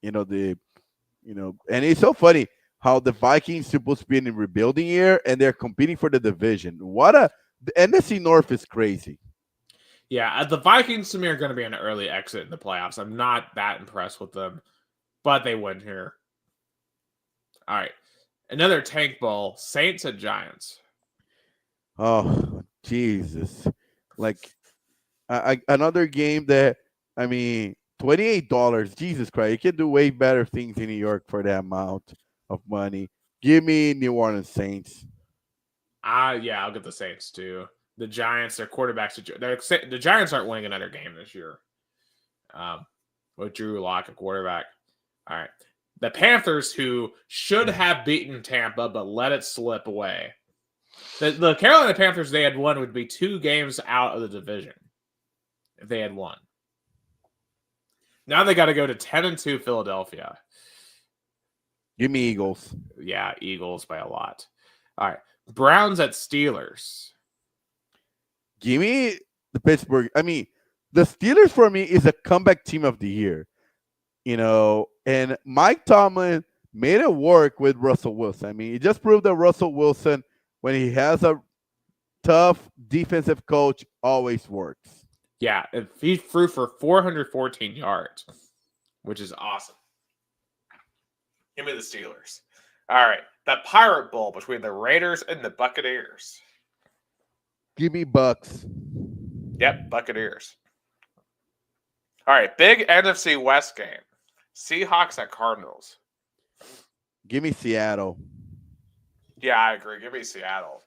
it's so funny how the Vikings supposed to be in a rebuilding year and they're competing for the division. The NFC North is crazy. Yeah, the Vikings to me are going to be an early exit in the playoffs. I'm not that impressed with them, but they win here. All right. Another tank bowl, Saints and Giants. Oh, Jesus. Like another game that, $28. Jesus Christ. You can do way better things in New York for that amount of money. Give me New Orleans Saints. Yeah, I'll get the Saints too. The Giants, their quarterbacks, the Giants aren't winning another game this year. With Drew Lock, a quarterback. All right. The Panthers, who should have beaten Tampa, but let it slip away. The Carolina Panthers, they had won, would be 2 games out of the division if they had won. Now they got to go to 10-2 Philadelphia. Give me Eagles. Yeah, Eagles by a lot. All right. Browns at Steelers. Give me the Pittsburgh. The Steelers for me is a comeback team of the year. And Mike Tomlin made it work with Russell Wilson. He just proved that Russell Wilson, when he has a tough defensive coach, always works. Yeah, he threw for 414 yards, which is awesome. Give me the Steelers. All right, the Pirate Bowl between the Raiders and the Buccaneers. Give me Bucks. Yep, Buccaneers. All right, big NFC West game. Seahawks at Cardinals. Give me Seattle. Yeah, I agree. Give me Seattle.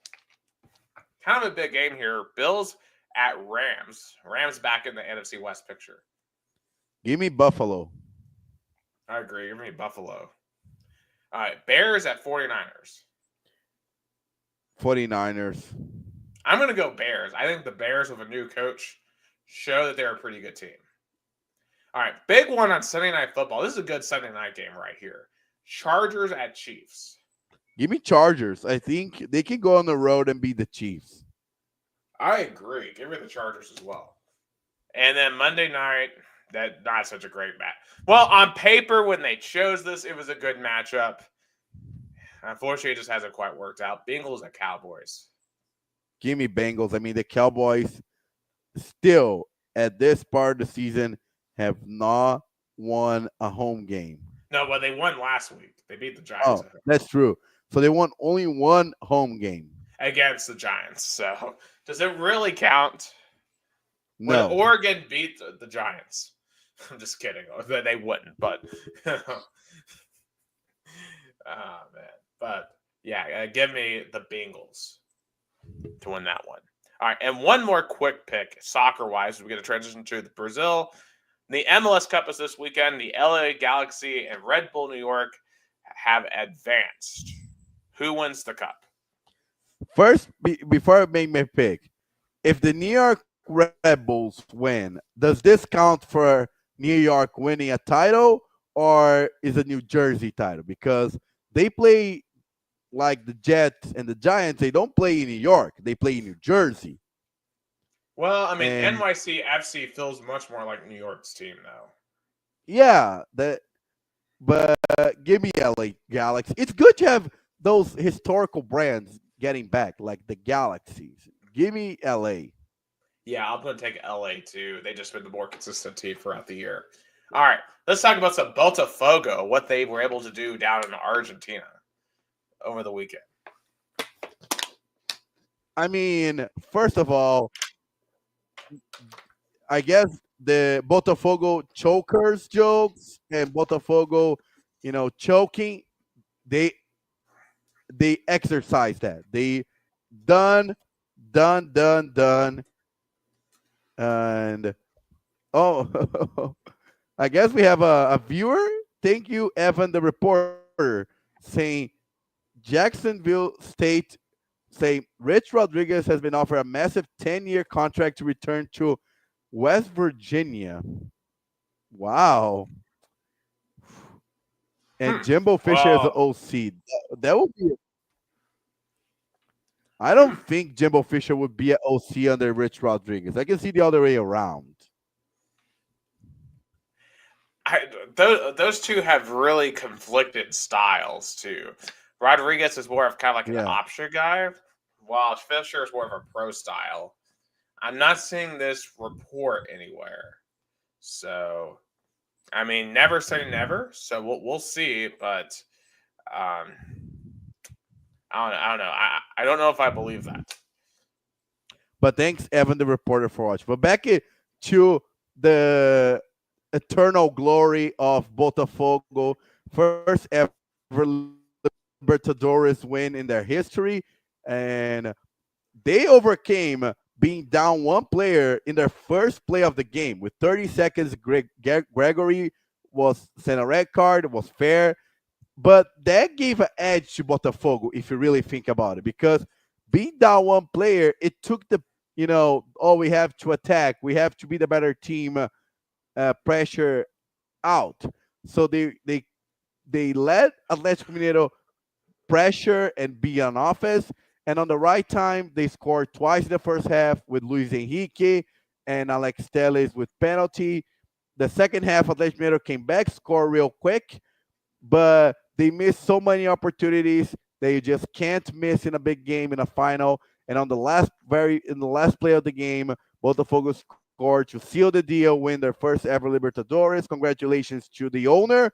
Kind of a big game here. Bills at Rams. Rams back in the NFC West picture. Give me Buffalo. I agree. Give me Buffalo. All right, Bears at 49ers. 49ers. I'm going to go Bears. I think the Bears with a new coach show that they're a pretty good team. All right, big one on Sunday Night Football. This is a good Sunday night game right here. Chargers at Chiefs. Give me Chargers. I think they can go on the road and beat the Chiefs. I agree. Give me the Chargers as well. And then Monday night, That not such a great match. Well, on paper, when they chose this, it was a good matchup. Unfortunately, it just hasn't quite worked out. Bengals and Cowboys. Give me Bengals. I mean, the Cowboys still at this part of the season have not won a home game. No, but they won last week. They beat the Giants Oh, that's true. So they won only one home game. against the Giants. So does it really count? When No. Oregon beat the Giants. I'm just kidding. They wouldn't, but oh man. But yeah, give me the Bengals to win that one. All right, and one more quick pick, soccer-wise. We're going to transition to the Brazil. The MLS Cup is this weekend. The LA Galaxy and Red Bull New York have advanced. Who wins the cup? First, before I make my pick, if the New York Red Bulls win, does this count for New York winning a title, or is a New Jersey title? Because they play like the Jets and the Giants. They don't play in New York. They play in New Jersey. Well, I mean, And NYC FC feels much more like New York's team, though. yeah, but give me LA Galaxy. It's good to have those historical brands getting back, like the Galaxies. Give me LA. Yeah, I'm going to take LA too. They just been the more consistent team throughout the year. All right, let's talk about some Botafogo, what they were able to do down in Argentina over the weekend. I mean, first of all, I guess the Botafogo chokers jokes and Botafogo, choking, they exercise that. They done, done. And oh, I guess we have a viewer. Thank you, Evan, the reporter, saying Jacksonville State saying Rich Rodriguez has been offered a massive 10-year contract to return to West Virginia. Wow. And Jimbo Fisher as an OC. That would be. I don't think Jimbo Fisher would be an OC under Rich Rodriguez. I can see the other way around. Those two have really conflicted styles too. Rodriguez is more of kind of like an option guy, while Fisher is more of a pro style. I'm not seeing this report anywhere, so I mean, never say never. So we'll see, but I don't know. I don't know if I believe that. But thanks, Evan, the reporter, for watching. But back to the eternal glory of Botafogo, first ever Libertadores win in their history, and they overcame being down one player in their first play of the game. With 30 seconds, Gregory was sent a red card. It was fair, but that gave an edge to Botafogo if you really think about it, because being down one player, it took the we have to attack, we have to be the better team, pressure out. So they let Atlético Mineiro pressure and be on offense. And on the right time, they scored twice in the first half with Luis Henrique and Alex Telles with penalty. The second half, Atlético Mineiro came back, scored real quick, but they missed so many opportunities that you just can't miss in a big game, in a final. And on the last play of the game, Botafogo scored to seal the deal, win their first ever Libertadores. Congratulations to the owner,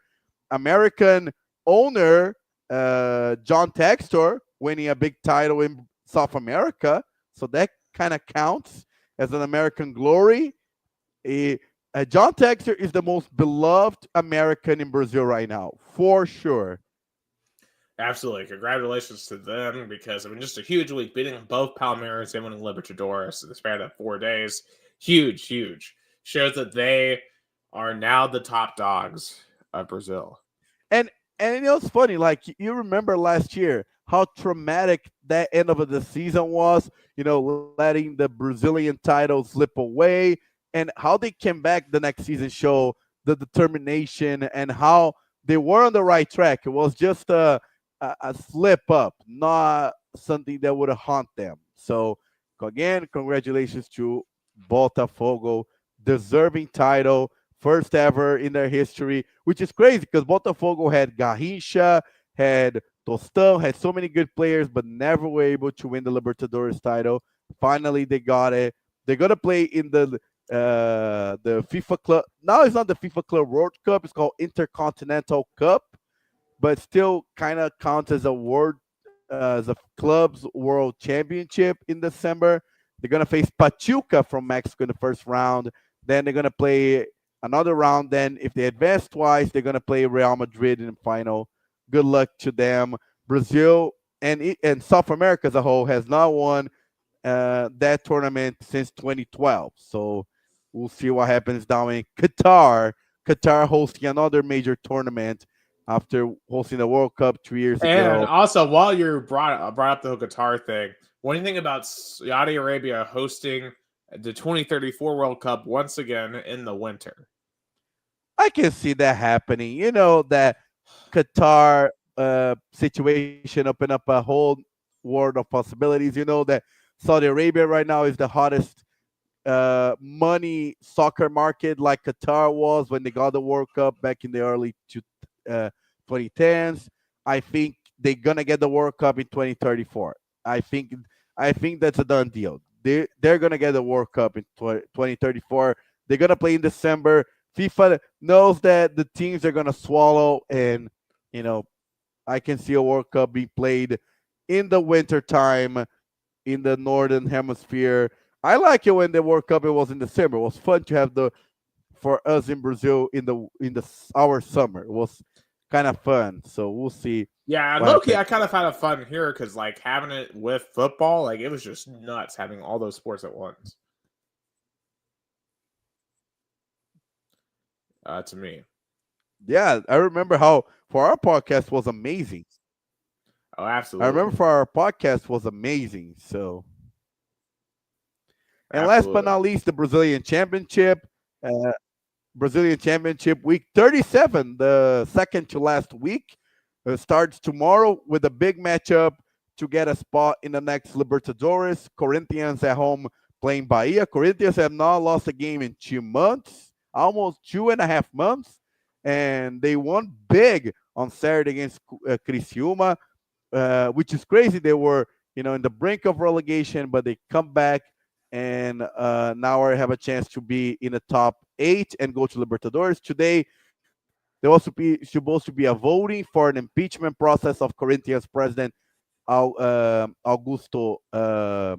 American owner, John Textor, winning a big title in South America. So that kind of counts as an American glory. John Textor is the most beloved American in Brazil right now, for sure. Absolutely. Congratulations to them, because, I mean, just a huge week, beating both Palmeiras and winning Libertadores in the span of 4 days. Huge. Shows that they are now the top dogs of Brazil. And it's funny, like, you remember last year how traumatic that end of the season was, letting the Brazilian title slip away, and how they came back the next season show the determination and how they were on the right track. It was just a slip up, not something that would haunt them. So again, congratulations to Botafogo, deserving title first ever in their history, which is crazy because Botafogo had Garrincha, had Tostão, had so many good players, but never were able to win the Libertadores title. Finally, they got it. They're gonna play in the FIFA Club. Now it's not the FIFA Club World Cup. It's called Intercontinental Cup, but still kind of counts as a as a club's world championship in December. They're gonna face Pachuca from Mexico in the first round. Then they're gonna play another round. Then if they advance twice, they're gonna play Real Madrid in the final. Good luck to them. Brazil and South America as a whole has not won that tournament since 2012. So we'll see what happens down in Qatar. Qatar hosting another major tournament after hosting the World Cup 2 years And ago. also, while you brought up the Qatar thing, what do you think about Saudi Arabia hosting the 2034 World Cup once again in the winter? I can see that happening. You know, that Qatar situation open up a whole world of possibilities. You know that Saudi Arabia right now is the hottest money soccer market, like Qatar was when they got the World Cup back in the early 2010s. I think they're gonna get the World Cup in 2034. I think I think that's a done deal. They're gonna get the World Cup in 2034. They're gonna play in December. FIFA knows that the teams are gonna swallow, and you know I can see a World Cup being played in the winter time in the northern hemisphere. I like it when the World Cup it was in December. It was fun to have the for us in Brazil in the our summer. It was kind of fun. So we'll see Yeah, what low-key, happens. I kind of had a fun here because, like, having it with football, like, it was just nuts having all those sports at once. To me. Yeah, I remember how for our podcast was amazing. Oh, I remember absolutely. for our podcast was amazing. So, and last but Absolutely. not least, the Brazilian Championship. Uh, Brazilian Championship week 37, the second to last week, starts tomorrow with a big matchup to get a spot in the next Libertadores. Corinthians at home playing Bahia. Corinthians have not lost a game in 2 months, almost 2.5 months, and they won big on Saturday against Criciúma, which is crazy. They were, in the brink of relegation, but they come back and now I have a chance to be in the top 8 and go to Libertadores. Today, there was supposed to be a voting for an impeachment process of Corinthians president Augusto, the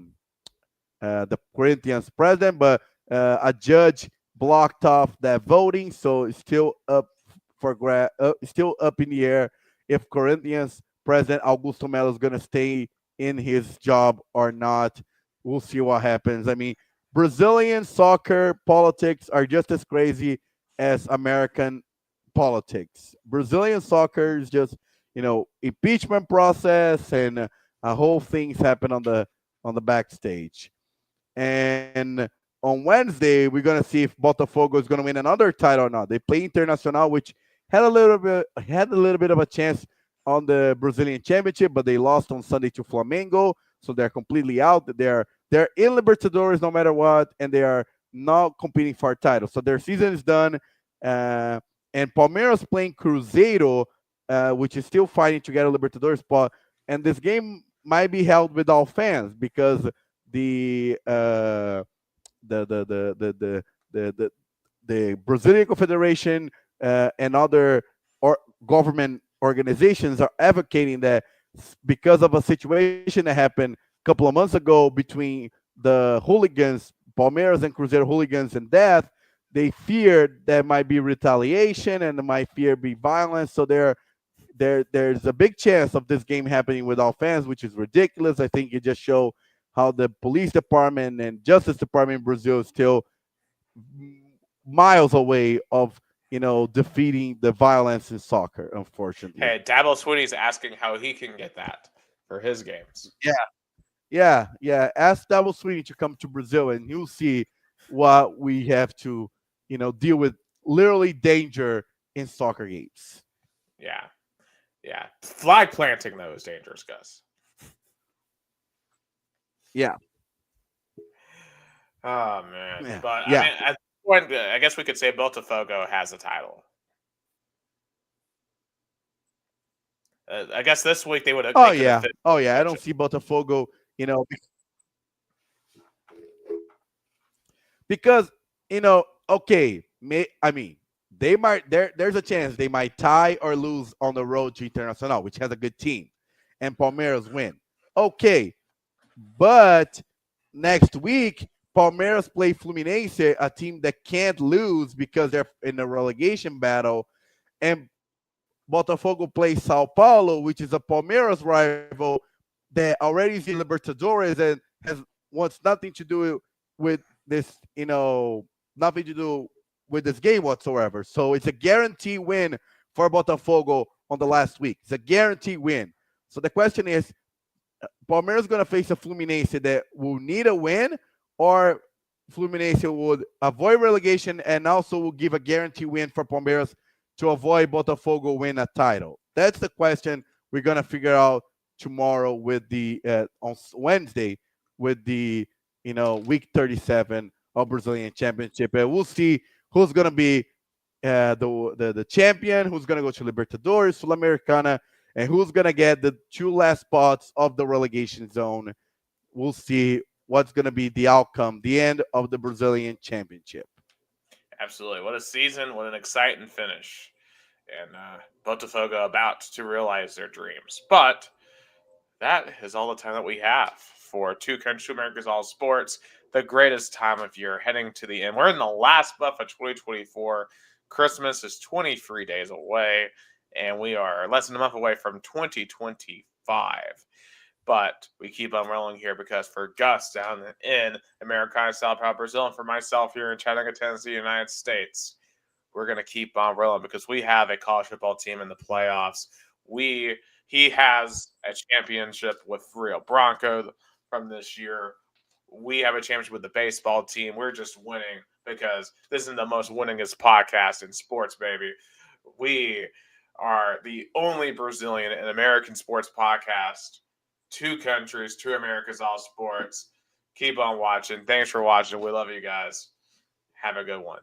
Corinthians president, but a judge blocked off that voting, so it's still up still up in the air if Corinthians president Augusto Melo is going to stay in his job or not. We'll see what happens. I mean, Brazilian soccer politics are just as crazy as American politics. Brazilian soccer is just, impeachment process and a whole things happen on the backstage. And on Wednesday, we're gonna see if Botafogo is gonna win another title or not. They play Internacional, which had a little bit of a chance on the Brazilian Championship, but they lost on Sunday to Flamengo, so they're completely out. They're in Libertadores no matter what, and they are not competing for a title. So their season is done. Uh, and Palmeiras playing Cruzeiro, which is still fighting to get a Libertadores spot. And this game might be held without fans because the uh, the Brazilian Confederation and other government organizations are advocating that because of a situation that happened a couple of months ago between the hooligans, Palmeiras and Cruzeiro hooligans and death, they feared there might be retaliation and there might fear be violence. So there's a big chance of this game happening without fans, which is ridiculous. I think it just shows how the police department and justice department in Brazil is still miles away of defeating the violence in soccer, unfortunately. Hey, Dabble Sweeney's asking how he can get that for his games. Yeah. Ask Double Sweeney to come to Brazil, and you'll see what we have to, deal with. Literally danger in soccer games. Yeah. Yeah. Flag planting, though, is dangerous, Gus. Yeah. Oh, man. Yeah. But, Yeah. I mean, point, I guess we could say Botafogo has a title. I guess this week Oh they could have yeah, fit. oh yeah. I don't see Botafogo, because okay, I mean, they might there's a chance they might tie or lose on the road to Internacional, which has a good team, and Palmeiras win. Okay, but next week Palmeiras play Fluminense, a team that can't lose because they're in a relegation battle, and Botafogo plays Sao Paulo, which is a Palmeiras rival that already is in Libertadores and has wants nothing to do with this, nothing to do with this game whatsoever. So it's a guarantee win for Botafogo on the last week. It's a guarantee win. So the question is, Palmeiras is going to face a Fluminense that will need a win, or Fluminense would avoid relegation and also will give a guarantee win for Palmeiras to avoid Botafogo win a title? That's the question we're going to figure out tomorrow with the on Wednesday with the week 37 of Brazilian Championship, and we'll see who's going to be the champion, who's going to go to Libertadores, Sul-Americana, and who's going to get the two last spots of the relegation zone. We'll see what's going to be the outcome, the end of the Brazilian Championship. Absolutely. What a season. What an exciting finish. And Botafogo about to realize their dreams. But that is all the time that we have for Two Country America's All Sports, the greatest time of year heading to the end. We're in the last month of 2024. Christmas is 23 days away, and we are less than a month away from 2025. But we keep on rolling here because for Gus down in Americana, Sao Paulo, Brazil, and for myself here in Chattanooga, Tennessee, United States, we're going to keep on rolling because we have a college football team in the playoffs. He has a championship with Rio Bronco from this year. We have a championship with the baseball team. We're just winning because this is the most winningest podcast in sports, baby. We are the only Brazilian and American sports podcast. Two countries, two Americas, all sports. Keep on watching. Thanks for watching. We love you guys. Have a good one.